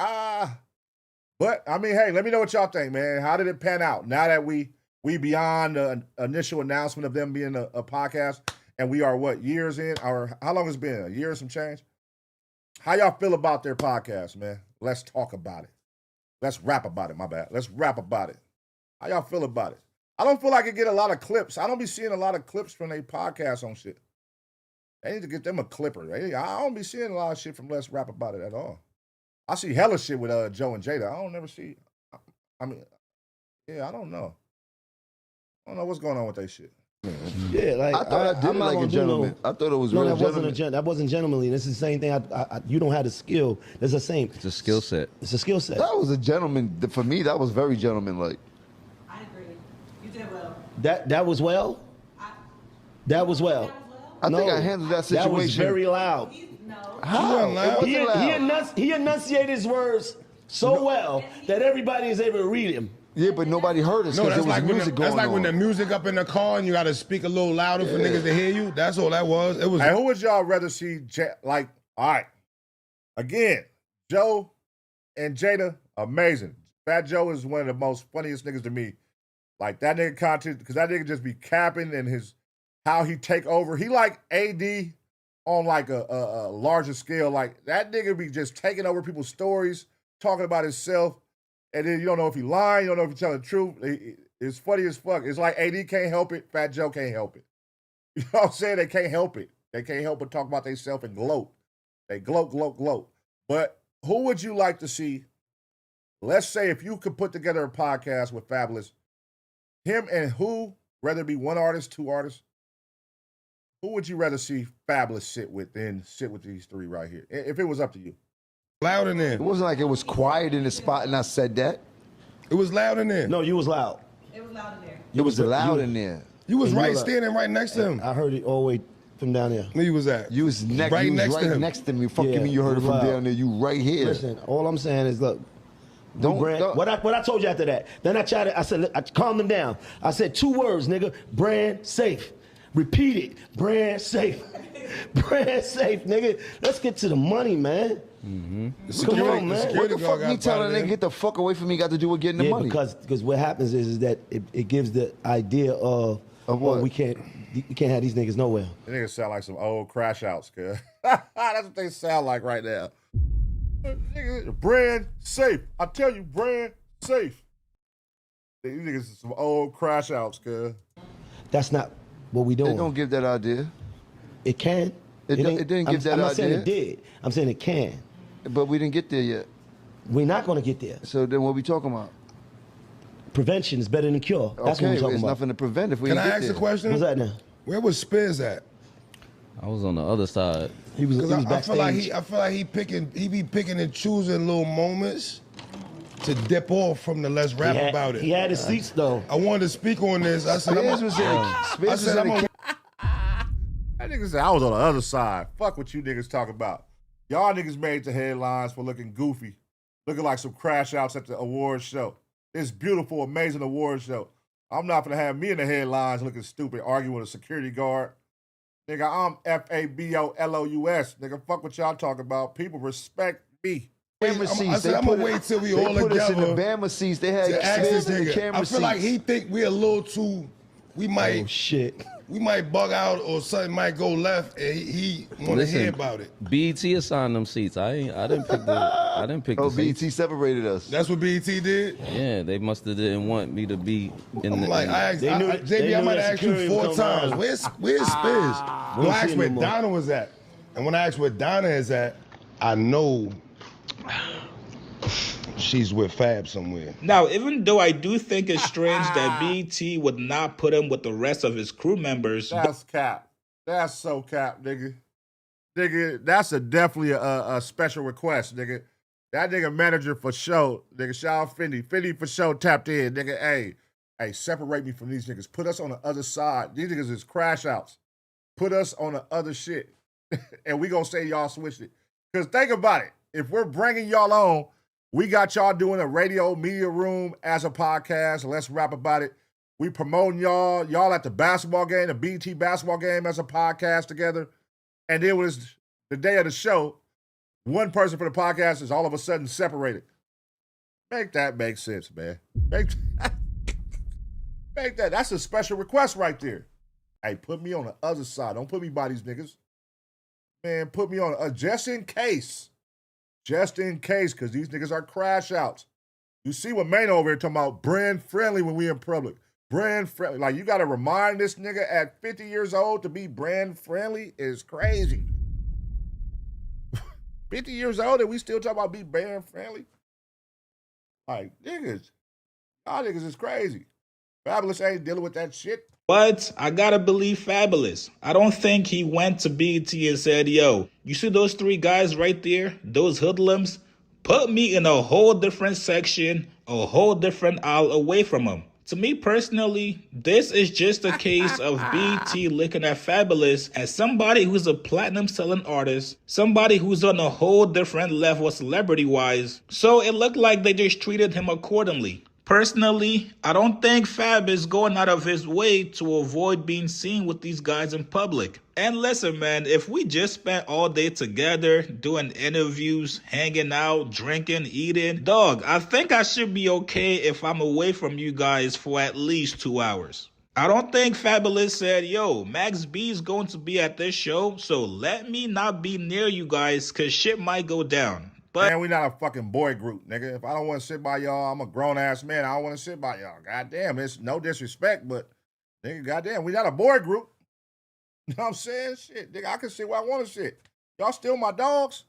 [SPEAKER 1] But, I mean, hey, let me know what y'all think, man. How did it pan out? Now that we beyond the initial announcement of them being a podcast, and we are, what, years in? Or how long has it been? A year and some change? How y'all feel about their podcast, man? Let's talk about it. Let's rap about it, my bad. Let's rap about it. How y'all feel about it? I don't feel like I get a lot of clips. I don't be seeing a lot of clips from their podcast on shit. They need to get them a clipper. Right? I don't be seeing a lot of shit from Let's Rap About It at all. I see hella shit with Joe and Jada. I don't never see. I mean, yeah, I don't know. I don't know what's going on with that shit.
[SPEAKER 8] Yeah, like
[SPEAKER 23] I thought I did it like a gentleman. I thought it was real gentleman.
[SPEAKER 8] That wasn't gentlemanly. This is the same thing. You don't have the skill. It's the same.
[SPEAKER 5] It's a skill set.
[SPEAKER 8] It's a skill set.
[SPEAKER 23] That was a gentleman. For me, that was very gentleman-like.
[SPEAKER 14] I agree. You did well.
[SPEAKER 8] That was well? That was well.
[SPEAKER 23] I think I handled that situation.
[SPEAKER 8] That was very loud.
[SPEAKER 23] How?
[SPEAKER 8] It wasn't loud. He enunciated his words so well that everybody is able to read him.
[SPEAKER 23] Yeah, but nobody heard us because there was music going on.
[SPEAKER 4] That's like when the music up in the car and you got to speak a little louder for niggas to hear you. That's all that was. It was.
[SPEAKER 1] Hey, who would y'all rather see? All right, again, Joe and Jada, amazing. Fat Joe is one of the most funniest niggas to me. Like that nigga content, because that nigga just be capping and how he take over. He like AD on like a larger scale. Like that nigga be just taking over people's stories, talking about himself. And then you don't know if he lying, you don't know if he telling the truth. It's funny as fuck. It's like AD can't help it, Fat Joe can't help it. You know what I'm saying? They can't help it. They can't help but talk about themselves and gloat. They gloat. But who would you like to see? Let's say if you could put together a podcast with Fabolous, him and who, whether it be one artist, two artists, who would you rather see Fabolous sit with than sit with these three right here? If it was up to you.
[SPEAKER 4] Loud in there.
[SPEAKER 23] It wasn't like it was quiet in the spot and I said that.
[SPEAKER 4] It was loud in there.
[SPEAKER 8] No, you was loud.
[SPEAKER 14] It was loud in there.
[SPEAKER 23] It was loud in there.
[SPEAKER 4] You was standing right next to him.
[SPEAKER 8] I heard it all the way from down there.
[SPEAKER 4] Where you was at?
[SPEAKER 23] You was next to me. Fucking me, you heard it from down there. You right here.
[SPEAKER 8] Listen, all I'm saying is, look, what I told you after that. Then I said, I calmed them down. I said 2 words, nigga. Brand safe. Repeat it. Brand safe. Brand safe, nigga. Let's get to the money, man.
[SPEAKER 23] Mm-hmm.
[SPEAKER 8] Come on, man.
[SPEAKER 23] What the fuck me telling them get the fuck away from me got to do with getting the money?
[SPEAKER 8] Because what happens is that it gives the idea of what? You can't have these niggas nowhere.
[SPEAKER 1] These niggas sound like some old crash outs, cuz. That's what they sound like right now. Brand safe. I tell you, brand safe. These niggas are some old crash outs, cuz.
[SPEAKER 8] That's not what we doing.
[SPEAKER 23] They don't give that idea.
[SPEAKER 8] It can.
[SPEAKER 23] It didn't give that idea.
[SPEAKER 8] I'm not saying it did. I'm saying it can.
[SPEAKER 23] But we didn't get there yet.
[SPEAKER 8] We're not going to get there.
[SPEAKER 23] So then what we talking about?
[SPEAKER 8] Prevention is better than cure. That's what we're talking about.
[SPEAKER 23] There's nothing to prevent if we
[SPEAKER 4] Can
[SPEAKER 23] didn't
[SPEAKER 4] I
[SPEAKER 23] get
[SPEAKER 4] ask
[SPEAKER 23] there.
[SPEAKER 4] a question?
[SPEAKER 8] What's that now?
[SPEAKER 4] Where was Spears at?
[SPEAKER 5] I was on the other side.
[SPEAKER 8] He was backstage.
[SPEAKER 4] I feel like he be picking and choosing little moments to dip off from the Let's Rap About It.
[SPEAKER 8] He had his seats though.
[SPEAKER 4] I wanted to speak on this. I said,
[SPEAKER 1] That nigga said I was on the other side. Fuck what you niggas talking about. Y'all niggas made the headlines for looking goofy, looking like some crash outs at the awards show. This beautiful, amazing awards show. I'm not gonna have me in the headlines looking stupid, arguing with a security guard. Nigga, I'm Fabolous. Nigga, fuck what y'all talking about. People respect me.
[SPEAKER 23] Camera seats.
[SPEAKER 4] I'm gonna wait till we all
[SPEAKER 23] put
[SPEAKER 4] together.
[SPEAKER 23] Us in the Bama seats. They had
[SPEAKER 4] to ask this
[SPEAKER 23] in the
[SPEAKER 4] nigga.
[SPEAKER 23] camera
[SPEAKER 4] I feel like
[SPEAKER 23] seats.
[SPEAKER 4] he think we a little too. We might.
[SPEAKER 8] Oh shit.
[SPEAKER 4] we might bug out or something might go left, and he want to hear about it.
[SPEAKER 5] BET assigned them seats. I didn't pick the
[SPEAKER 23] BET
[SPEAKER 5] seats.
[SPEAKER 23] separated us.
[SPEAKER 4] That's what BET did?
[SPEAKER 5] Yeah, they must have didn't want me to be in the.
[SPEAKER 4] Like, JB, I might have asked you 4 times. Where's Spiz? When I asked where Donna was at, and when I asked where Donna is at, I know she's with Fab somewhere.
[SPEAKER 22] Now, even though I do think it's strange that BET would not put him with the rest of his crew members.
[SPEAKER 1] That's cap. That's so cap, nigga. Nigga, that's definitely a special request, nigga. That nigga manager for show, nigga, shout out Fendi. Fendi for show tapped in, nigga. Hey, separate me from these niggas. Put us on the other side. These niggas is crash outs. Put us on the other shit. And we gonna say y'all switched it. Because think about it. If we're bringing y'all on, we got y'all doing a radio media room as a podcast. Let's rap about it. We promoting y'all. Y'all at the basketball game, the BT basketball game as a podcast together. And it was the day of the show. One person for the podcast is all of a sudden separated. Make that make sense, man. Make that. That's a special request right there. Hey, put me on the other side. Don't put me by these niggas. Man, put me on just in case. Just in case, because these niggas are crash outs. You see what Mano over here talking about brand friendly when we in public. Brand friendly. Like, you got to remind this nigga at 50 years old to be brand friendly is crazy. 50 years old and we still talking about be brand friendly? Like, niggas. Y'all niggas is crazy. Fabolous ain't dealing with that shit.
[SPEAKER 22] But I gotta believe Fabolous. I don't think he went to BET and said, yo, you see those 3 guys right there? Those hoodlums? Put me in a whole different section, a whole different aisle away from them. To me personally, this is just a case of BET looking at Fabolous as somebody who's a platinum selling artist, somebody who's on a whole different level celebrity-wise. So it looked like they just treated him accordingly. Personally, I don't think Fab is going out of his way to avoid being seen with these guys in public. And listen, man, if we just spent all day together doing interviews, hanging out, drinking, eating, dog, I think I should be okay if I'm away from you guys for at least 2 hours. I don't think Fabolous said, yo, Max B is going to be at this show, so let me not be near you guys because shit might go down. But
[SPEAKER 1] man, we not a fucking boy group, nigga. If I don't want to sit by y'all, I'm a grown-ass man. I don't want to sit by y'all. Goddamn, it's no disrespect, but, nigga, goddamn, we not a boy group. You know what I'm saying? Shit, nigga, I can sit where I want to sit. Y'all still my dogs?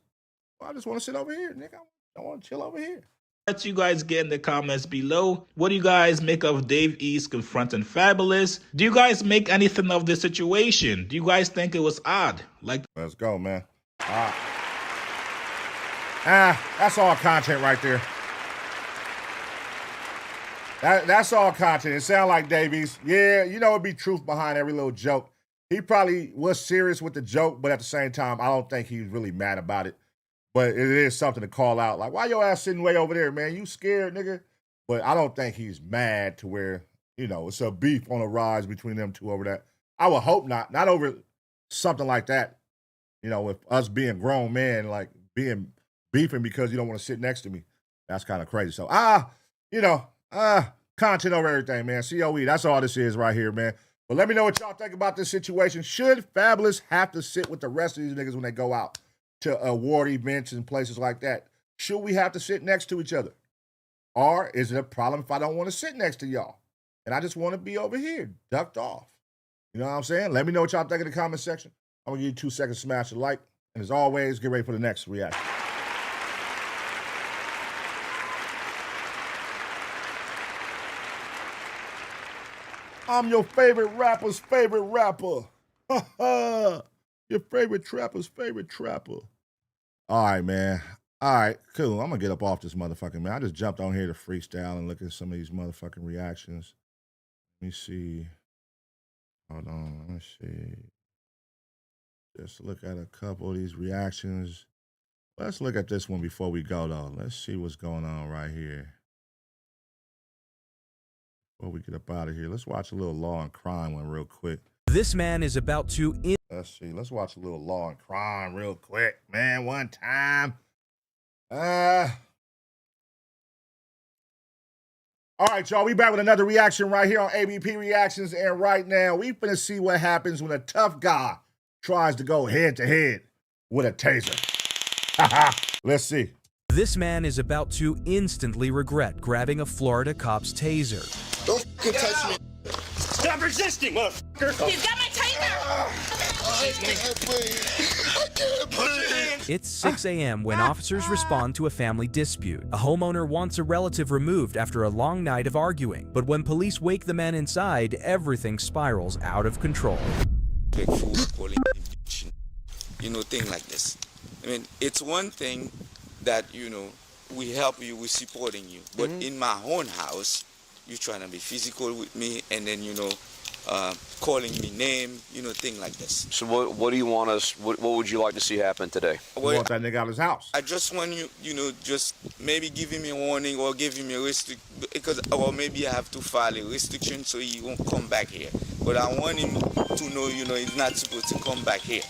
[SPEAKER 1] Well, I just want to sit over here, nigga. I want to chill over here.
[SPEAKER 22] Let you guys get in the comments below. What do you guys make of Dave East confronting Fabolous? Do you guys make anything of this situation? Do you guys think it was odd?
[SPEAKER 1] Let's go, man. All right. That's all content right there. That's all content. It sounds like Davies. Yeah, you know it'd be truth behind every little joke. He probably was serious with the joke, but at the same time, I don't think he's really mad about it. But it is something to call out. Like, why your ass sitting way over there, man? You scared, nigga? But I don't think he's mad to where, you know, it's a beef on the rise between them two over that. I would hope not. Not over something like that. You know, with us being grown men, like beefing because you don't want to sit next to me. That's kind of crazy. So, content over everything, man. COE, that's all this is right here, man. But let me know what y'all think about this situation. Should Fabolous have to sit with the rest of these niggas when they go out to award events and places like that? Should we have to sit next to each other? Or is it a problem if I don't want to sit next to y'all and I just want to be over here, ducked off? You know what I'm saying? Let me know what y'all think in the comment section. I'm going to give you 2 seconds to smash a like. And as always, get ready for the next reaction. I'm your favorite rapper's favorite rapper. Your favorite trapper's favorite trapper. All right, man. All right, cool. I'm going to get up off this motherfucking man. I just jumped on here to freestyle and look at some of these motherfucking reactions. Let me see. Hold on. Let me see. Just look at a couple of these reactions. Let's look at this one before we go, though. Let's see what's going on right here. Before we get up out of here, let's watch a little Law and Crime one real quick.
[SPEAKER 12] This man is about to...
[SPEAKER 1] Let's see. Let's watch a little Law and Crime real quick. Man, one time. All right, y'all, we back with another reaction right here on ABP Reactions, and right now we finna see what happens when a tough guy tries to go head-to-head with a taser. Let's see.
[SPEAKER 12] This man is about to instantly regret grabbing a Florida cop's taser.
[SPEAKER 2] Don't fucking touch me.
[SPEAKER 3] Stop resisting, motherfucker!
[SPEAKER 14] He's got my taser!
[SPEAKER 12] It's 6 a.m. when officers respond to a family dispute. A homeowner wants a relative removed after a long night of arguing, but when police wake the man inside, everything spirals out of control.
[SPEAKER 6] You know, thing like this. I mean, it's one thing that, you know, we help you, we're supporting you, but in my own house, you're trying to be physical with me, and then, you know, calling me name, you know, thing like this.
[SPEAKER 13] So what do you want us, what would you like to see happen today?
[SPEAKER 1] You want that nigga out of his house.
[SPEAKER 6] I just want you, you know, just maybe give him a warning or give him a restriction, because, or maybe I have to file a restriction so he won't come back here. But I want him to know, you know, he's not supposed to come back here.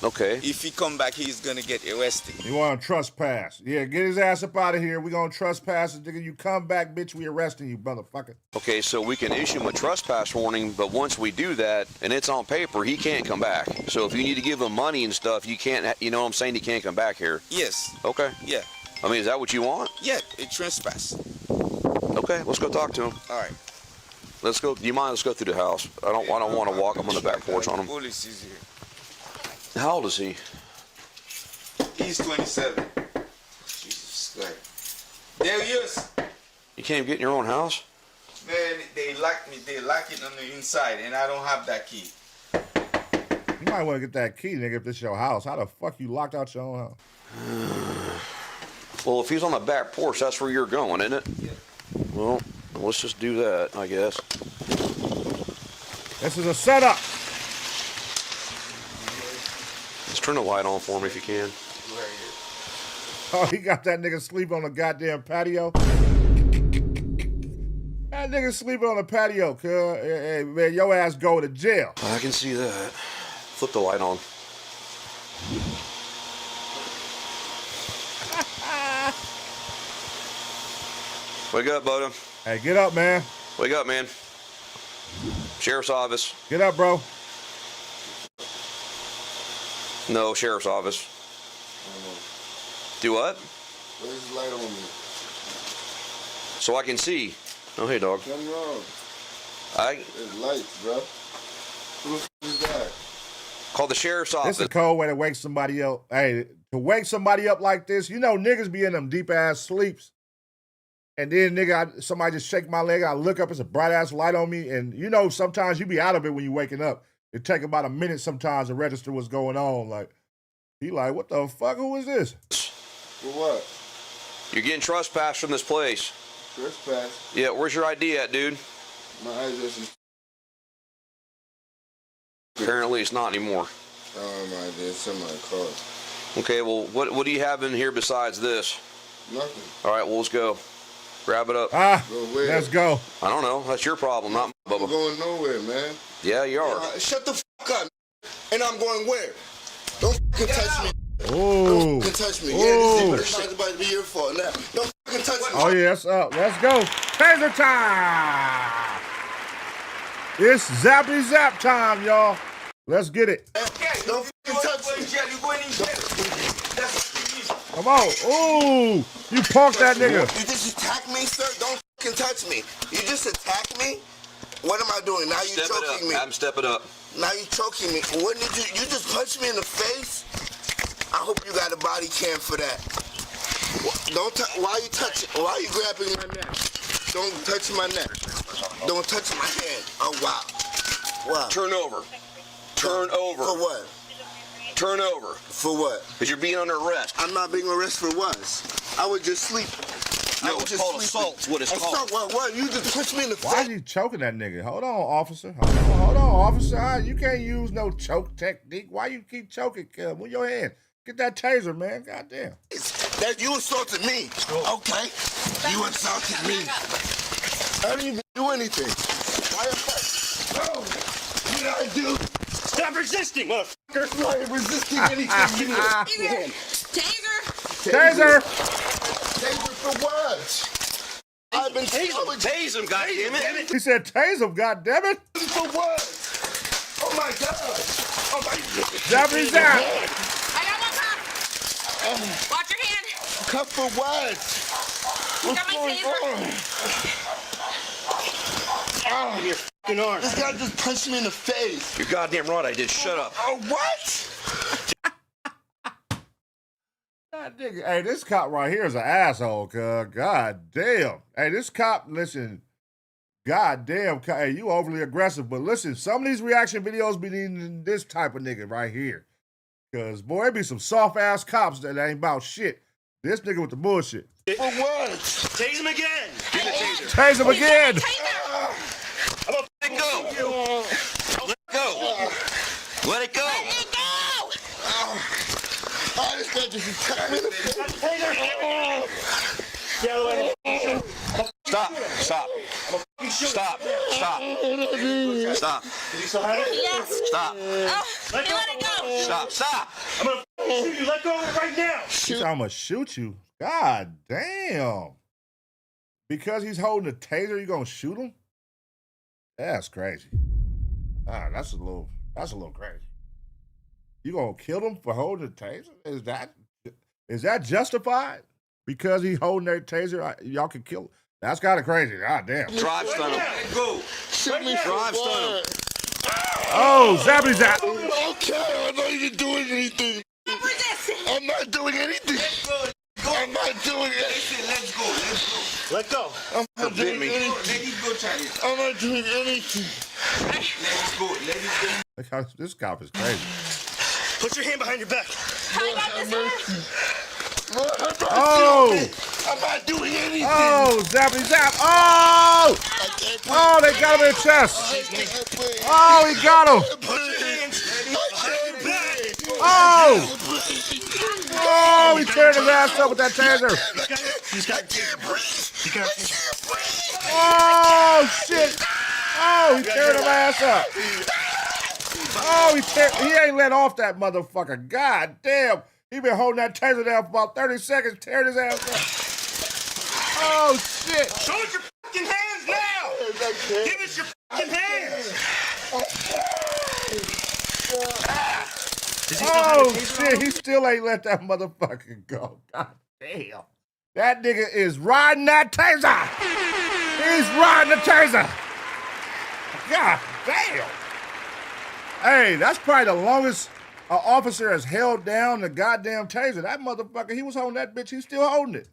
[SPEAKER 13] Okay.
[SPEAKER 6] If he come back, he's gonna get arrested.
[SPEAKER 1] You want to trespass? Yeah, get his ass up out of here. We gonna trespass, nigga. You come back, bitch. We arresting you, motherfucker.
[SPEAKER 13] Okay, so we can issue him a trespass warning, but once we do that and it's on paper, he can't come back. So if you need to give him money and stuff, you can't. You know what I'm saying? He can't come back here.
[SPEAKER 6] Yes.
[SPEAKER 13] Okay.
[SPEAKER 6] Yeah.
[SPEAKER 13] I mean, is that what you want?
[SPEAKER 6] Yeah, a trespass.
[SPEAKER 13] Okay, let's go talk to him.
[SPEAKER 6] All right.
[SPEAKER 13] Let's go. Do you mind? Let's go through the house. I don't want to walk up on the back porch on him.
[SPEAKER 6] Police is here.
[SPEAKER 13] How old is he?
[SPEAKER 6] He's 27. Jesus Christ. There he is.
[SPEAKER 13] You can't even get in your own house?
[SPEAKER 6] Man, they lock me. They lock it on the inside, and I don't have that key.
[SPEAKER 1] You might want to get that key, nigga, if this is your house. How the fuck you locked out your own house?
[SPEAKER 13] Well, if he's on the back porch, that's where you're going, isn't it?
[SPEAKER 6] Yeah.
[SPEAKER 13] Well, let's just do that, I guess.
[SPEAKER 1] This is a setup.
[SPEAKER 13] Just turn the light on for me if you can.
[SPEAKER 1] Oh, he got that nigga sleeping on the goddamn patio. That nigga sleeping on the patio, cuz. Hey, man, your ass go to jail.
[SPEAKER 13] I can see that. Flip the light on. Wake up, Boda.
[SPEAKER 1] Hey, get up, man.
[SPEAKER 13] Wake up, man. Sheriff's office.
[SPEAKER 1] Get up, bro.
[SPEAKER 13] No, sheriff's office. Do what?
[SPEAKER 2] Where's the light on me?
[SPEAKER 13] So I can see. Oh, hey, dog.
[SPEAKER 2] Nothing wrong. There's lights, bro. Who the f is that?
[SPEAKER 13] Call the sheriff's office.
[SPEAKER 1] This is a cold way to wake somebody up. Hey, to wake somebody up like this, you know niggas be in them deep-ass sleeps. And then, nigga, somebody just shake my leg. I look up, it's a bright-ass light on me. And, you know, sometimes you be out of it when you waking up. It take about a minute sometimes to register what's going on. Like, he like, what the fuck? Who is this?
[SPEAKER 2] For what?
[SPEAKER 13] You're getting trespassed from this place.
[SPEAKER 2] Trespass?
[SPEAKER 13] Yeah, where's your ID at, dude?
[SPEAKER 2] My address is...
[SPEAKER 13] Apparently it's not anymore.
[SPEAKER 2] Oh, my ID. It's in my car.
[SPEAKER 13] Okay, well, what do you have in here besides this?
[SPEAKER 2] Nothing.
[SPEAKER 13] All right, well, let's go. Grab it up.
[SPEAKER 1] Let's go.
[SPEAKER 13] I don't know. That's your problem, not mine, Bubba.
[SPEAKER 2] I'm going nowhere, man.
[SPEAKER 13] Yeah, you are.
[SPEAKER 2] Shut the fuck up. And I'm going where? Don't fucking touch me.
[SPEAKER 1] Ooh.
[SPEAKER 2] Don't fucking touch me. Yeah, this is about to be your fault now. Don't fucking touch me.
[SPEAKER 1] Oh, yeah, it's up. Let's go. Taser time. It's zappy zap time, y'all. Let's get it.
[SPEAKER 2] Don't fucking touch me.
[SPEAKER 1] Come on. Ooh. You punked that nigga.
[SPEAKER 2] You just attacked me, sir? Don't fucking touch me. You just attacked me? What am I doing? Now you choking me.
[SPEAKER 13] I'm stepping up.
[SPEAKER 2] Now you choking me. What did you just punched me in the face? I hope you got a body cam for that. Why you touching? Why are you grabbing my neck? Don't touch my neck. Don't touch my hand. Oh, wow. Wow.
[SPEAKER 13] Turn over. Turn over.
[SPEAKER 2] For what?
[SPEAKER 13] Turn over.
[SPEAKER 2] For what?
[SPEAKER 13] Because you're being under arrest.
[SPEAKER 2] I'm not being arrested for what? I was just sleeping.
[SPEAKER 13] No, it's called assault. It's what it's called.
[SPEAKER 2] What? You just punched me in the face.
[SPEAKER 1] Why are you choking that nigga? Hold on, officer. Hold on, officer. You can't use no choke technique. Why you keep choking? Move your hand. Get that taser, man. Goddamn.
[SPEAKER 2] That you assaulted me. Okay. You assaulted me. I didn't even do anything. What did I do?
[SPEAKER 3] Stop resisting, motherfucker!
[SPEAKER 2] I ain't resisting anything.
[SPEAKER 14] Taser!
[SPEAKER 1] Taser!
[SPEAKER 2] Taser for what? I've been
[SPEAKER 13] Tase him, goddammit.
[SPEAKER 1] He said tase him, goddammit.
[SPEAKER 2] For what? Oh my God. Oh my God.
[SPEAKER 1] Zappity zap.
[SPEAKER 14] I got one cup. Watch your hand.
[SPEAKER 2] Cup for what? What's
[SPEAKER 14] got my
[SPEAKER 2] going
[SPEAKER 14] taser.
[SPEAKER 2] on?
[SPEAKER 13] Give me your fucking arm.
[SPEAKER 2] This guy just punched me in the face.
[SPEAKER 13] You're goddamn right I did. Shut up.
[SPEAKER 2] Oh, what?
[SPEAKER 1] God, nigga. Hey, this cop right here is an asshole, cuz. God damn. Hey, this cop, listen. God damn. Hey, you overly aggressive. But listen, some of these reaction videos be needing this type of nigga right here. Because, boy, it be some soft-ass cops that ain't about shit. This nigga with the bullshit.
[SPEAKER 2] For what?
[SPEAKER 13] Tase him again. Give me the taser.
[SPEAKER 1] Tase him again.
[SPEAKER 13] I'm gonna let it go. Let it go. Let it go.
[SPEAKER 2] Oh, this guy just attacked me in the face.
[SPEAKER 13] Stop. Stop. Stop. Stop. Stop.
[SPEAKER 14] Did you still have it? Yes.
[SPEAKER 13] Stop.
[SPEAKER 14] Let it go.
[SPEAKER 13] Stop. Stop. I'm gonna shoot you. Let go right now.
[SPEAKER 1] I'm gonna shoot you. God damn. Because he's holding a taser, you gonna shoot him? That's crazy. That's a little crazy. You gonna kill him for holding a taser? Is that justified? Because he's holding that taser, y'all can kill him? That's kind of crazy. God damn.
[SPEAKER 13] Drive stun him. Go.
[SPEAKER 2] Shoot me for
[SPEAKER 13] Drive stun him.
[SPEAKER 2] what?
[SPEAKER 1] Oh, zappity zap.
[SPEAKER 2] Okay, I'm not even doing anything. I'm not doing anything. I'm not doing anything.
[SPEAKER 13] Let's go. Let go.
[SPEAKER 2] I'm not doing anything.
[SPEAKER 13] Let it go, Charlie.
[SPEAKER 2] I'm not doing anything.
[SPEAKER 13] Let it go. Let it go.
[SPEAKER 1] Look how this cop is crazy.
[SPEAKER 13] Put your hand behind your back.
[SPEAKER 1] Oh!
[SPEAKER 2] I'm not doing anything.
[SPEAKER 1] Oh, zappity zap. Oh! Oh, they got him in the chest. Oh, he got him. Oh! Oh, he teared his ass up with that taser. Oh, shit. Oh, he teared his ass up. Oh, he ain't let off that motherfucker. God damn. He been holding that taser down for about 30 seconds, tearing his ass up. Oh, shit.
[SPEAKER 13] Show us your fucking hands now. Give us your fucking hands.
[SPEAKER 1] Oh, shit. He still ain't let that motherfucker go. God damn. That nigga is riding that taser. He's riding the taser. God damn. Hey, that's probably the longest an officer has held down the goddamn taser. That motherfucker, he was holding that bitch. He's still holding it.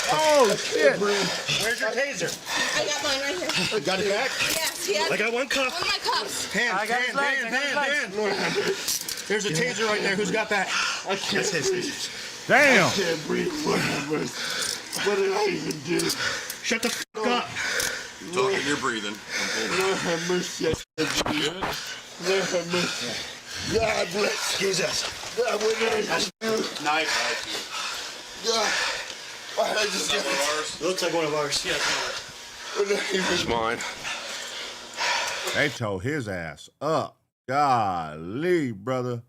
[SPEAKER 1] Oh, shit.
[SPEAKER 13] Where's your taser?
[SPEAKER 14] I got mine right here.
[SPEAKER 13] Got it back?
[SPEAKER 14] Yes, yes.
[SPEAKER 13] I got one cuff.
[SPEAKER 14] One of my cuffs.
[SPEAKER 13] Hand. There's a taser right there. Who's got that? That's his.
[SPEAKER 1] Damn.
[SPEAKER 2] I can't breathe. What did I even do?
[SPEAKER 13] Shut the fuck up.
[SPEAKER 3] Talking, you're breathing.
[SPEAKER 2] Lord have mercy. Lord have mercy. God bless.
[SPEAKER 13] Jesus.
[SPEAKER 2] God, what did I do?
[SPEAKER 3] Knife.
[SPEAKER 2] God. Why did I just get it?
[SPEAKER 13] It looks like one of ours. Yeah.
[SPEAKER 2] What did I even
[SPEAKER 13] It's mine.
[SPEAKER 1] They tore his ass up. Golly, brother.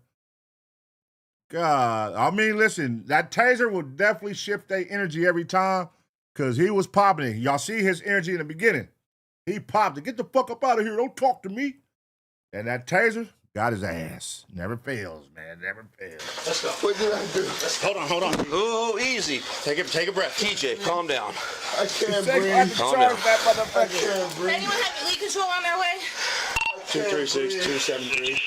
[SPEAKER 1] God. I mean, listen, that taser will definitely shift their energy every time because he was popping it. Y'all see his energy in the beginning. He popped it. Get the fuck up out of here. Don't talk to me. And that taser got his ass. Never fails, man. Never fails.
[SPEAKER 13] Let's go.
[SPEAKER 2] What did I do?
[SPEAKER 13] Hold on. Oh, easy. Take a breath. TJ, calm down.
[SPEAKER 2] I can't breathe.
[SPEAKER 13] Calm down.
[SPEAKER 2] I can't breathe.
[SPEAKER 14] Anyone have lead control on their way?
[SPEAKER 13] 236-273.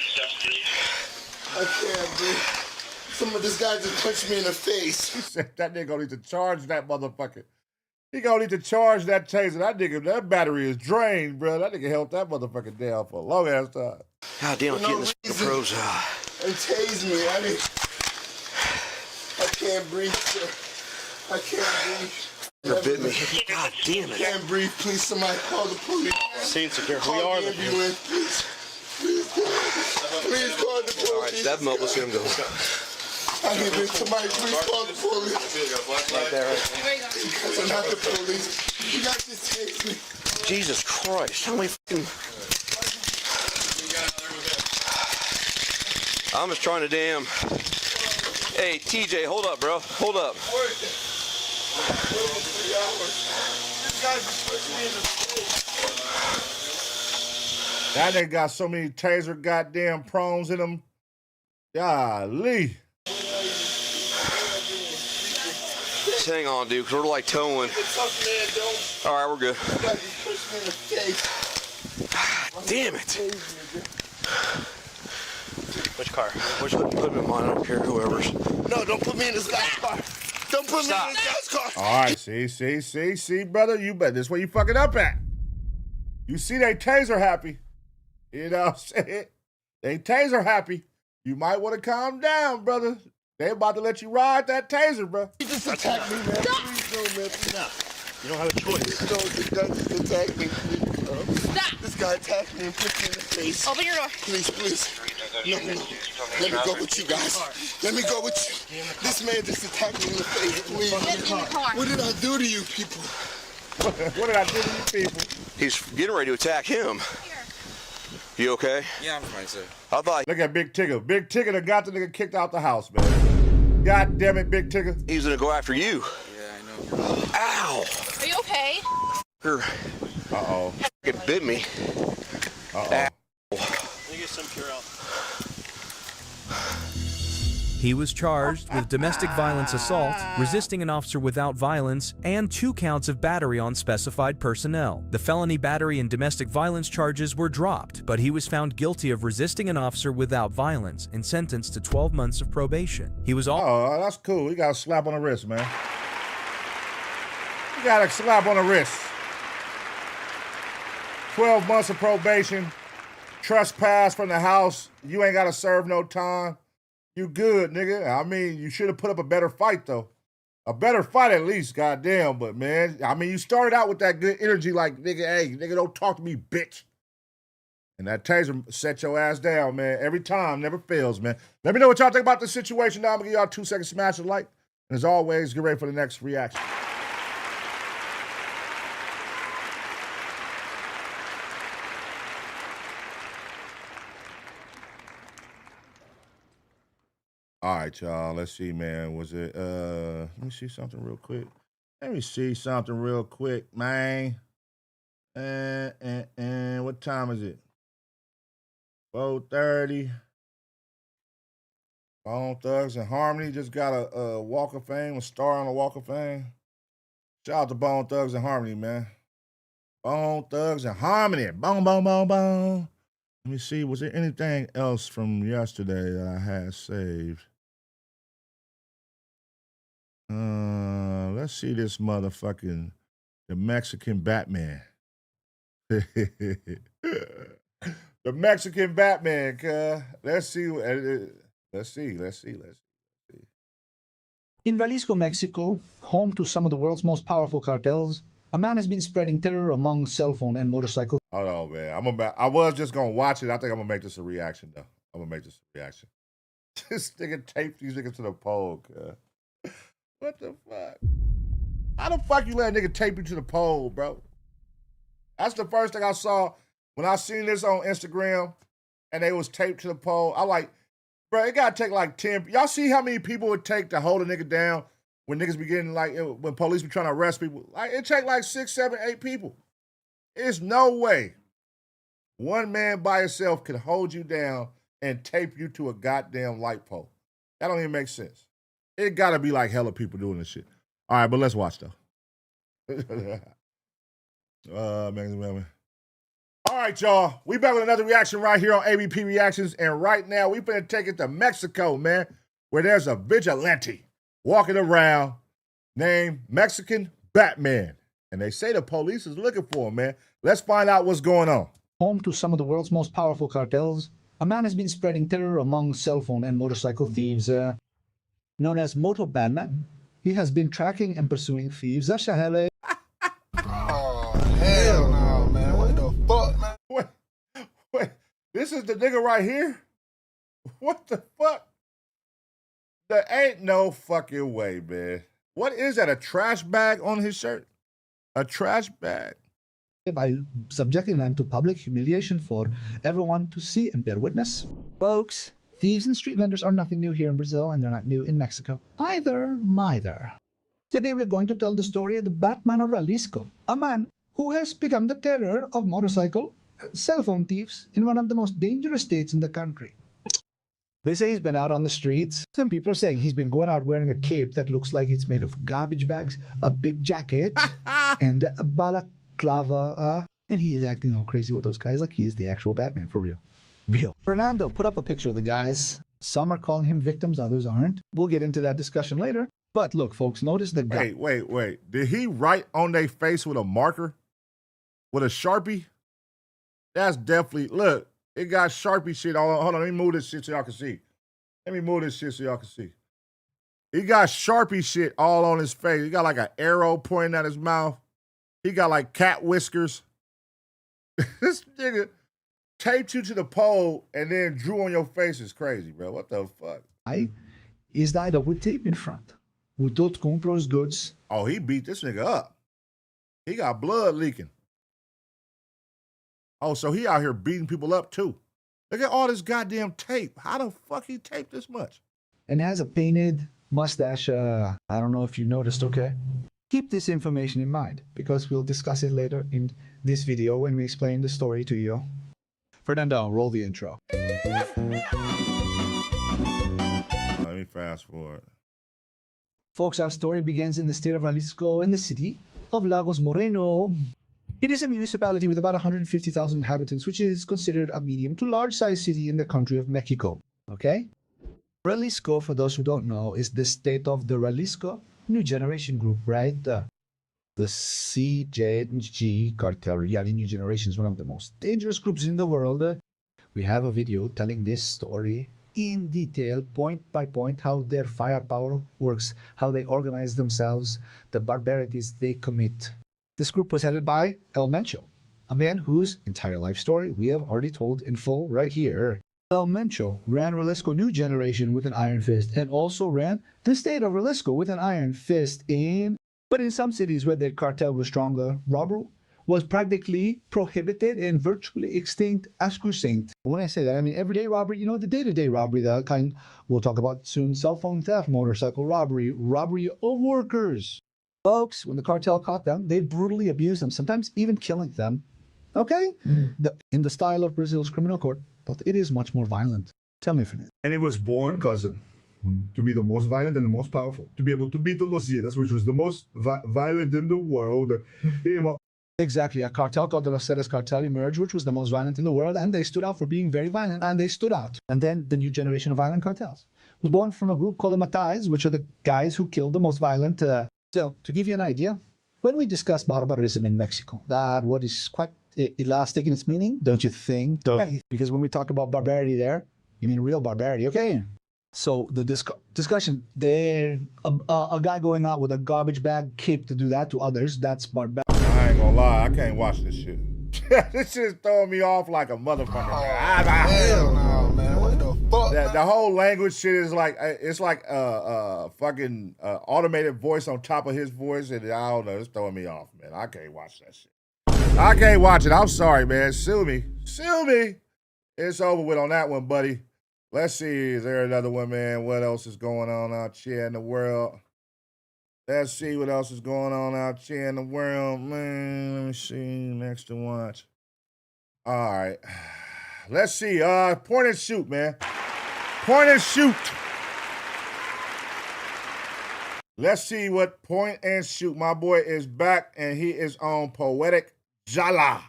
[SPEAKER 2] I can't breathe. This guy just punched me in the face.
[SPEAKER 1] He said that nigga gonna need to charge that motherfucker. He gonna need to charge that taser. That battery is drained, bro. That nigga held that motherfucker down for a long ass time.
[SPEAKER 13] God damn, I'm getting this pros out.
[SPEAKER 2] And tase me. I can't breathe, sir. I can't breathe.
[SPEAKER 13] You bit me. God damn
[SPEAKER 2] I
[SPEAKER 13] it.
[SPEAKER 2] can't breathe. Please, somebody call the police.
[SPEAKER 13] Scene secure.
[SPEAKER 2] Call
[SPEAKER 13] We are
[SPEAKER 2] the
[SPEAKER 13] the
[SPEAKER 2] ambulance, please. Please call the police.
[SPEAKER 13] All right, step him up. Let's get him going.
[SPEAKER 2] I need somebody. Please call the police.
[SPEAKER 13] Right there, right?
[SPEAKER 2] Because I'm not the police. You guys just tase me.
[SPEAKER 13] Jesus Christ. How many fucking... I'm just trying to damn... Hey, TJ, hold up, bro. Hold up.
[SPEAKER 1] That nigga got so many Taser goddamn prongs in him. Golly.
[SPEAKER 13] Just hang on, dude, because we're like towing. All right, we're good. Damn it. Which car? Put him in mine. I don't care, whoever's.
[SPEAKER 2] No, don't put me in this guy's car. Don't put me in this guy's car.
[SPEAKER 1] All right, see, brother. You bet. This where you fucking up at. You see they Taser happy. You know what I'm saying? They Taser happy. You might want to calm down, brother. They about to let you ride that Taser, bro.
[SPEAKER 2] You just attacked me, man. Please don't, man. No.
[SPEAKER 13] You don't have a choice.
[SPEAKER 2] Don't just attack me, please. Stop. This guy attacked me and put me in the face.
[SPEAKER 14] Open your door.
[SPEAKER 2] Please. No. Let me go with you guys. Let me go with you. This man just attacked me in the face, please.
[SPEAKER 14] Get in the car.
[SPEAKER 2] What did I do to you people?
[SPEAKER 1] What did I do to you people?
[SPEAKER 13] He's getting ready to attack him. You okay?
[SPEAKER 6] Yeah, I'm fine, sir.
[SPEAKER 13] I thought.
[SPEAKER 1] Look at Big Tigger. Big Tigger done got the nigga kicked out the house, man. God damn it, Big Tigger.
[SPEAKER 13] He's gonna go after you.
[SPEAKER 6] Yeah, I know.
[SPEAKER 13] Ow!
[SPEAKER 14] Are you okay?
[SPEAKER 1] Uh-oh.
[SPEAKER 13] It bit me.
[SPEAKER 1] Uh-oh.
[SPEAKER 13] Let
[SPEAKER 15] me get some T-Rell.
[SPEAKER 12] He was charged with domestic violence assault, resisting an officer without violence, and 2 counts of battery on specified personnel. The felony battery and domestic violence charges were dropped, but he was found guilty of resisting an officer without violence and sentenced to 12 months of probation. He was also—
[SPEAKER 1] Oh, that's cool. He got a slap on the wrist, man. He got a slap on the wrist. 12 months of probation, trespass from the house. You ain't got to serve no time. You good, nigga. I mean, you should have put up a better fight, though. A better fight at least, goddamn. But, man, I mean, you started out with that good energy like, nigga, hey, nigga, don't talk to me, bitch. And that Taser set your ass down, man. Every time, never fails, man. Let me know what y'all think about this situation. Now I'm going to give y'all 2 seconds smash the like. And as always, get ready for the next reaction. All right, y'all. Let's see, man. Was it let me see something real quick. Man. What time is it? 4:30. Bone Thugs and Harmony just got a Walk of Fame, a star on the Walk of Fame. Shout out to Bone Thugs and Harmony, man. Bone Thugs and Harmony. Boom, boom, boom, boom. Let me see. Was there anything else from yesterday that I had saved? Let's see this motherfucking the Mexican Batman. The Mexican Batman, cuz. Let's see.
[SPEAKER 17] In Jalisco, Mexico, home to some of the world's most powerful cartels, a man has been spreading terror among cell phone and motorcycle.
[SPEAKER 1] Hold on, man. I was just gonna watch it. I think I'm gonna make this a reaction, though. This nigga taped these niggas to the pole, cuz. What the fuck? How the fuck you let a nigga tape you to the pole, bro? That's the first thing I saw when I seen this on Instagram and they was taped to the pole. I like, bro, it gotta take like 10. Y'all see how many people it would take to hold a nigga down when niggas be getting like, when police be trying to arrest people? Like, it take like 6, 7, 8 people. There's no way one man by himself could hold you down and tape you to a goddamn light pole. That don't even make sense. It gotta be like hella people doing this shit. All right, but let's watch though. Man. All right, y'all. We back with another reaction right here on ABP Reactions, and right now we finna take it to Mexico, man, where there's a vigilante walking around named Mexican Batman, and they say the police is looking for him, man. Let's find out what's going on.
[SPEAKER 17] Home to some of the world's most powerful cartels, a man has been spreading terror among cell phone and motorcycle thieves. Known as Moto Batman, he has been tracking and pursuing thieves.
[SPEAKER 2] Oh, hell no, man. What the fuck, man?
[SPEAKER 1] Wait. This is the nigga right here? What the fuck? There ain't no fucking way, man. What is that, a trash bag on his shirt? A trash bag?
[SPEAKER 17] By subjecting them to public humiliation for everyone to see and bear witness. Folks, thieves and street vendors are nothing new here in Brazil, and they're not new in Mexico. Either. Today we're going to tell the story of the Batman of Jalisco, a man who has become the terror of motorcycle, cell phone thieves in one of the most dangerous states in the country. They say he's been out on the streets. Some people are saying he's been going out wearing a cape that looks like it's made of garbage bags, a big jacket, and a balaclava. And he is acting all crazy with those guys like he is the actual Batman, for real. Real. Fernando put up a picture of the guys. Some are calling him victims, others aren't. We'll get into that discussion later. But look, folks, notice the guy.
[SPEAKER 1] Wait. Did he write on their face with a marker? With a Sharpie? That's definitely, look, it got Sharpie shit all on. Hold on, let me move this shit so y'all can see. Let me move this shit so y'all can see. He got Sharpie shit all on his face. He got like an arrow pointing at his mouth. He got like cat whiskers. This nigga taped you to the pole and then drew on your face is crazy, bro. What the fuck?
[SPEAKER 17] Is tied up with tape in front. With those CONFRONTS goods.
[SPEAKER 1] Oh, he beat this nigga up. He got blood leaking. Oh, so he out here beating people up too. Look at all this goddamn tape. How the fuck he taped this much?
[SPEAKER 17] And has a painted mustache. I don't know if you noticed, okay? Keep this information in mind because we'll discuss it later in this video when we explain the story to you. Fernando, roll the intro.
[SPEAKER 1] Let me fast forward.
[SPEAKER 17] Folks, our story begins in the state of Jalisco in the city of Lagos Moreno. It is a municipality with about 150,000 inhabitants, which is considered a medium to large size city in the country of Mexico. Okay? Jalisco, for those who don't know, is the state of the Jalisco New Generation Group, right? The CJG cartel, Yali New Generation, is one of the most dangerous groups in the world. We have a video telling this story in detail, point by point, how their firepower works, how they organize themselves, the barbarities they commit. This group was headed by El Mencho, a man whose entire life story we have already told in full right here. El Mencho ran Jalisco New Generation with an iron fist and also ran the state of Jalisco with an iron fist but in some cities where the cartel was stronger, robbery was practically prohibited and virtually extinct as crusade. When I say that, I mean everyday robbery, you know, the day-to-day robbery, the kind we'll talk about soon, cell phone theft, motorcycle robbery, robbery of workers. Folks, when the cartel caught them, they brutally abused them, sometimes even killing them. Okay? In the style of Brazil's criminal court, but it is much more violent. Tell me, Fernando.
[SPEAKER 16] And it was born, cousin, to be the most violent and the most powerful, to be able to beat the Los Zetas, which was the most violent in the world.
[SPEAKER 17] Exactly. A cartel called the Los Zetas cartel emerged, which was the most violent in the world, and they stood out for being very violent, and they stood out. And then the new generation of violent cartels was born from a group called the Matais, which are the guys who killed the most violent. So, to give you an idea, when we discuss barbarism in Mexico, that what is quite elastic in its meaning, don't you think? Because when we talk about barbarity there, you mean real barbarity, okay? So the discussion there, a guy going out with a garbage bag cape to do that to others, that's barbarity.
[SPEAKER 1] I ain't gonna lie, I can't watch this shit. This shit's throwing me off like a motherfucker.
[SPEAKER 2] Hell no, man. What the fuck?
[SPEAKER 1] The whole language shit is like, it's like fucking automated voice on top of his voice, and I don't know, it's throwing me off, man. I can't watch that shit. I can't watch it. I'm sorry, man. Sue me. Sue me. It's over with on that one, buddy. Let's see. Is there another one, man? What else is going on out here in the world? Let's see what else is going on out here in the world, man. Let me see. Next to watch. All right. Let's see. Point and shoot, man. Point and shoot. Let's see what point and shoot. My boy is back, and he is on Poetik Jallah.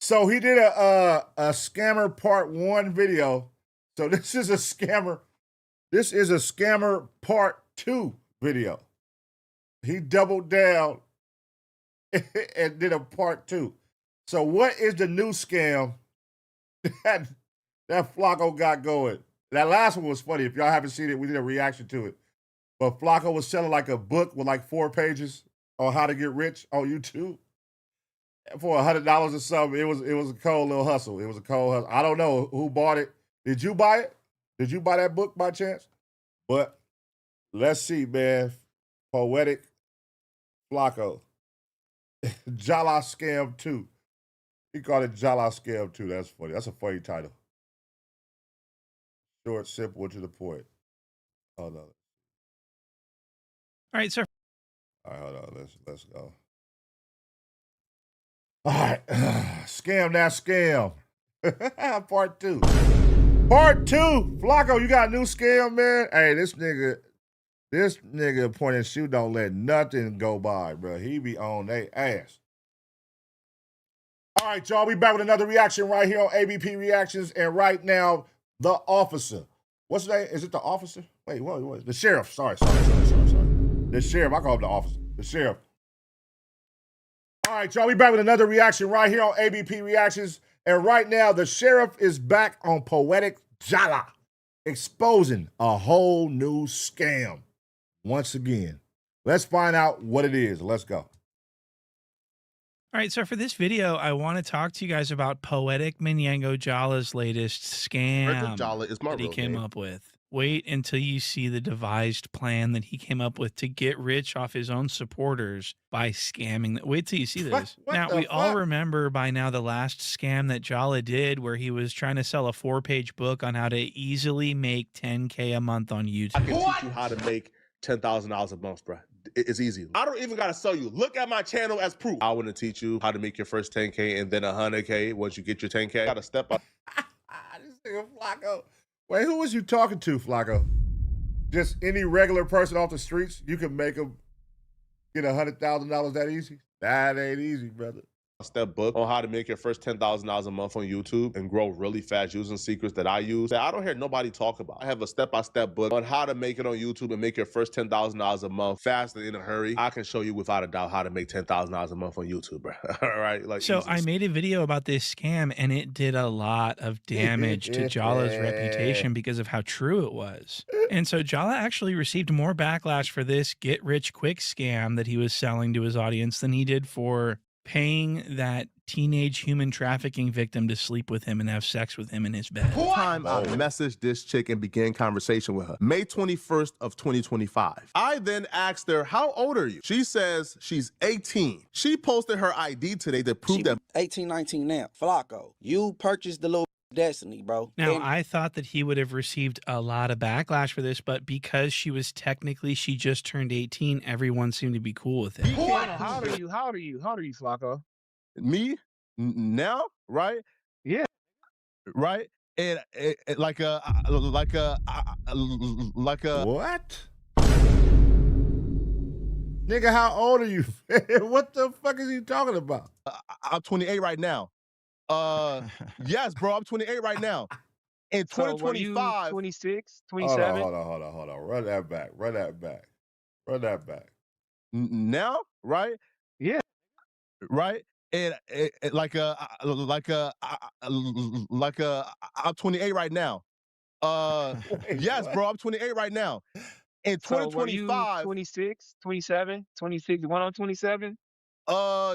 [SPEAKER 1] So he did a scammer part 1 video. So this is a scammer. This is a scammer part 2 video. He doubled down and did a part 2. So what is the new scam that Flakko got going? That last one was funny. If y'all haven't seen it, we did a reaction to it. But Flakko was selling like a book with like 4 pages on how to get rich on YouTube for $100 or something. It was a cold little hustle. It was a cold hustle. I don't know who bought it. Did you buy it? Did you buy that book by chance? But let's see, man. Poetik Flakko. Jallah Scam 2. He called it Jallah Scam 2. That's funny. That's a funny title. Short, simple, to the point. Oh, no.
[SPEAKER 18] All right, sir.
[SPEAKER 1] All right, hold on. Let's go. All right. Scam that scam. Part 2. Part 2. Flakko, you got a new scam, man? Hey, this nigga point and shoot don't let nothing go by, bro. He be on they ass. All right, y'all. We back with another reaction right here on ABP Reactions. And right now, the officer. What's his name? Is it the officer? Wait, what? The sheriff. Sorry. The sheriff. I call him the officer. The sheriff. All right, y'all. We back with another reaction right here on ABP Reactions. And right now, the sheriff is back on Poetik Jallah, exposing a whole new scam. Once again, let's find out what it is. Let's go.
[SPEAKER 18] All right, so for this video, I want to talk to you guys about Poetik Jallah's latest scam
[SPEAKER 20] Jallah is my
[SPEAKER 18] that he
[SPEAKER 20] real
[SPEAKER 18] came
[SPEAKER 20] name.
[SPEAKER 18] up with. Wait until you see the devised plan that he came up with to get rich off his own supporters by scamming them. Wait till you see this.
[SPEAKER 1] What
[SPEAKER 18] Now,
[SPEAKER 1] the
[SPEAKER 18] we all
[SPEAKER 1] fuck?
[SPEAKER 18] remember by now the last scam that Jallah did where he was trying to sell a 4-page book on how to easily make $10K a month on YouTube.
[SPEAKER 20] I can teach you how to make $10,000 a month, bro. It's easy. I don't even gotta sell you. Look at my channel as proof. I want to teach you how to make your first 10K and then 100K once you get your 10K. I gotta step up.
[SPEAKER 1] This nigga Flakko. Wait, who was you talking to, Flakko? Just any regular person off the streets? You can make him get $100,000 that easy? That ain't easy, brother.
[SPEAKER 20] Step book on how to make your first $10,000 a month on YouTube and grow really fast using secrets that I use that I don't hear nobody talk about. I have a step-by-step book on how to make it on YouTube and make your first $10,000 a month fast and in a hurry. I can show you without a doubt how to make $10,000 a month on YouTube, bro. All right, like
[SPEAKER 18] So
[SPEAKER 20] easy.
[SPEAKER 18] I made a video about this scam and it did a lot of damage to Jallah's reputation because of how true it was. And so Jallah actually received more backlash for this get-rich-quick scam that he was selling to his audience than he did for paying that teenage human trafficking victim to sleep with him and have sex with him in his bed.
[SPEAKER 20] Time I messaged this chick and began conversation with her. May 21st of 2025. I then asked her, how old are you? She says she's 18. She posted her ID today to prove that
[SPEAKER 21] 18, 19 now. Flakko, you purchased the little destiny, bro.
[SPEAKER 18] Now, I thought that he would have received a lot of backlash for this, but because she just turned 18, everyone seemed to be cool with it.
[SPEAKER 20] How old are you? How old are you, Flakko? Me? Now? Right? Yeah. Right? And like a
[SPEAKER 1] what? Nigga, how old are you? What the fuck is he talking about?
[SPEAKER 20] I'm 28 right now. Yes, bro, I'm 28 right now. In 2025,
[SPEAKER 24] 26,
[SPEAKER 1] Hold
[SPEAKER 24] 27.
[SPEAKER 1] on. Run that back.
[SPEAKER 20] Now, right? Yeah. Right? And I'm 28 right now. Yes, bro, I'm 28 right now. In 2025,
[SPEAKER 24] 26, 27, 26, 1 on 27.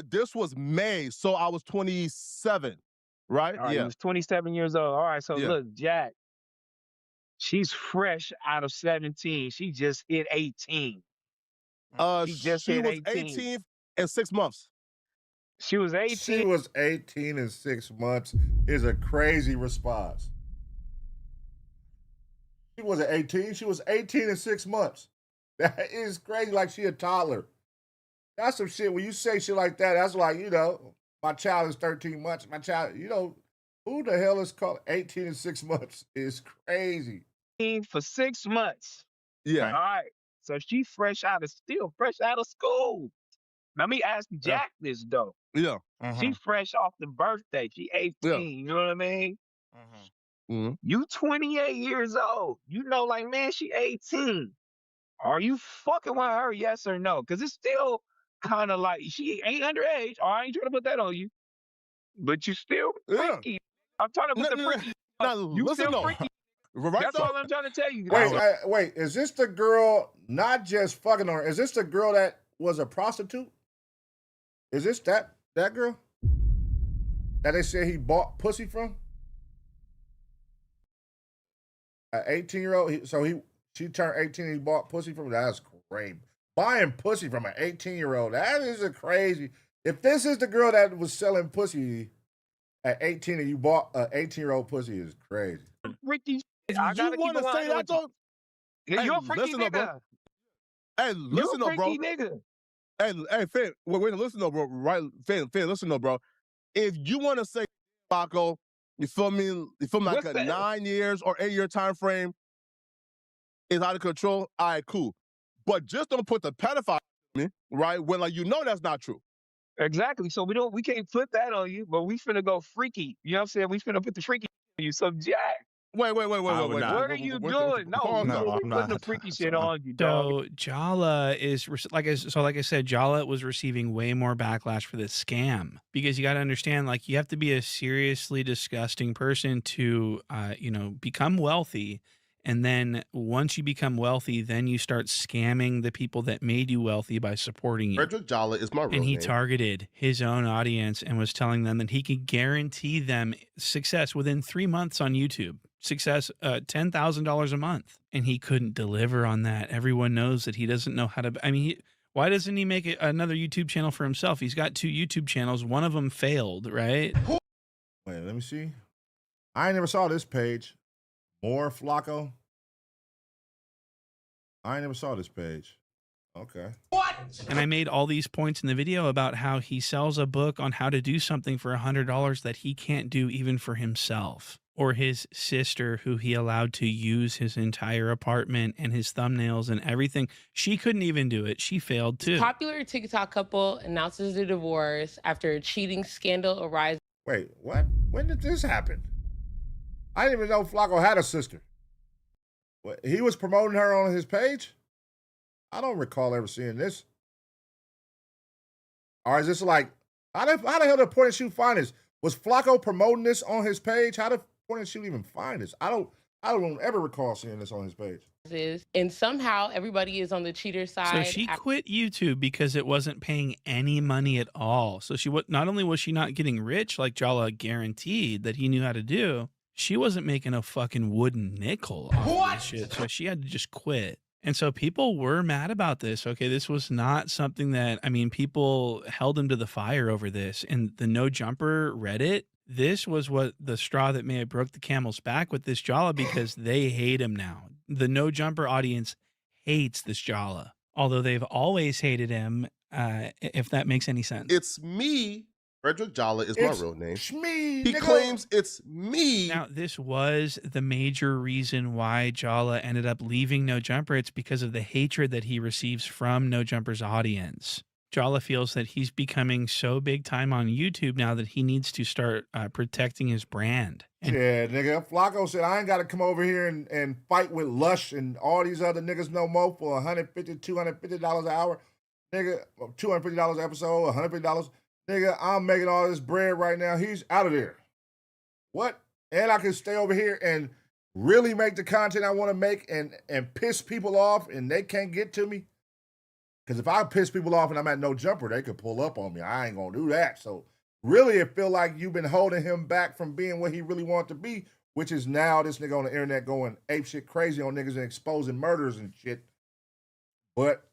[SPEAKER 20] This was May, so I was 27, right?
[SPEAKER 24] All right,
[SPEAKER 20] Yeah.
[SPEAKER 24] he was 27 years old. All right, so
[SPEAKER 20] Yeah.
[SPEAKER 24] look, Jack, she's fresh out of 17. She just hit 18.
[SPEAKER 20] She was 18 and 6 months.
[SPEAKER 24] She was 18.
[SPEAKER 1] She was 18 and 6 months is a crazy response. She wasn't 18. She was 18 and 6 months. That is crazy. Like she a toddler. That's some shit. When you say shit like that, that's like, my child is 13 months. My child, who the hell is called 18 and 6 months is crazy.
[SPEAKER 24] For 6 months.
[SPEAKER 20] Yeah.
[SPEAKER 24] All right. So she still fresh out of school. Let me ask Jack this though.
[SPEAKER 20] Yeah.
[SPEAKER 24] She fresh off the birthday. She 18.
[SPEAKER 20] Yeah.
[SPEAKER 24] You know what I mean?
[SPEAKER 20] Mm-hmm.
[SPEAKER 24] You 28 years old. You know, like, man, she 18. Are you fucking with her? Yes or no? Because it's still kind of like she ain't underage. I ain't trying to put that on you. But you still freaky. I'm trying to put the freaky. You
[SPEAKER 20] listen,
[SPEAKER 24] still
[SPEAKER 20] though.
[SPEAKER 24] freaky.
[SPEAKER 20] Right,
[SPEAKER 24] That's
[SPEAKER 20] though?
[SPEAKER 24] all I'm trying to tell you.
[SPEAKER 1] Wait, is this the girl not just fucking her? Is this the girl that was a prostitute? Is this that girl that they said he bought pussy from? An 18-year-old. She turned 18 and he bought pussy from. That's crazy. Buying pussy from an 18-year-old. That is a crazy. If this is the girl that was selling pussy at 18 and you bought an 18-year-old pussy, is crazy.
[SPEAKER 24] Freaky.
[SPEAKER 20] You want to say that, though?
[SPEAKER 24] Yeah, you're a freaky
[SPEAKER 20] listen up, bro.
[SPEAKER 24] nigga.
[SPEAKER 20] Hey, listen
[SPEAKER 24] You're a
[SPEAKER 20] up, bro.
[SPEAKER 24] freaky nigga.
[SPEAKER 20] Hey, Finn, wait, listen though, bro. Right, Finn, listen though, bro. If you want to say Flakko, you feel me? You feel me? Like
[SPEAKER 24] What's
[SPEAKER 20] a
[SPEAKER 24] that?
[SPEAKER 20] 9 years or 8 year time frame is out of control. All right, cool. But just don't put the pedophile on me, right? When like you know that's not true.
[SPEAKER 24] Exactly. So we can't put that on you, but we finna go freaky. You know what I'm saying? We finna put the freaky on you. So Jack.
[SPEAKER 20] Wait.
[SPEAKER 24] What are you doing? No, we
[SPEAKER 20] No,
[SPEAKER 24] will be
[SPEAKER 20] I'm
[SPEAKER 24] putting the
[SPEAKER 20] not.
[SPEAKER 24] freaky shit on you, dog.
[SPEAKER 18] So Jallah is like I said, Jallah was receiving way more backlash for this scam because you got to understand, like you have to be a seriously disgusting person to, become wealthy, and then once you become wealthy, then you start scamming the people that made you wealthy by supporting you.
[SPEAKER 20] Frederick Jallah is my real name.
[SPEAKER 18] And he targeted his own audience and was telling them that he could guarantee them success within 3 months on YouTube. Success, $10,000 a month. And he couldn't deliver on that. Everyone knows that he doesn't know how to. I mean, why doesn't he make another YouTube channel for himself? He's got 2 YouTube channels. One of them failed, right?
[SPEAKER 1] Wait, let me see. I never saw this page. More Flakko. I never saw this page. Okay.
[SPEAKER 18] What? And I made all these points in the video about how he sells a book on how to do something for $100 that he can't do even for himself. Or his sister, who he allowed to use his entire apartment and his thumbnails and everything. She couldn't even do it. She failed too.
[SPEAKER 7] Popular TikTok couple announces a divorce after a cheating scandal arises.
[SPEAKER 1] Wait, what? When did this happen? I didn't even know Flakko had a sister. What, he was promoting her on his page? I don't recall ever seeing this. Or is this like, how the hell did Point and Shoot find this? Was Flakko promoting this on his page? How did Point and Shoot even find this? I don't ever recall seeing this on his page.
[SPEAKER 7] And somehow everybody is on the cheater side.
[SPEAKER 18] So she quit YouTube because it wasn't paying any money at all. So not only was she not getting rich like Jallah guaranteed that he knew how to do, she wasn't making a fucking wooden nickel off this shit. So she had to just quit. And so people were mad about this. Okay, this was not something that, I mean, people held him to the fire over this. And the No Jumper Reddit, this was what the straw that may have broke the camel's back with this Jallah, because they hate him now. The No Jumper audience hates this Jallah, although they've always hated him, if that makes any sense.
[SPEAKER 20] It's me. Frederick Jallah is my real name.
[SPEAKER 1] Me,
[SPEAKER 20] he claims it's me.
[SPEAKER 18] Now, this was the major reason why Jallah ended up leaving No Jumper. It's because of the hatred that he receives from No Jumper's audience. Jallah feels that he's becoming so big time on YouTube now that he needs to start protecting his brand.
[SPEAKER 1] Yeah, nigga. Flakko said, I ain't got to come over here and fight with Lush and all these other niggas no more for $150, $250 an hour. Nigga, $250 an episode, $150. Nigga, I'm making all this bread right now. He's out of there. What? And I can stay over here and really make the content I want to make and piss people off and they can't get to me? Because if I piss people off and I'm at No Jumper, they could pull up on me. I ain't going to do that. So really, it feel like you've been holding him back from being what he really wanted to be, which is now this nigga on the internet going ape shit crazy on niggas and exposing murders and shit. But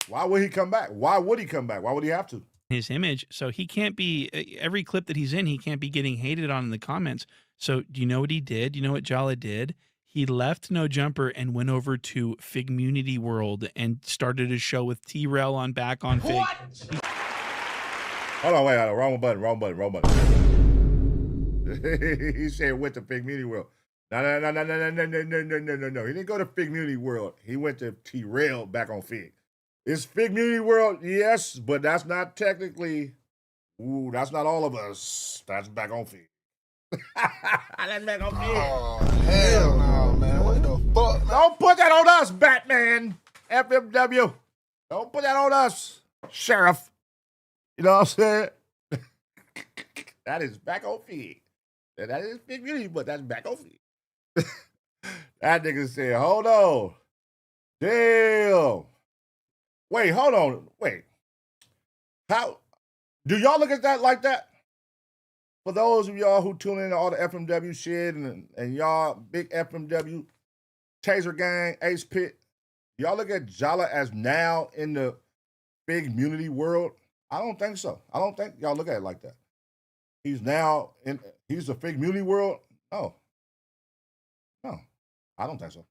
[SPEAKER 1] why would he come back? Why would he come back? Why would he have to?
[SPEAKER 18] His image, so he can't be, every clip that he's in, he can't be getting hated on in the comments. So do you know what he did? Do you know what Jallah did? He left No Jumper and went over to Figmunity World and started a show with T-Rell on Back on Fig.
[SPEAKER 1] Hold on, wait, wrong button. He said went to Figmunity World. No. He didn't go to Figmunity World. He went to T-Rell Back on Fig. It's Figmunity World, yes, but that's not technically, that's not all of us. That's Back on Fig. That's Back on Fig.
[SPEAKER 2] Oh, hell no, man. What the fuck?
[SPEAKER 1] Don't put that on us, Batman. FMW. Don't put that on us, Sheriff. You know what I'm saying? That is Back on Fig. That is Figmunity, but that's Back on Fig. That nigga said, hold on. Damn. Wait, hold on. Wait. How do y'all look at that like that? For those of y'all who tune in to all the FMW shit and y'all big FMW Taser gang, Ace Pit, y'all look at Jallah as now in the Figmunity world? I don't think so. I don't think y'all look at it like that. He's now he's the Figmunity world? No, I don't think so.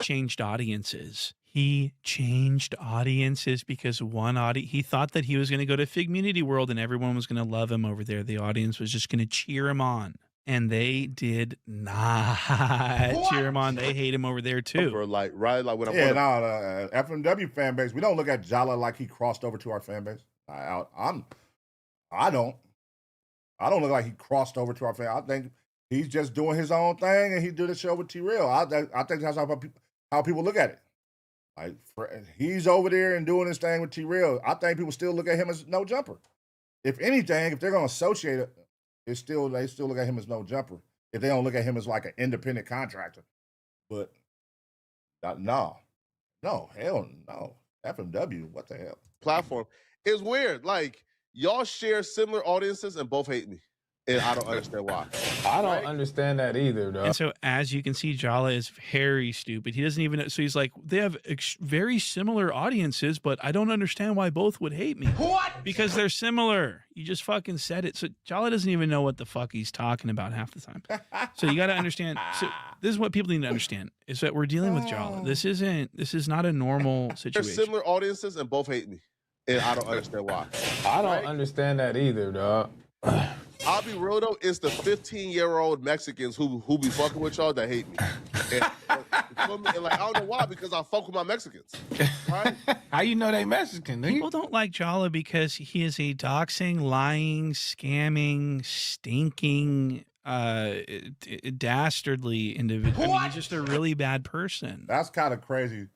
[SPEAKER 18] Changed audiences. He changed audiences because he thought that he was going to go to Figmunity World and everyone was going to love him over there. The audience was just going to cheer him on. And they did not cheer him on. They hate him over there too.
[SPEAKER 20] Like, right? Like when I'm
[SPEAKER 1] FMW fan base, we don't look at Jallah like he crossed over to our fan base. I don't look like he crossed over to our fan. I think he's just doing his own thing, and he did a show with T-Rell. I think that's how people look at it. Like he's over there and doing his thing with T-Rell. I think people still look at him as no jumper. If anything, if they're gonna associate it, they still look at him as no jumper. If they don't look at him as like an independent contractor. But no, hell no. FMW, what the hell?
[SPEAKER 20] Platform. It's weird. Like, y'all share similar audiences and both hate me. And I don't understand why.
[SPEAKER 9] I don't understand that either, though.
[SPEAKER 18] And so, as you can see, Jallah is very stupid. He doesn't even. So he's like, they have very similar audiences, but I don't understand why both would hate me. What? Because they're similar. You just fucking said it. So Jallah doesn't even know what the fuck he's talking about half the time. So you got to understand. So this is what people need to understand: is that we're dealing with Jallah. This is not a normal situation.
[SPEAKER 20] They're similar audiences and both hate me, and I don't understand why.
[SPEAKER 9] I don't understand that either, dog.
[SPEAKER 20] I'll be real though, it's the 15-year-old Mexicans who be fucking with y'all that hate me. And like, I don't know why, because I fuck with my Mexicans. Right?
[SPEAKER 9] How you know they Mexican?
[SPEAKER 18] People don't like Jallah because he is a doxing, lying, scamming, stinking, dastardly individual. I mean, he's just a really bad person.
[SPEAKER 1] That's kind of crazy.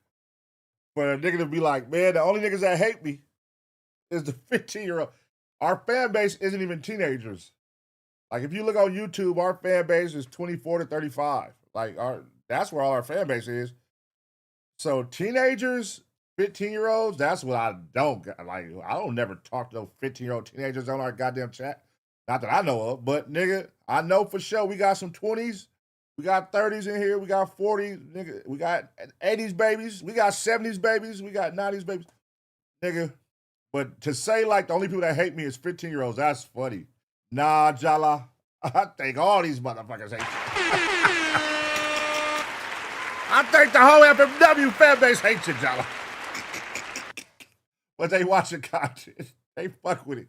[SPEAKER 1] For a nigga to be like, man, the only niggas that hate me is the 15-year-old. Our fan base isn't even teenagers. Like, if you look on YouTube, our fan base is 24 to 35. Like, that's where all our fan base is. So teenagers, 15-year-olds, that's what I don't like. I don't never talk to those 15-year-old teenagers on our goddamn chat. Not that I know of, but nigga, I know for sure we got some 20s, we got 30s in here, we got 40s, nigga, we got 80s babies, we got 70s babies, we got 90s babies, nigga. But to say like the only people that hate me is 15-year-olds, that's funny. Nah, Jallah, I think all these motherfuckers hate you. I think the whole FMW fan base hates you, Jallah. But they watch the content. They fuck with it.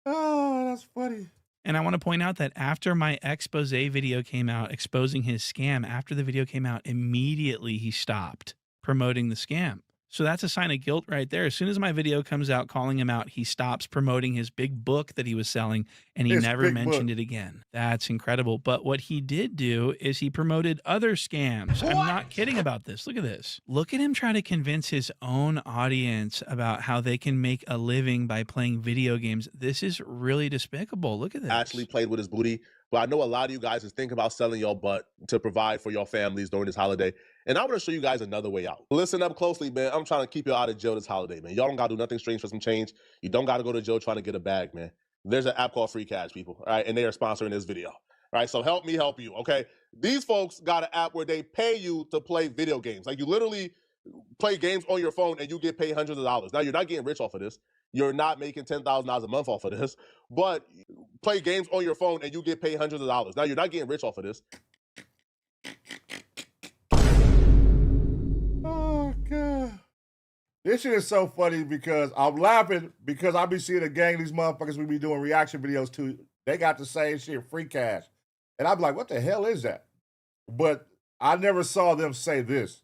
[SPEAKER 1] Oh, that's funny.
[SPEAKER 18] And I want to point out that after my expose video came out exposing his scam, after the video came out, immediately he stopped promoting the scam. So that's a sign of guilt right there. As soon as my video comes out calling him out, he stops promoting his big book that he was selling, and he never mentioned it again. That's incredible. But what he did do is he promoted other scams. What? I'm not kidding about this. Look at this. Look at him try to convince his own audience about how they can make a living by playing video games. This is really despicable. Look at this.
[SPEAKER 20] Actually played with his booty. But I know a lot of you guys is thinking about selling your butt to provide for your families during this holiday. And I'm going to show you guys another way out. Listen up closely, man. I'm trying to keep you out of jail this holiday, man. Y'all don't got to do nothing strange for some change. You don't got to go to jail trying to get a bag, man. There's an app called Free Cash, people, all right? And they are sponsoring this video, all right? So help me help you, okay? These folks got an app where they pay you to play video games. Like, you literally play games on your phone and you get paid hundreds of dollars. Now, you're not getting rich off of this. You're not making $10,000 a month off of this, but play games on your phone and you get paid hundreds of dollars. Now, you're not getting rich off of this.
[SPEAKER 1] Oh, God. This shit is so funny because I'm laughing because I be seeing a gang of these motherfuckers we be doing reaction videos to. They got the same shit, Free Cash. And I'm like, what the hell is that? But I never saw them say this.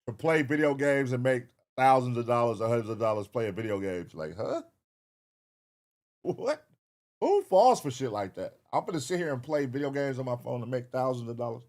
[SPEAKER 1] To play video games and make thousands of dollars or hundreds of dollars playing video games. Like, huh? What? Who falls for shit like that? I'm gonna sit here and play video games on my phone and make thousands of dollars.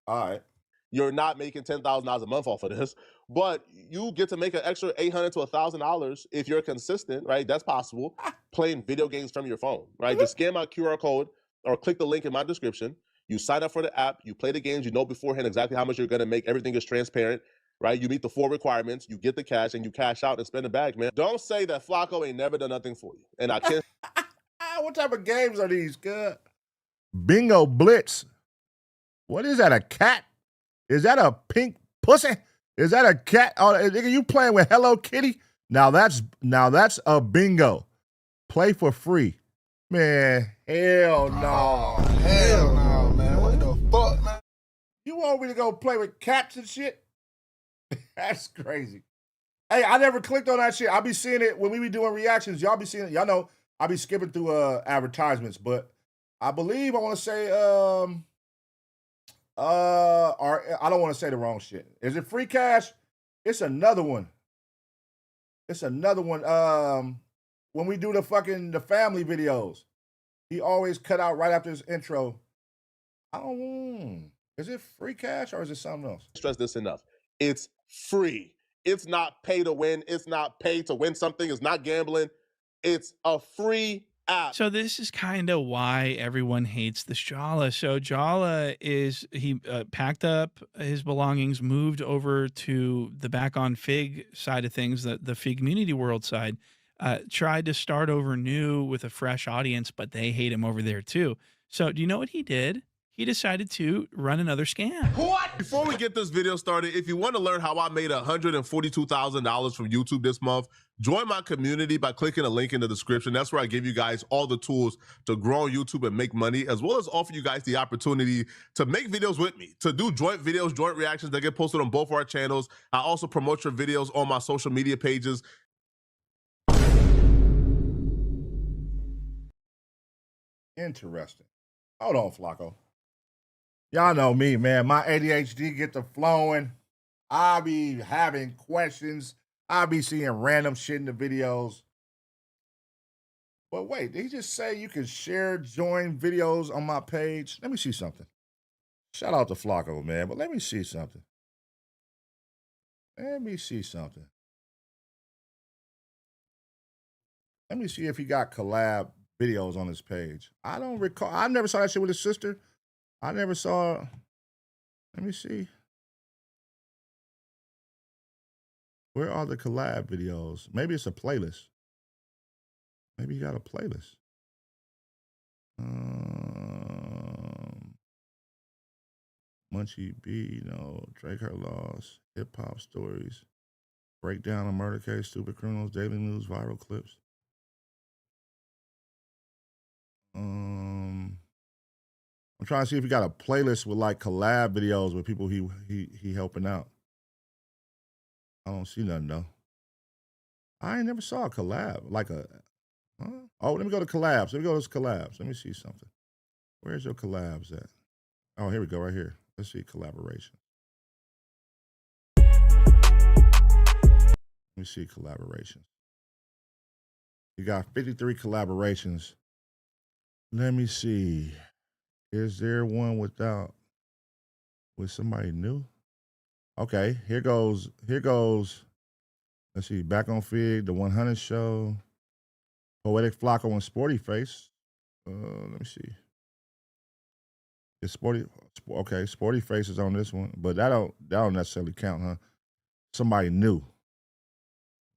[SPEAKER 1] All right.
[SPEAKER 20] You're not making $10,000 a month off of this, but you get to make an extra $800 to $1,000 if you're consistent, right? That's possible. Playing video games from your phone, right? Just scan my QR code or click the link in my description. You sign up for the app. You play the games. You know beforehand exactly how much you're gonna make. Everything is transparent. Right? You meet the 4 requirements, you get the cash, and you cash out and spend the bag, man. Don't say that Flakko ain't never done nothing for you. And I can't.
[SPEAKER 1] What type of games are these, good? Bingo Blitz. What is that, a cat? Is that a pink pussy? Is that a cat? Oh, nigga, you playing with Hello Kitty? Now that's a bingo. Play for free. Man, hell no.
[SPEAKER 2] Oh, hell no, man. What the fuck, man?
[SPEAKER 1] You want me to go play with cats and shit? That's crazy. Hey, I never clicked on that shit. I be seeing it when we be doing reactions. Y'all be seeing it. Y'all know I be skipping through advertisements, but I believe I want to say or I don't want to say the wrong shit. Is it Free Cash? It's another one. It's another one. When we do the family videos, he always cut out right after his intro. I don't. Is it Free Cash or is it something else?
[SPEAKER 20] Stress this enough. It's free. It's not pay to win. It's not pay to win something. It's not gambling. It's a free app.
[SPEAKER 18] So this is kind of why everyone hates this Jallah. So Jallah he packed up his belongings, moved over to the Back on Fig side of things, the Fig Community World side, tried to start over new with a fresh audience, but they hate him over there too. So do you know what he did? He decided to run another scam.
[SPEAKER 20] What? Before we get this video started, if you want to learn how I made $142,000 from YouTube this month, join my community by clicking a link in the description. That's where I give you guys all the tools to grow on YouTube and make money, as well as offer you guys the opportunity to make videos with me, to do joint videos, joint reactions that get posted on both our channels. I also promote your videos on my social media pages.
[SPEAKER 1] Interesting. Hold on, Flakko. Y'all know me, man. My ADHD get to flowing. I be having questions. I be seeing random shit in the videos. But wait, did he just say you can share, join videos on my page? Let me see something. Shout out to Flakko, man. But let me see something. Let me see something. Let me see if he got collab videos on his page. I don't recall. I never saw that shit with his sister. I never saw. Let me see. Where are the collab videos? Maybe it's a playlist. Maybe you got a playlist. Munchie B, Drake Her Loss, Hip Hop Stories, Breakdown of Murder Case, Stupid Criminals, Daily News, Viral Clips. I'm trying to see if he got a playlist with like collab videos with people he helping out. I don't see nothing though. I ain't never saw a collab like a. Huh? Oh, let me go to collabs. Let me go to collabs. Let me see something. Where's your collabs at? Oh, here we go, right here. Let's see collaboration. Let me see collaborations. You got 53 collaborations. Let me see. Is there one with somebody new? Okay, here goes. Let's see, Back on Fig, The 100 Show, Poetik, Flakko, and Sporty Face. Let me see. It's Sporty. Okay, Sporty Face is on this one, but that don't necessarily count, huh? Somebody new.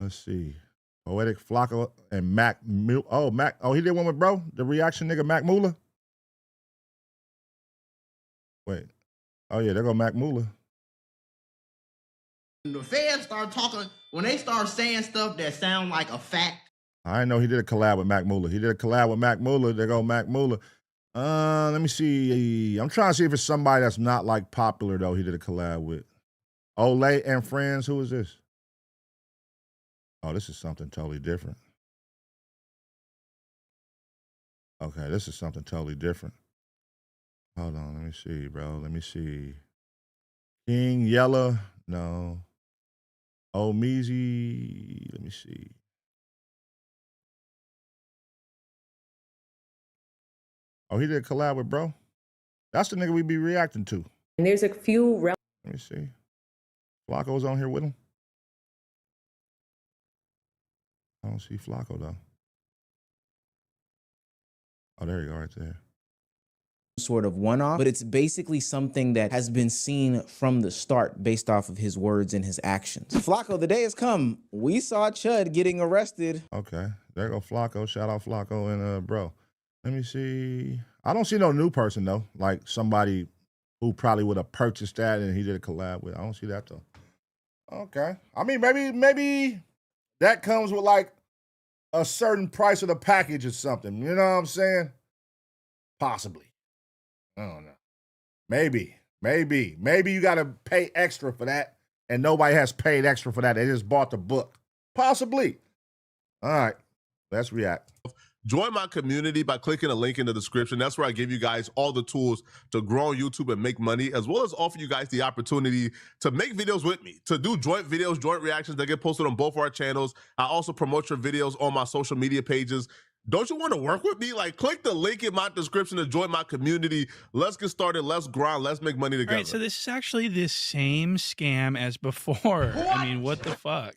[SPEAKER 1] Let's see. Poetik, Flakko, and Mac. Oh, he did one with bro, the reaction nigga Mac Moolah. Wait. Oh yeah, there go Mac Moolah.
[SPEAKER 8] When the feds start talking, when they start saying stuff that sound like a fact.
[SPEAKER 1] I didn't know he did a collab with Mac Moolah. He did a collab with Mac Moolah. There go Mac Moolah. Let me see. I'm trying to see if it's somebody that's not like popular though. He did a collab with Olay and Friends. Who is this? Oh, this is something totally different. Okay, this is something totally different. Hold on, let me see, bro. Let me see. King Jallah, no. Oh, Meezy, let me see. Oh, he did a collab with bro? That's the nigga we be reacting to.
[SPEAKER 7] And there's a few.
[SPEAKER 1] Let me see. Flakko's on here with him. I don't see Flakko though. Oh, there you go, right there.
[SPEAKER 8] Sort of one-off, but it's basically something that has been seen from the start based off of his words and his actions. Flakko, the day has come. We saw Chud getting arrested.
[SPEAKER 1] Okay, there go Flakko. Shout out Flakko and bro. Let me see. I don't see no new person though, like somebody who probably would have purchased that and he did a collab with. I don't see that though. Okay, I mean maybe that comes with like a certain price of the package or something. You know what I'm saying? Possibly. I don't know. Maybe you got to pay extra for that. and nobody has paid extra for that. They just bought the book. Possibly. All right, let's react.
[SPEAKER 20] Join my community by clicking the link in the description. That's where I give you guys all the tools to grow on YouTube and make money, as well as offer you guys the opportunity to make videos with me, to do joint videos, joint reactions that get posted on both our channels. I also promote your videos on my social media pages. Don't you want to work with me? Like, click the link in my description to join my community. Let's get started. Let's grind. Let's make money together.
[SPEAKER 18] All right, so this is actually the same scam as before. I mean, what the fuck?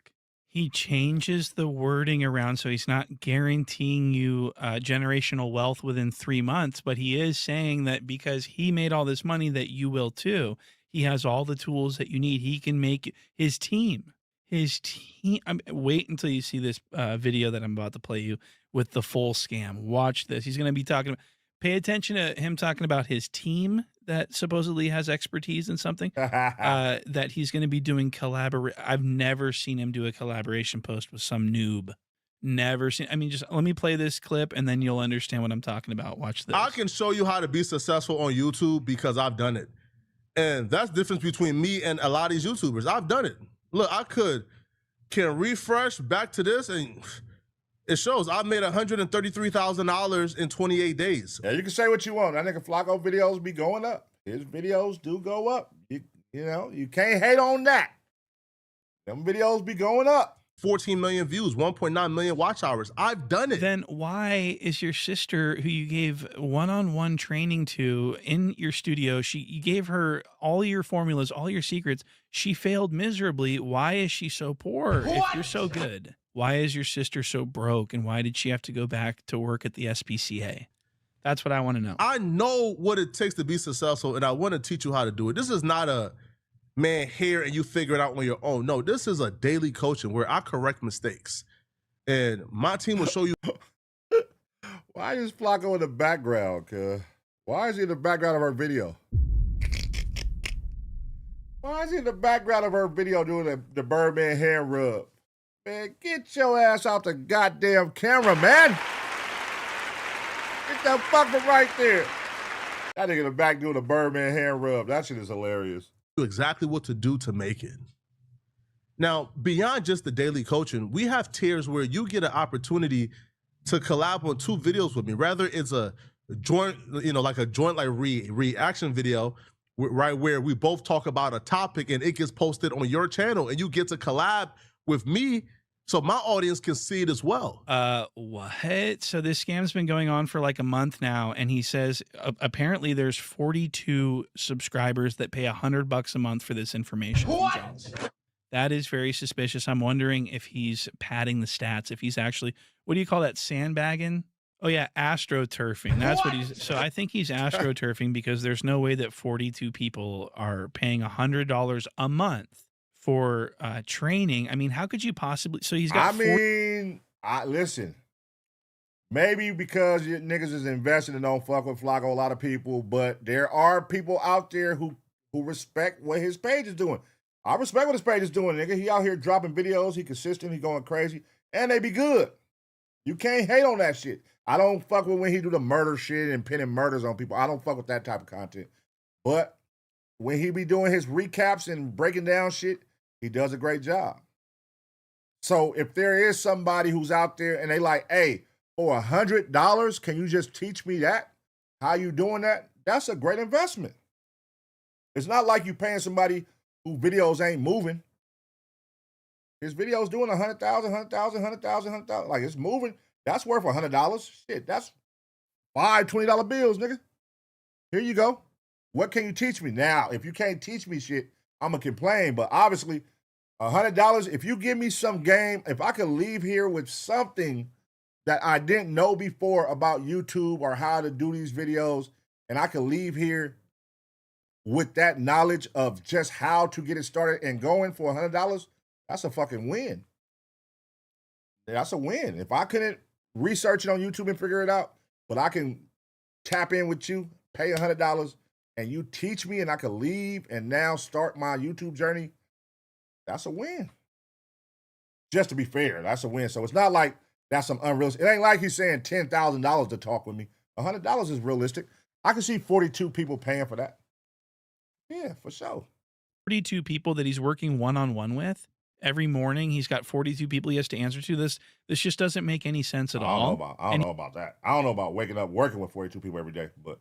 [SPEAKER 18] He changes the wording around so he's not guaranteeing you generational wealth within 3 months, but he is saying that because he made all this money that you will too. He has all the tools that you need. He can make his team. Wait until you see this video that I'm about to play you with the full scam. Watch this. He's going to be talking about, pay attention to him talking about his team that supposedly has expertise in something that he's going to be doing I've never seen him do a collaboration post with some noob. Never seen. I mean, just let me play this clip and then you'll understand what I'm talking about. Watch this.
[SPEAKER 20] I can show you how to be successful on YouTube because I've done it. And that's the difference between me and a lot of these YouTubers. I've done it. Look, I can refresh back to this and it shows I made $133,000 in 28 days.
[SPEAKER 1] Yeah, you can say what you want. That nigga Flakko videos be going up. His videos do go up. You know, you can't hate on that. Them videos be going up.
[SPEAKER 20] 14 million views, 1.9 million watch hours. I've done it.
[SPEAKER 18] Then why is your sister, who you gave one-on-one training to in your studio, you gave her all your formulas, all your secrets. She failed miserably. Why is she so poor if you're so good? Why is your sister so broke, and why did she have to go back to work at the SPCA? That's what I want to know.
[SPEAKER 20] I know what it takes to be successful, and I want to teach you how to do it. This is not a, man, here and you figure it out on your own. No, this is a daily coaching where I correct mistakes. And my team will show you.
[SPEAKER 1] Why is Flakko in the background, cuz? Why is he in the background of her video? Why is he in the background of her video doing the Birdman hand rub? Man, get your ass off the goddamn camera, man. Get that fucker right there. That nigga in the back doing the Birdman hand rub. That shit is hilarious.
[SPEAKER 20] Exactly what to do to make it. Now, beyond just the daily coaching, we have tiers where you get an opportunity to collab on 2 videos with me. Rather, it's a joint, like a joint reaction video, right, where we both talk about a topic and it gets posted on your channel and you get to collab with me so my audience can see it as well.
[SPEAKER 18] What? So this scam's been going on for like a month now, and he says apparently there's 42 subscribers that pay $100 a month for this information. What? That is very suspicious. I'm wondering if he's padding the stats, if he's actually, what do you call that, sandbagging? Oh yeah, astroturfing. That's what he's, so I think he's astroturfing because there's no way that 42 people are paying $100 a month for training. I mean, how could you possibly? So he's got.
[SPEAKER 1] Listen. Maybe because you niggas is investing and don't fuck with Flakko, a lot of people, but there are people out there who respect what his page is doing. I respect what his page is doing, nigga. He out here dropping videos. He consistent. He going crazy, and they be good. You can't hate on that shit. I don't fuck with when he do the murder shit and pinning murders on people. I don't fuck with that type of content. But when he be doing his recaps and breaking down shit, he does a great job. So if there is somebody who's out there and they like, hey, for $100, can you just teach me that? How you doing that? That's a great investment. It's not like you paying somebody who videos ain't moving. His video's doing 100,000, 100,000, 100,000, 100,000. Like, it's moving. That's worth $100. Shit, that's $5 $20 bills, nigga. Here you go. What can you teach me? Now, if you can't teach me shit, I'm going to complain. But obviously, $100, if you give me some game, if I could leave here with something that I didn't know before about YouTube or how to do these videos, and I could leave here with that knowledge of just how to get it started and going for $100, that's a fucking win. That's a win. If I couldn't research it on YouTube and figure it out, but I can tap in with you, pay $100, and you teach me and I can leave and now start my YouTube journey, that's a win. Just to be fair, that's a win. So it's not like that's some unrealistic. It ain't like he's saying $10,000 to talk with me. $100 is realistic. I can see 42 people paying for that. Yeah, for sure.
[SPEAKER 18] 42 people that he's working one-on-one with every morning. He's got 42 people he has to answer to. This just doesn't make any sense at all.
[SPEAKER 1] I don't know about that. I don't know about waking up working with 42 people every day, but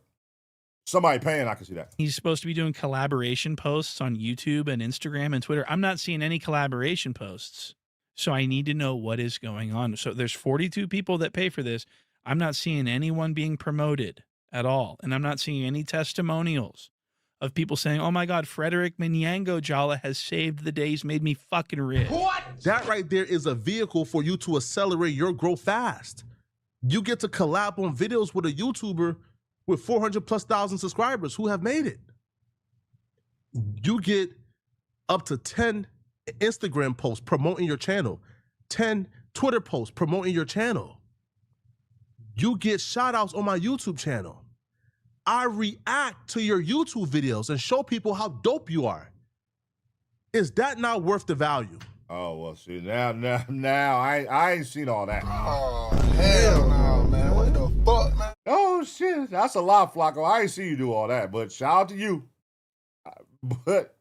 [SPEAKER 1] somebody paying, I can see that.
[SPEAKER 18] He's supposed to be doing collaboration posts on YouTube and Instagram and Twitter. I'm not seeing any collaboration posts. So I need to know what is going on. So there's 42 people that pay for this. I'm not seeing anyone being promoted at all. And I'm not seeing any testimonials of people saying, oh my God, Frederick Manyango Jallah has saved the day. He's made me fucking rich.
[SPEAKER 10] What? That right there is a vehicle for you to accelerate your growth fast. You get to collab on videos with a YouTuber with 400,000+ subscribers who have made it. You get up to 10 Instagram posts promoting your channel, 10 Twitter posts promoting your channel. You get shout outs on my YouTube channel. I react to your YouTube videos and show people how dope you are. Is that not worth the value?
[SPEAKER 1] Oh, well, see, now, I ain't seen all that.
[SPEAKER 2] Oh, hell no, man. What the fuck, man?
[SPEAKER 1] Oh, shit. That's a lot, Flakko. I ain't see you do all that, but shout out to you. But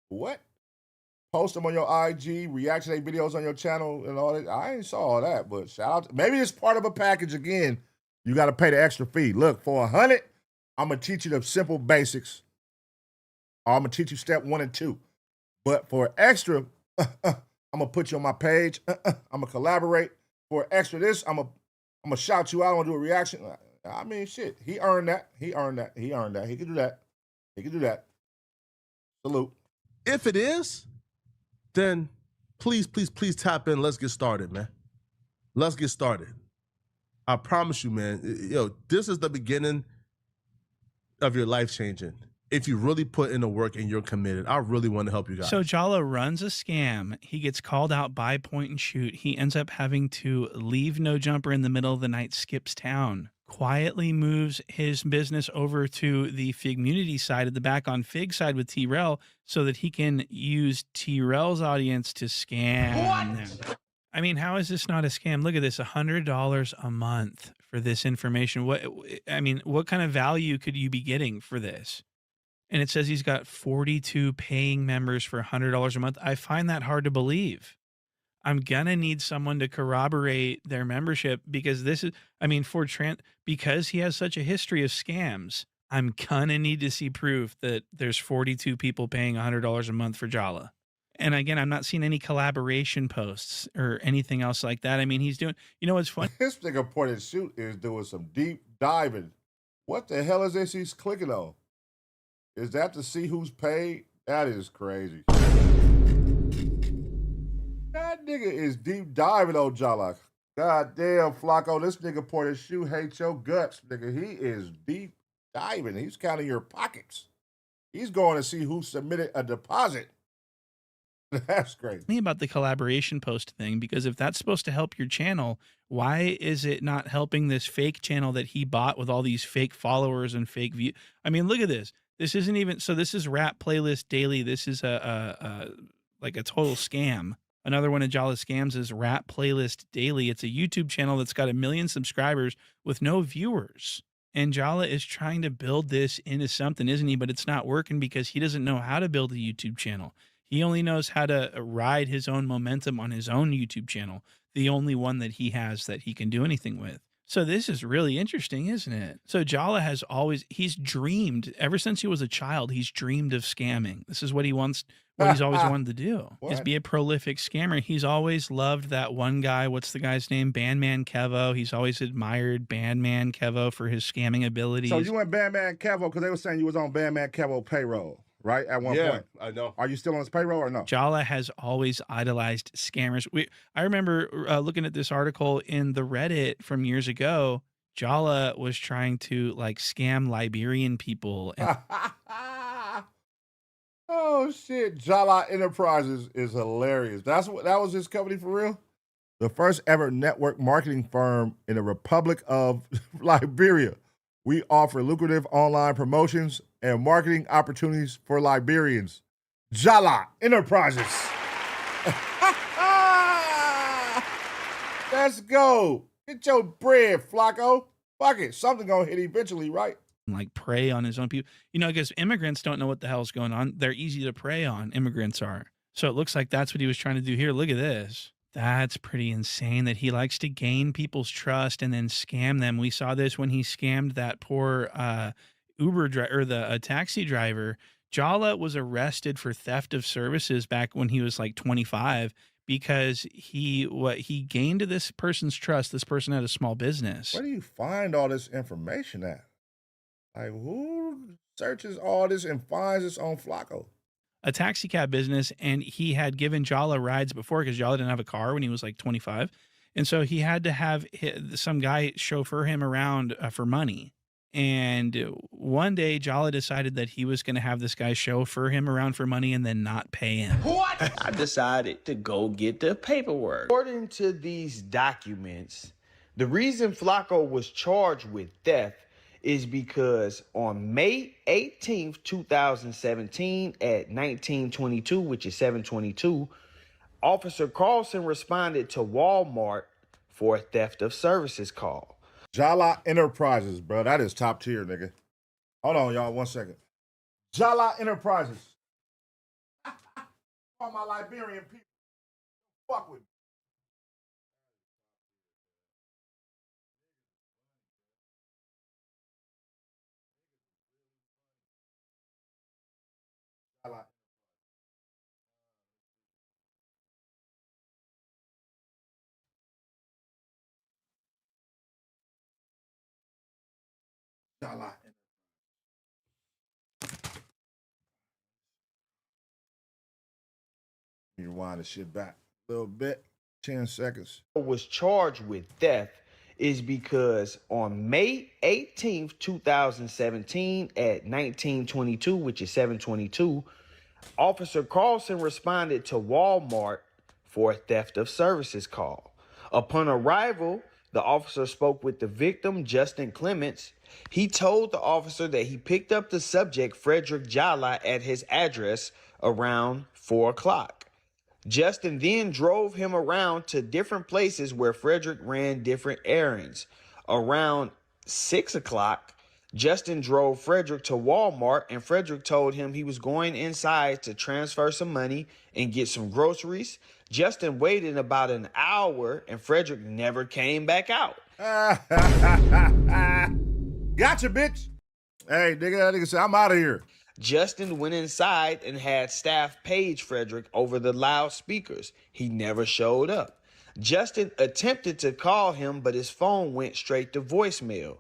[SPEAKER 1] what? Post them on your IG, react to their videos on your channel and all that. I ain't saw all that, but shout out. Maybe it's part of a package again. You got to pay the extra fee. Look, for $100, I'm going to teach you the simple basics. I'm going to teach you step 1 and 2. But for extra, I'm going to put you on my page. I'm going to collaborate. For extra this, I'm going to shout you out. I'm going to do a reaction. I mean, shit. He earned that. He earned that. He earned that. He can do that. He can do that. Salute.
[SPEAKER 10] If it is, then please tap in. Let's get started, man. Let's get started. I promise you, man. Yo, this is the beginning of your life changing. If you really put in the work and you're committed, I really want to help you guys.
[SPEAKER 18] So Jallah runs a scam. He gets called out by Point and Shoot. He ends up having to leave No Jumper in the middle of the night, skips town, quietly moves his business over to the Figmunity side at the back on Fig side with T-Rell so that he can use T-Rell's audience to scam them. I mean, how is this not a scam? Look at this, $100 a month for this information. What kind of value could you be getting for this? And it says he's got 42 paying members for $100 a month. I find that hard to believe. I'm gonna need someone to corroborate their membership because this is, because he has such a history of scams, I'm gonna need to see proof that there's 42 people paying $100 a month for Jallah. And again, I'm not seeing any collaboration posts or anything else like that. I mean, he's doing, you know what's funny?
[SPEAKER 1] This nigga Point and Shoot is doing some deep diving. What the hell is this he's clicking on? Is that to see who's paid? That is crazy. That nigga is deep diving on Jallah. God damn, Flakko, this nigga Point and Shoot hates your guts, nigga. He is deep diving. He's counting your pockets. He's going to see who submitted a deposit. That's crazy.
[SPEAKER 18] Me about the collaboration post thing, because if that's supposed to help your channel, why is it not helping this fake channel that he bought with all these fake followers and fake views? I mean, look at this. This isn't even, so this is Rap Playlist Daily. This is like a total scam. Another one of Jallah's scams is Rap Playlist Daily. It's a YouTube channel that's got 1 million subscribers with no viewers. And Jallah is trying to build this into something, isn't he? But it's not working because he doesn't know how to build a YouTube channel. He only knows how to ride his own momentum on his own YouTube channel, the only one that he has that he can do anything with. So this is really interesting, isn't it? So Jallah has he's dreamed, ever since he was a child, he's dreamed of scamming. This is what he wants, what he's always wanted to do, is be a prolific scammer. He's always loved that one guy, what's the guy's name? Bandman Kevo. He's always admired Bandman Kevo for his scamming abilities.
[SPEAKER 1] So you went Bandman Kevo because they were saying you was on Bandman Kevo payroll, right? At one point.
[SPEAKER 10] I know.
[SPEAKER 1] Are you still on his payroll or no?
[SPEAKER 18] Jallah has always idolized scammers. I remember looking at this article in the Reddit from years ago. Jallah was trying to like scam Liberian people. And
[SPEAKER 1] oh shit! Jallah Enterprises is hilarious. That was his company for real. The first ever network marketing firm in the Republic of Liberia. We offer lucrative online promotions and marketing opportunities for Liberians. Jallah Enterprises. Let's go. Get your bread, Flakko. Fuck it. Something gonna hit eventually, right?
[SPEAKER 18] like prey on his own people. You know, because immigrants don't know what the hell's going on. They're easy to prey on. Immigrants are. So it looks like that's what he was trying to do here. Look at this. That's pretty insane that he likes to gain people's trust and then scam them. We saw this when he scammed that poor Uber driver or the taxi driver. Jallah was arrested for theft of services back when he was like 25 because he gained this person's trust. This person had a small business.
[SPEAKER 1] Where do you find all this information at? Like, who searches all this and finds this on Flakko?
[SPEAKER 18] A taxi cab business, and he had given Jallah rides before because Jallah didn't have a car when he was like 25. And so he had to have some guy chauffeur him around for money. And one day Jallah decided that he was going to have this guy chauffeur him around for money and then not pay him.
[SPEAKER 5] What? I decided to go get the paperwork. According to these documents, the reason Flakko was charged with theft is because on May 18th, 2017 at 1922, which is 7:22, Officer Carlson responded to Walmart for a theft of services call.
[SPEAKER 1] Jallah Enterprises, bro. That is top tier, nigga. Hold on, y'all. 1 second. Jallah Enterprises. All my Liberian people. Fuck with me. Jallah. You rewind the shit back a little bit. 10 seconds.
[SPEAKER 5] Was charged with theft is because on May 18th, 2017 at 1922, which is 7:22, Officer Carlson responded to Walmart for a theft of services call. Upon arrival, the officer spoke with the victim, Justin Clements. He told the officer that he picked up the subject, Frederick Jallah, at his address around 4 o'clock. Justin then drove him around to different places where Frederick ran different errands. Around 6 o'clock, Justin drove Frederick to Walmart, and Frederick told him he was going inside to transfer some money and get some groceries. Justin waited about an hour, and Frederick never came back out.
[SPEAKER 1] Gotcha, bitch. Hey, nigga, that nigga said, I'm out of here.
[SPEAKER 5] Justin went inside and had staff page Frederick over the loudspeakers. He never showed up. Justin attempted to call him, but his phone went straight to voicemail.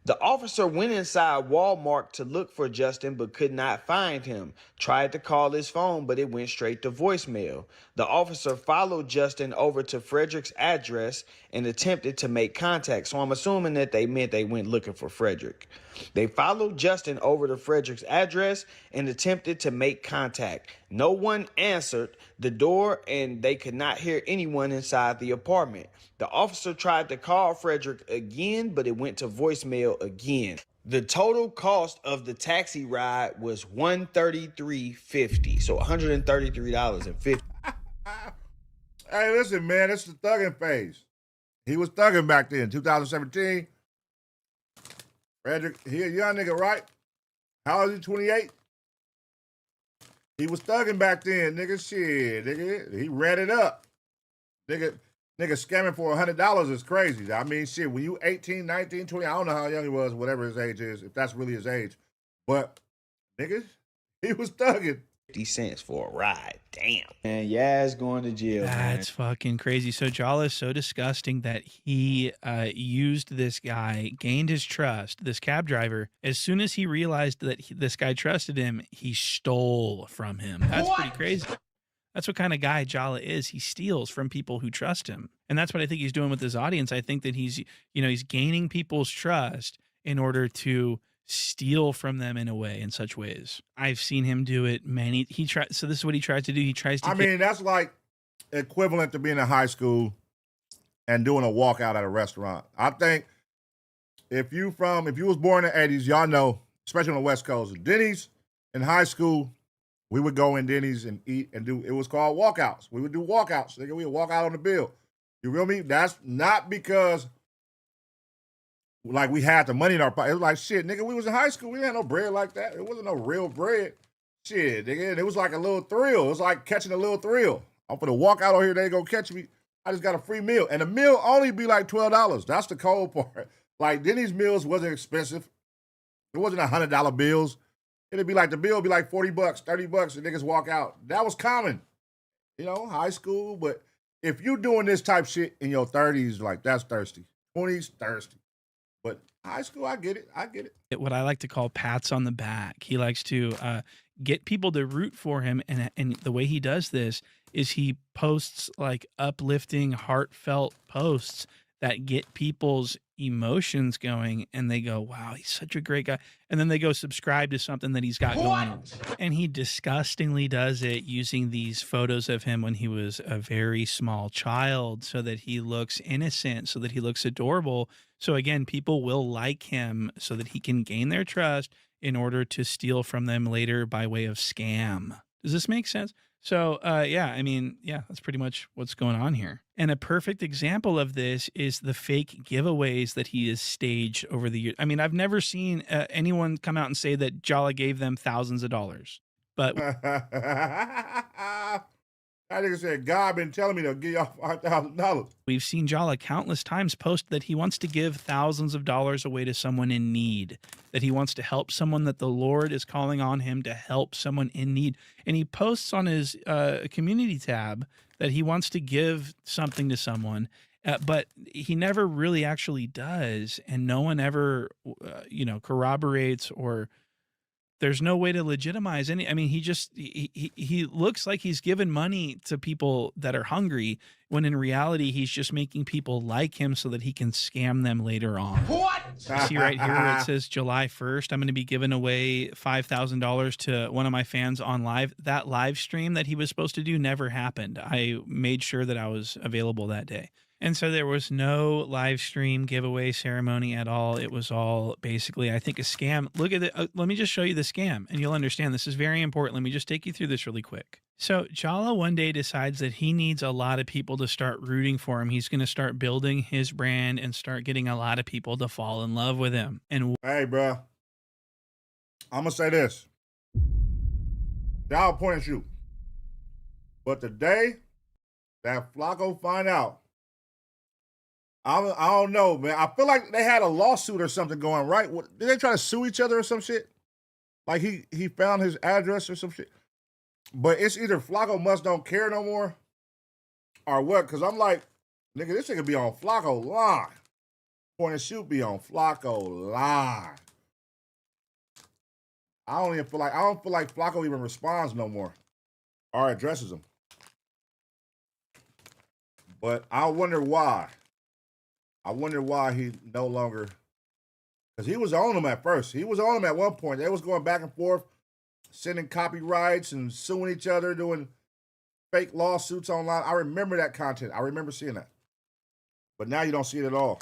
[SPEAKER 5] The officer went inside Walmart to look for Justin, but could not find him. Tried to call his phone, but it went straight to voicemail. The officer followed Justin over to Frederick's address and attempted to make contact. So I'm assuming that they meant they went looking for Frederick. They followed Justin over to Frederick's address and attempted to make contact. No one answered the door, and they could not hear anyone inside the apartment. The officer tried to call Frederick again, but it went to voicemail again. The total cost of the taxi ride was $133.50, so $133.50.
[SPEAKER 1] Hey, listen, man, it's the thugging phase. He was thugging back then, 2017. Frederick, he a young nigga, right? How old is he, 28? He was thugging back then, nigga. Shit, nigga. He ran it up. Nigga scamming for $100 is crazy. I mean, shit, when you 18, 19, 20, I don't know how young he was, whatever his age is, if that's really his age. But, nigga, he was thugging.
[SPEAKER 5] 50 cents for a ride. Damn. And Yaz going to jail.
[SPEAKER 18] That's fucking crazy. So Jallah is so disgusting that he used this guy, gained his trust, this cab driver. As soon as he realized that this guy trusted him, he stole from him. That's pretty crazy. That's what kind of guy Jallah is. He steals from people who trust him. And that's what I think he's doing with his audience. I think that he's gaining people's trust in order to steal from them in a way, in such ways. I've seen him do it so this is what he tries to do. He tries to
[SPEAKER 1] that's like equivalent to being in high school and doing a walkout at a restaurant. I think if you was born in the 80s, y'all know, especially on the West Coast, Denny's in high school, we would go in Denny's and eat and do, it was called walkouts. We would do walkouts. Nigga, we would walk out on the bill. You feel me? That's not because like we had the money in our pocket. It was like, shit, nigga, we was in high school. We didn't have no bread like that. It wasn't no real bread. Shit, nigga. It was like a little thrill. It was like catching a little thrill. I'm finna walk out over here, they go catch me. I just got a free meal. And the meal only be like $12. That's the cold part. Like, then these meals wasn't expensive. It wasn't $100 bills. It'd be like, the bill would be like $40, $30, and niggas walk out. That was common. You know, high school. But if you doing this type shit in your 30s, like, that's thirsty. 20s, thirsty. But high school, I get it.
[SPEAKER 18] What I like to call pats on the back. He likes to get people to root for him. And the way he does this is he posts like uplifting, heartfelt posts that get people's emotions going, and they go, wow, he's such a great guy. And then they go subscribe to something that he's got going on. And he disgustingly does it using these photos of him when he was a very small child so that he looks innocent, so that he looks adorable. So again, people will like him so that he can gain their trust in order to steal from them later by way of scam. Does this make sense? So, that's pretty much what's going on here. And a perfect example of this is the fake giveaways that he has staged over the years. I mean, I've never seen anyone come out and say that Jallah gave them thousands of dollars. But
[SPEAKER 1] that nigga said, God been telling me to give y'all $5,000.
[SPEAKER 18] We've seen Jallah countless times post that he wants to give thousands of dollars away to someone in need, that he wants to help someone, that the Lord is calling on him to help someone in need. And he posts on his community tab that he wants to give something to someone, but he never really actually does. And no one ever, corroborates, or there's no way to legitimize any. I mean, he looks like he's given money to people that are hungry, when in reality, he's just making people like him so that he can scam them later on. What? You see right here where it says July 1st, I'm going to be giving away $5,000 to one of my fans on live. That live stream that he was supposed to do never happened. I made sure that I was available that day. And so there was no live stream giveaway ceremony at all. It was all basically, I think, a scam. Look at it. Let me just show you the scam and you'll understand. This is very important. Let me just take you through this really quick. So Jallah one day decides that he needs a lot of people to start rooting for him. He's going to start building his brand and start getting a lot of people to fall in love with him. And
[SPEAKER 1] hey, bro, I'm going to say this. Y'all point and shoot. But the day that Flakko find out, I don't know, man. I feel like they had a lawsuit or something going, right? Did they try to sue each other or some shit? Like he found his address or some shit. But it's either Flakko must don't care no more or what? Because I'm like, nigga, this nigga be on Flakko line. Point and shoot be on Flakko line. I don't feel like Flakko even responds no more or addresses him. But I wonder why. I wonder why he no longer, because he was on him at first. He was on him at one point. They was going back and forth, sending copyrights and suing each other, doing fake lawsuits online. I remember that content. I remember seeing that. But now you don't see it at all.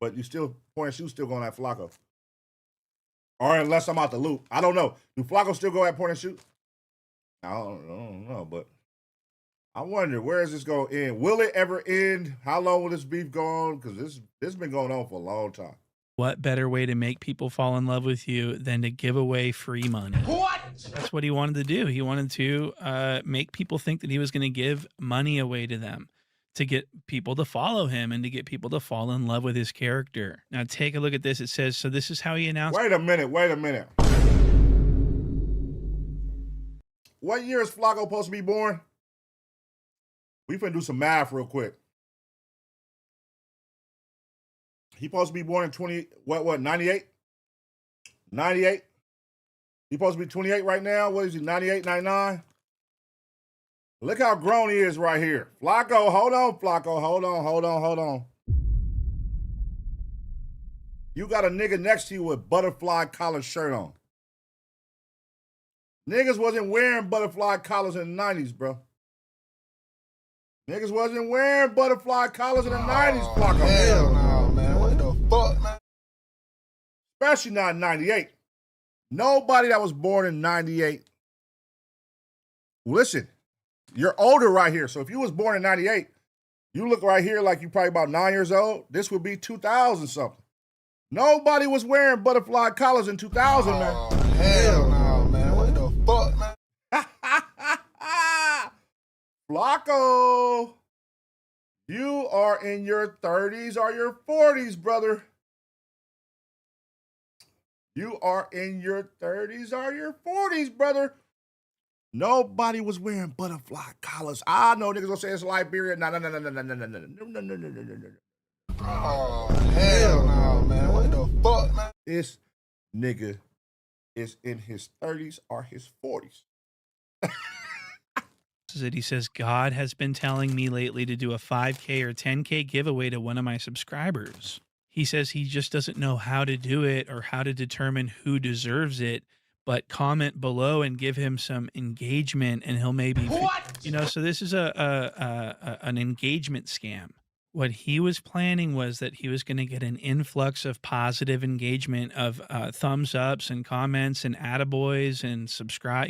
[SPEAKER 1] But you still, point and shoot still going at Flakko. Or unless I'm out the loop. I don't know. Do Flakko still go at point and shoot? I don't know, but I wonder, where is this going to end? Will it ever end? How long will this beef go on? Because this has been going on for a long time.
[SPEAKER 18] what better way to make people fall in love with you than to give away free money? What? That's what he wanted to do. He wanted to make people think that he was going to give money away to them, to get people to follow him and to get people to fall in love with his character. Now take a look at this. It says, so this is how he announced.
[SPEAKER 1] Wait a minute. What year is Flakko supposed to be born? We finna do some math real quick. He supposed to be born in 98? 98? He supposed to be 28 right now? What is he, 98, 99? Look how grown he is right here. Flakko, hold on, Flakko. Hold on. You got a nigga next to you with butterfly collar shirt on. Niggas wasn't wearing butterfly collars in the 90s, bro. Niggas wasn't wearing butterfly collars in the 90s, Flakko.
[SPEAKER 2] Hell no, man. What the fuck, man?
[SPEAKER 1] Especially not in 98. Nobody that was born in 98. Listen, you're older right here. So if you was born in 98, you look right here like you're probably about 9 years old. This would be 2000 something. Nobody was wearing butterfly collars in 2000, man.
[SPEAKER 2] Hell no, man. What the fuck, man?
[SPEAKER 1] Flakko, you are in your 30s or your 40s, brother. You are in your 30s or your 40s, brother. Nobody was wearing butterfly collars. I know niggas gonna say it's Liberia. No.
[SPEAKER 2] Oh, hell no, man. What the fuck, man?
[SPEAKER 1] This nigga is in his 30s or his 40s.
[SPEAKER 18] He says, God has been telling me lately to do a 5K or 10K giveaway to one of my subscribers. He says he just doesn't know how to do it or how to determine who deserves it, but comment below and give him some engagement and he'll maybe, so this is an engagement scam. What he was planning was that he was going to get an influx of positive engagement of thumbs ups and comments and attaboys and subscribe,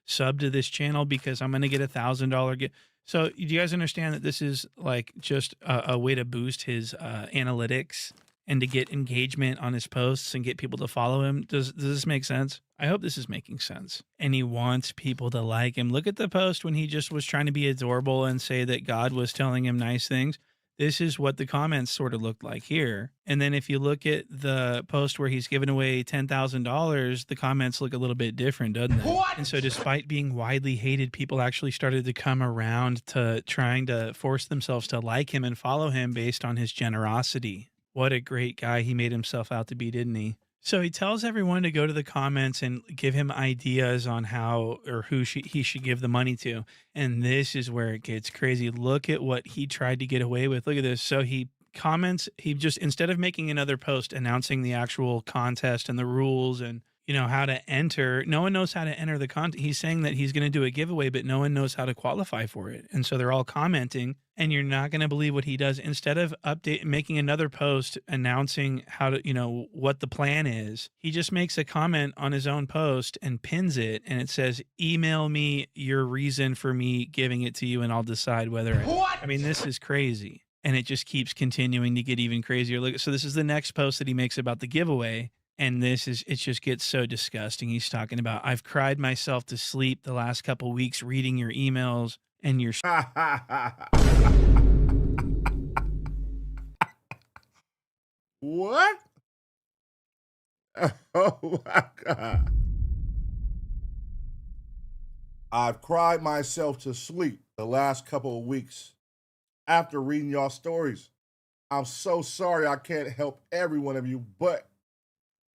[SPEAKER 18] sub to this channel because I'm going to get $1,000 gift. So do you guys understand that this is like just a way to boost his analytics and to get engagement on his posts and get people to follow him? Does this make sense? I hope this is making sense. And he wants people to like him. Look at the post when he just was trying to be adorable and say that God was telling him nice things. This is what the comments sort of looked like here. And then if you look at the post where he's giving away $10,000, the comments look a little bit different, doesn't it? What? And so despite being widely hated, people actually started to come around to trying to force themselves to like him and follow him based on his generosity. What a great guy he made himself out to be, didn't he? So he tells everyone to go to the comments and give him ideas on how or who he should give the money to. And this is where it gets crazy. Look at what he tried to get away with. Look at this. So he comments, he just, instead of making another post announcing the actual contest and the rules and, how to enter, no one knows how to enter the contest. He's saying that he's going to do a giveaway, but no one knows how to qualify for it. And so they're all commenting, and you're not going to believe what he does. Instead of making another post announcing how to, what the plan is, he just makes a comment on his own post and pins it. And it says, email me your reason for me giving it to you, and I'll decide whether I mean, this is crazy. And it just keeps continuing to get even crazier. Look, so this is the next post that he makes about the giveaway. And it just gets so disgusting. He's talking about, I've cried myself to sleep the last couple weeks reading your emails and your...
[SPEAKER 1] What? Oh my God. I've cried myself to sleep the last couple of weeks after reading y'all stories. I'm so sorry I can't help every one of you, but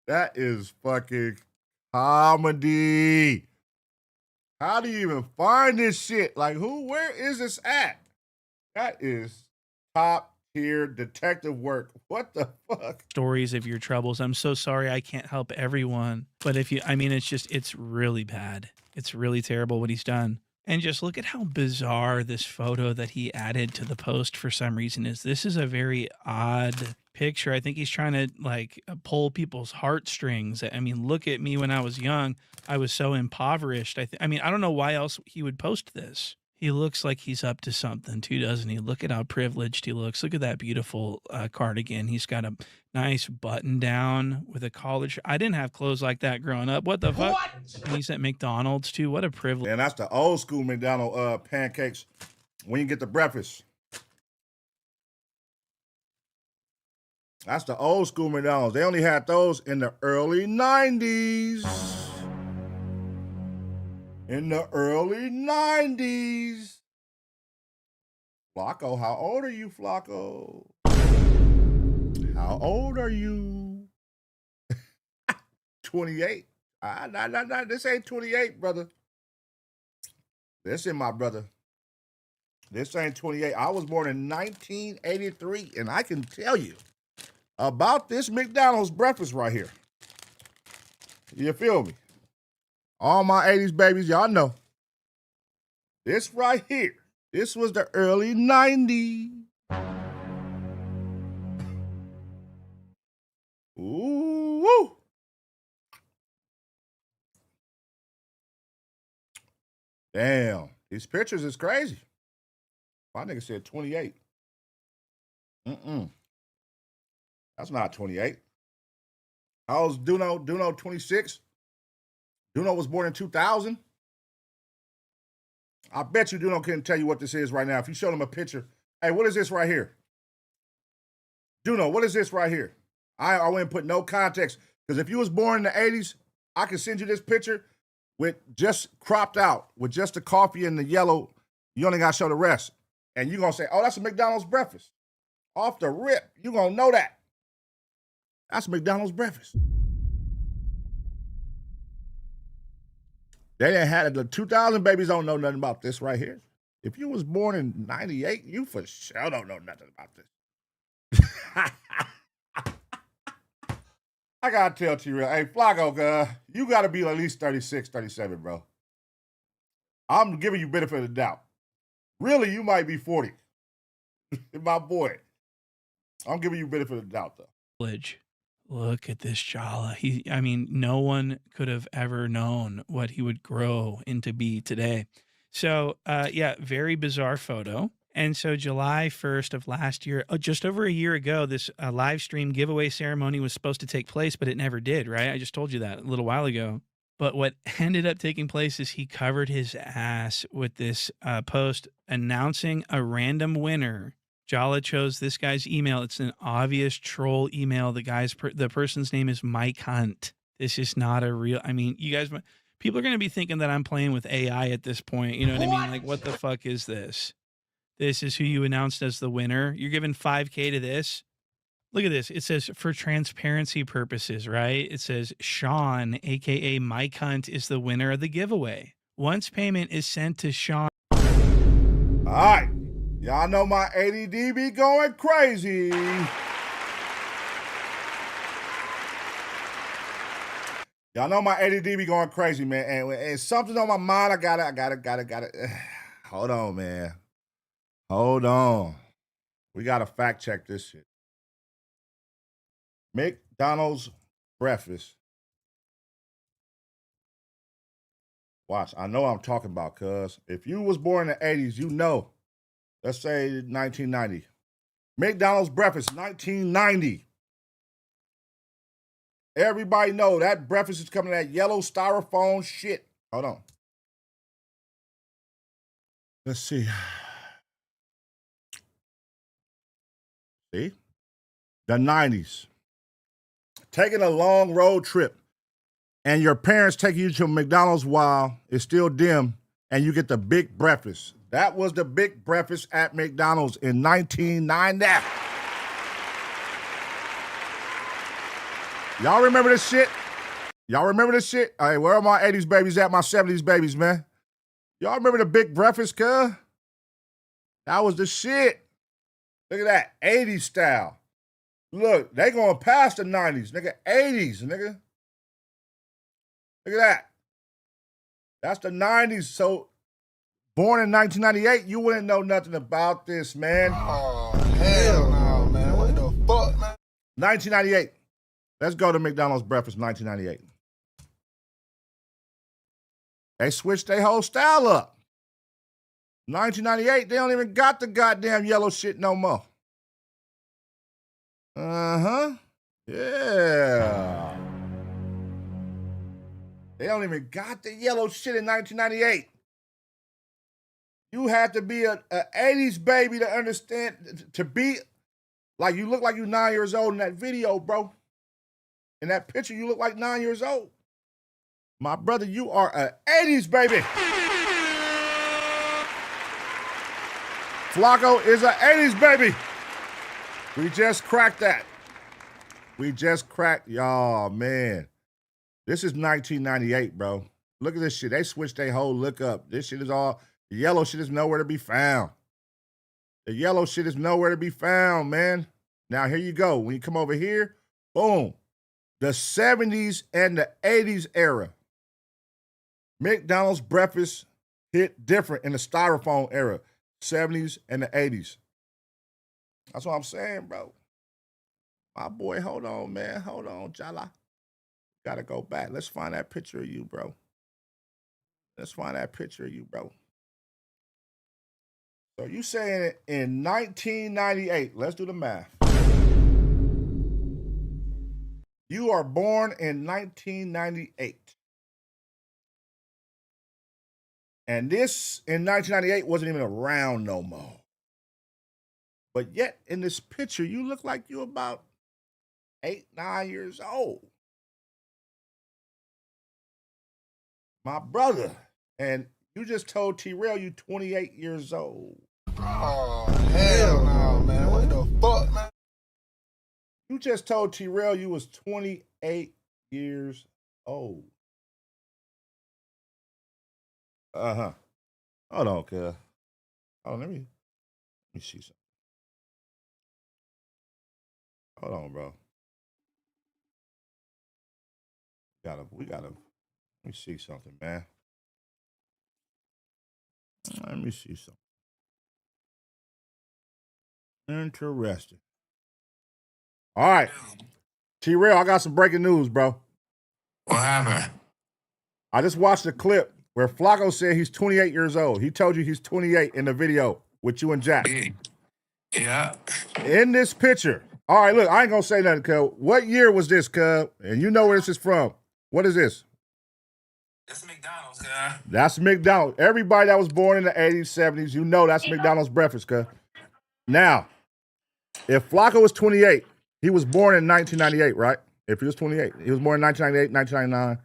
[SPEAKER 1] that is fucking comedy. How do you even find this shit? Like, where is this at? That is top tier detective work. What the fuck?
[SPEAKER 18] Stories of your troubles. I'm so sorry I can't help everyone. But it's really bad. It's really terrible what he's done. And just look at how bizarre this photo that he added to the post for some reason is. This is a very odd picture. I think he's trying to pull people's heartstrings. I mean, look at me when I was young. I was so impoverished. I don't know why else he would post this. He looks like he's up to something too, doesn't he? Look at how privileged he looks. Look at that beautiful cardigan. He's got a nice button down with a collar. I didn't have clothes like that growing up. What the fuck? And he's at McDonald's too. What a privilege.
[SPEAKER 1] And that's the old school McDonald pancakes when you get the breakfast. That's the old school McDonald's. They only had those in the early 90s. In the early 90s. Flakko, how old are you, Flakko? How old are you? 28. Nah, this ain't 28, brother. Listen, my brother. This ain't 28. I was born in 1983, and I can tell you about this McDonald's breakfast right here. You feel me? All my 80s babies, y'all know. This right here, this was the early 90s. Ooh, woo. Damn, these pictures is crazy. My nigga said 28. That's not 28. How old's Duno? Duno 26. Duno was born in 2000. I bet you Duno couldn't tell you what this is right now. If you showed him a picture, hey, what is this right here? Duno, what is this right here? I wouldn't put no context, because if you was born in the 80s, I can send you this picture with just cropped out, with just the coffee and the yellow. You only got to show the rest. And you're going to say, oh, that's a McDonald's breakfast. Off the rip, you're going to know that. That's McDonald's breakfast. They didn't have it. The 2000 babies don't know nothing about this right here. If you was born in 98, you for sure don't know nothing about this. I got to tell T-Rell, hey, Flakko, you got to be at least 36, 37, bro. I'm giving you benefit of the doubt. Really, you might be 40. My boy. I'm giving you benefit of the doubt, though.
[SPEAKER 18] Look at this Jallah. I mean, no one could have ever known what he would grow into be today. So, yeah, very bizarre photo. And so July 1st of last year, just over a year ago, this live stream giveaway ceremony was supposed to take place, but it never did, right? I just told you that a little while ago. But what ended up taking place is he covered his ass with this post announcing a random winner. Jallah chose this guy's email. It's an obvious troll email. The person's name is Mike Hunt. This is not a real, I mean, you guys, people are going to be thinking that I'm playing with AI at this point. You know what I mean? Like, what the fuck is this? This is who you announced as the winner. You're giving $5K to this. Look at this. It says for transparency purposes, right? It says Sean, AKA Mike Hunt, is the winner of the giveaway. Once payment is sent to Sean.
[SPEAKER 1] All right. Y'all know my ADD be going crazy. Y'all know my ADD be going crazy, man. And something on my mind, I got it. Hold on, man. Hold on. We got to fact check this shit. McDonald's breakfast. Watch, I know what I'm talking about, cuz if you was born in the 80s, you know. Let's say 1990. McDonald's breakfast, 1990. Everybody know that breakfast is coming in that yellow styrofoam shit. Hold on. Let's see. See? The 90s. Taking a long road trip and your parents take you to McDonald's while it's still dim and you get the big breakfast. That was the big breakfast at McDonald's in 1990. Y'all remember this shit? Y'all remember this shit? Hey, where are my 80s babies at? My 70s babies, man. Y'all remember the big breakfast, cuz? That was the shit. Look at that, 80s style. Look, they going past the 90s, nigga. 80s, nigga. Look at that. That's the 90s. So, born in 1998, you wouldn't know nothing about this, man.
[SPEAKER 2] Oh, hell no, man. What the fuck, man?
[SPEAKER 1] 1998. Let's go to McDonald's breakfast, 1998. They switched their whole style up. 1998, they don't even got the goddamn yellow shit no more. Uh-huh. Yeah. They don't even got the yellow shit in 1998. You had to be a 80s baby to understand, to be, like, you look like you 9 years old in that video, bro. In that picture, you look like 9 years old. My brother, you are a 80s baby. Flakko is a 80s baby. We just cracked that. We just cracked, y'all, man. This is 1998, bro. Look at this shit. They switched their whole look up. This shit is all, the yellow shit is nowhere to be found. The yellow shit is nowhere to be found, man. Now, here you go. When you come over here, boom. The 70s and the 80s era. McDonald's breakfast hit different in the styrofoam era. 70s and the 80s. That's what I'm saying, bro. My boy, hold on, man. Hold on, Jallah. Gotta go back. Let's find that picture of you, bro. Let's find that picture of you, bro. So you saying in 1998, let's do the math. You are born in 1998. And this in 1998 wasn't even around no more. But yet in this picture, you look like you're about 8, 9 years old. My brother. And you just told T-Rell you 28 years old.
[SPEAKER 2] Oh, hell no, man. What the fuck, man?
[SPEAKER 1] You just told T-Rell you was 28 years old. Uh-huh. Hold on, cuz. Oh, let me see something. Hold on, bro. We gotta, let me see something, man. Let me see something. Interesting. All right. T-Rell, I got some breaking news, bro.
[SPEAKER 24] What happened?
[SPEAKER 1] I just watched a clip where Flakko said he's 28 years old. He told you he's 28 in the video with you and Jack.
[SPEAKER 24] Yeah.
[SPEAKER 1] In this picture. All right, look, I ain't gonna say nothing, cuz. What year was this, cuz? And you know where this is from. What is this?
[SPEAKER 24] That's McDonald's, guy.
[SPEAKER 1] That's McDonald. Everybody that was born in the 80s, 70s, you know that's McDonald's breakfast, cuz. Now, if Flakko was 28, he was born in 1998, right? If he was 28, he was born in 1998, 1999,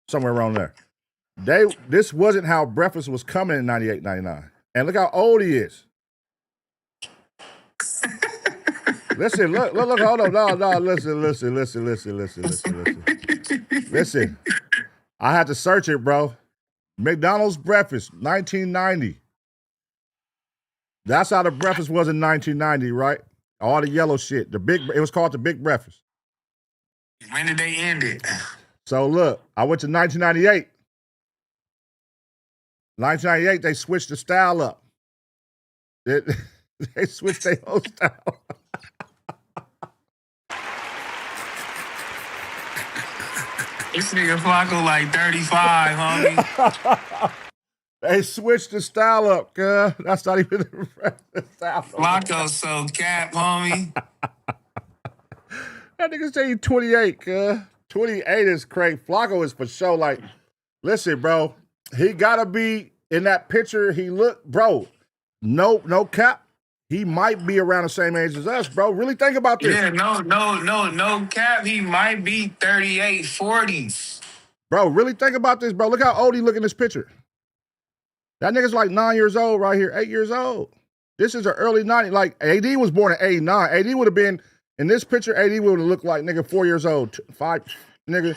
[SPEAKER 1] somewhere around there. This wasn't how breakfast was coming in 98, 99. And look how old he is. Listen, look, hold on. No, listen. Listen. I had to search it, bro. McDonald's breakfast, 1990. That's how the breakfast was in 1990, right? All the yellow shit. It was called the Big Breakfast.
[SPEAKER 24] When did they end it?
[SPEAKER 1] So look, I went to 1998. 1998, they switched the style up. They switched their whole style.
[SPEAKER 24] This nigga Flakko like 35, homie.
[SPEAKER 1] They switched the style up, cuz. That's not even the style.
[SPEAKER 24] Flakko so cap, homie.
[SPEAKER 1] That nigga say he 28, cuz. 28 is crazy. Flakko is for sure like, listen, bro. He gotta be in that picture. He look, bro. No cap. He might be around the same age as us, bro. Really think about this.
[SPEAKER 24] Yeah, no cap. He might be 38, 40s.
[SPEAKER 1] Bro, really think about this, bro. Look how old he look in this picture. That nigga's like 9 years old right here, 8 years old. This is an early 90s. Like, AD was born in 89. AD would have been, in this picture, AD would have looked like, nigga, 4 years old. 5, nigga.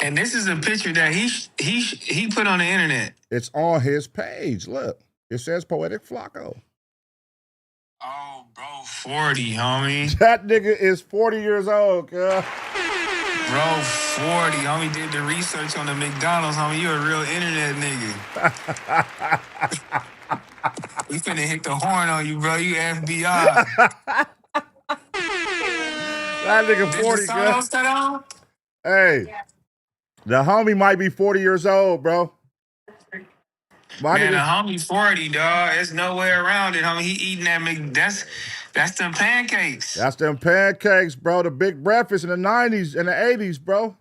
[SPEAKER 24] And this is a picture that he put on the internet.
[SPEAKER 1] It's on his page. Look. It says Poetik Flakko.
[SPEAKER 24] Oh, bro, 40, homie.
[SPEAKER 1] That nigga is 40 years old, cuz.
[SPEAKER 24] Bro, 40, homie, did the research on the McDonald's, homie. You a real internet nigga. We finna hit the horn on you, bro. You FBI.
[SPEAKER 1] That nigga 40, cuz. Hey, the homie might be 40 years old, bro.
[SPEAKER 24] Man, the homie 40, dog. There's no way around it, homie. He eating that that's them pancakes.
[SPEAKER 1] That's them pancakes, bro. The big breakfast in the 90s and the 80s, bro.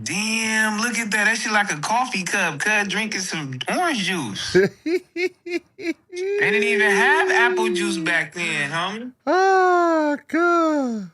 [SPEAKER 24] Damn, look at that. That shit like a coffee cup, cuz drinking some orange juice. They didn't even have apple juice back then, homie.
[SPEAKER 1] Ah, God.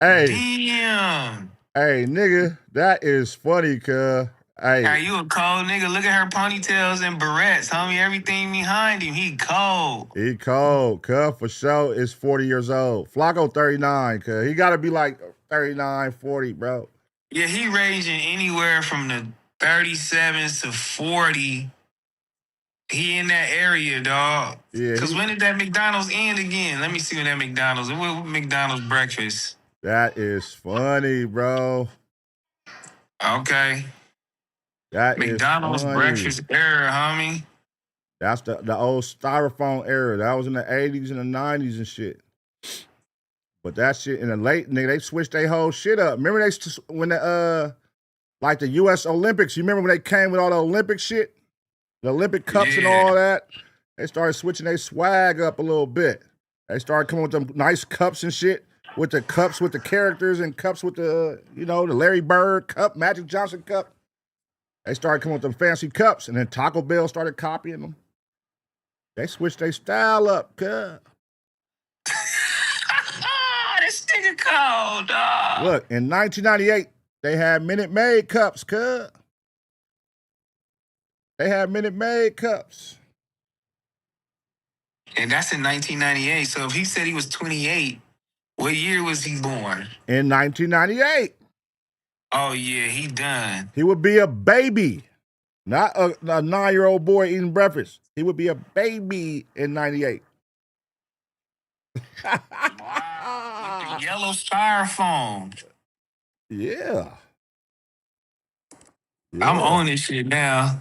[SPEAKER 1] Hey.
[SPEAKER 24] Damn.
[SPEAKER 1] Hey, nigga, that is funny, cuz. Hey,
[SPEAKER 24] you a cold nigga. Look at her ponytails and barrettes, homie. Everything behind him. He cold.
[SPEAKER 1] He cold, cuz for sure is 40 years old. Flakko 39, cuz. He gotta be like 39, 40, bro.
[SPEAKER 24] Yeah, he ranging anywhere from the 37s to 40. He in that area, dog.
[SPEAKER 1] Yeah.
[SPEAKER 24] Because when did that McDonald's end again? Let me see when that McDonald's. What McDonald's breakfast?
[SPEAKER 1] That is funny, bro.
[SPEAKER 24] Okay.
[SPEAKER 1] That
[SPEAKER 24] McDonald's
[SPEAKER 1] is funny.
[SPEAKER 24] breakfast era, homie.
[SPEAKER 1] That's the old styrofoam era. That was in the 80s and the 90s and shit. But that shit in the late, nigga, they switched their whole shit up. Remember when the like the U.S. Olympics, you remember when they came with all the Olympic shit? The Olympic cups and all that? They started switching their swag up a little bit. They started coming with them nice cups and shit. with the cups with the characters and cups with the, you know, the Larry Bird cup, Magic Johnson cup. They started coming with them fancy cups, and then Taco Bell started copying them. They switched their style up, cuz.
[SPEAKER 24] This nigga cold, dog.
[SPEAKER 1] Look, in 1998, they had Minute Maid cups, cuz. They had Minute Maid cups.
[SPEAKER 24] And that's in 1998. So if he said he was 28, what year was he born?
[SPEAKER 1] In 1998.
[SPEAKER 24] Oh, yeah, he done.
[SPEAKER 1] He would be a baby, not a 9-year-old boy eating breakfast. He would be a baby in 98.
[SPEAKER 24] Wow, with the yellow styrofoam.
[SPEAKER 1] Yeah.
[SPEAKER 24] I'm on this shit now.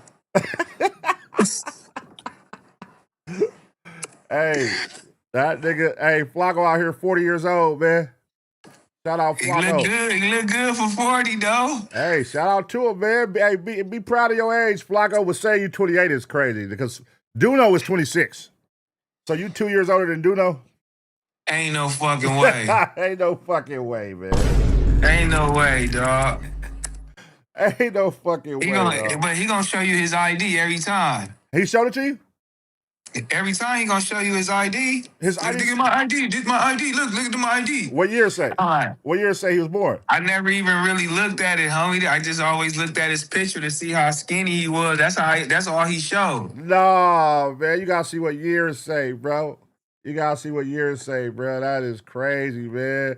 [SPEAKER 1] Hey, that nigga, hey, Flakko out here 40 years old, man. Shout out Flakko.
[SPEAKER 24] He look good. He look good for 40, though.
[SPEAKER 1] Hey, shout out to him, man. Hey, be proud of your age. Flakko would say you 28 is crazy because Duno is 26. So you 2 years older than Duno?
[SPEAKER 24] Ain't no fucking way.
[SPEAKER 1] Ain't no fucking way, man.
[SPEAKER 24] Ain't no way, dog.
[SPEAKER 1] Ain't no fucking way, dog.
[SPEAKER 24] But he gonna show you his ID every time.
[SPEAKER 1] He showed it to you?
[SPEAKER 24] Every time he gonna show you his ID.
[SPEAKER 1] His
[SPEAKER 24] ID?
[SPEAKER 1] ID?
[SPEAKER 24] Look at my ID. This my ID. Look at my ID.
[SPEAKER 1] What year say?
[SPEAKER 24] All right.
[SPEAKER 1] What year say he was born?
[SPEAKER 24] I never even really looked at it, homie. I just always looked at his picture to see how skinny he was. That's all he showed.
[SPEAKER 1] No, man. You gotta see what years say, bro. You gotta see what years say, bro. That is crazy, man.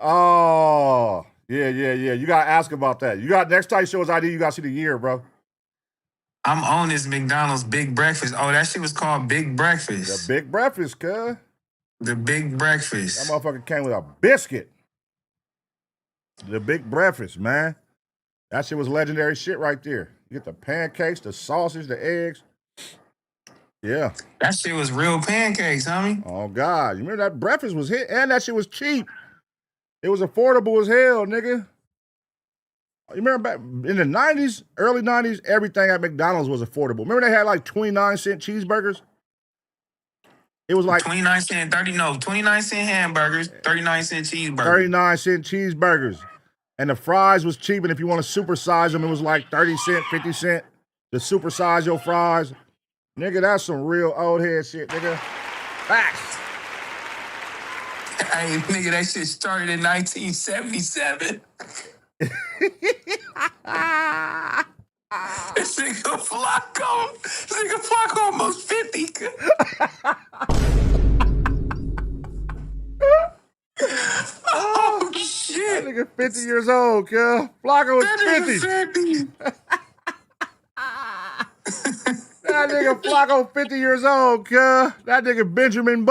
[SPEAKER 1] Oh, yeah. You gotta ask about that. You got next time you show his ID, you gotta see the year, bro.
[SPEAKER 24] I'm on this McDonald's Big Breakfast. Oh, that shit was called Big Breakfast.
[SPEAKER 1] The Big Breakfast, cuz.
[SPEAKER 24] The Big Breakfast.
[SPEAKER 1] That motherfucker came with a biscuit. The Big Breakfast, man. That shit was legendary shit right there. You get the pancakes, the sausage, the eggs. Yeah.
[SPEAKER 24] That shit was real pancakes, homie.
[SPEAKER 1] Oh, God. You remember that breakfast was hit, and that shit was cheap. It was affordable as hell, nigga. You remember back in the 90s, early 90s, everything at McDonald's was affordable. Remember they had like 29-cent cheeseburgers? It was like
[SPEAKER 24] 29-cent hamburgers, 39-cent cheeseburgers.
[SPEAKER 1] 39-cent cheeseburgers. And the fries was cheap, and if you want to supersize them, it was like 30 cent, 50 cent to supersize your fries. Nigga, that's some real old head shit, nigga. Facts.
[SPEAKER 24] Hey, nigga, that shit started in 1977. This nigga Flakko almost 50. Oh, shit.
[SPEAKER 1] That nigga 50 years old, cuz. Flakko is 50. That nigga Flakko 50 years old, cuz. That nigga Benjamin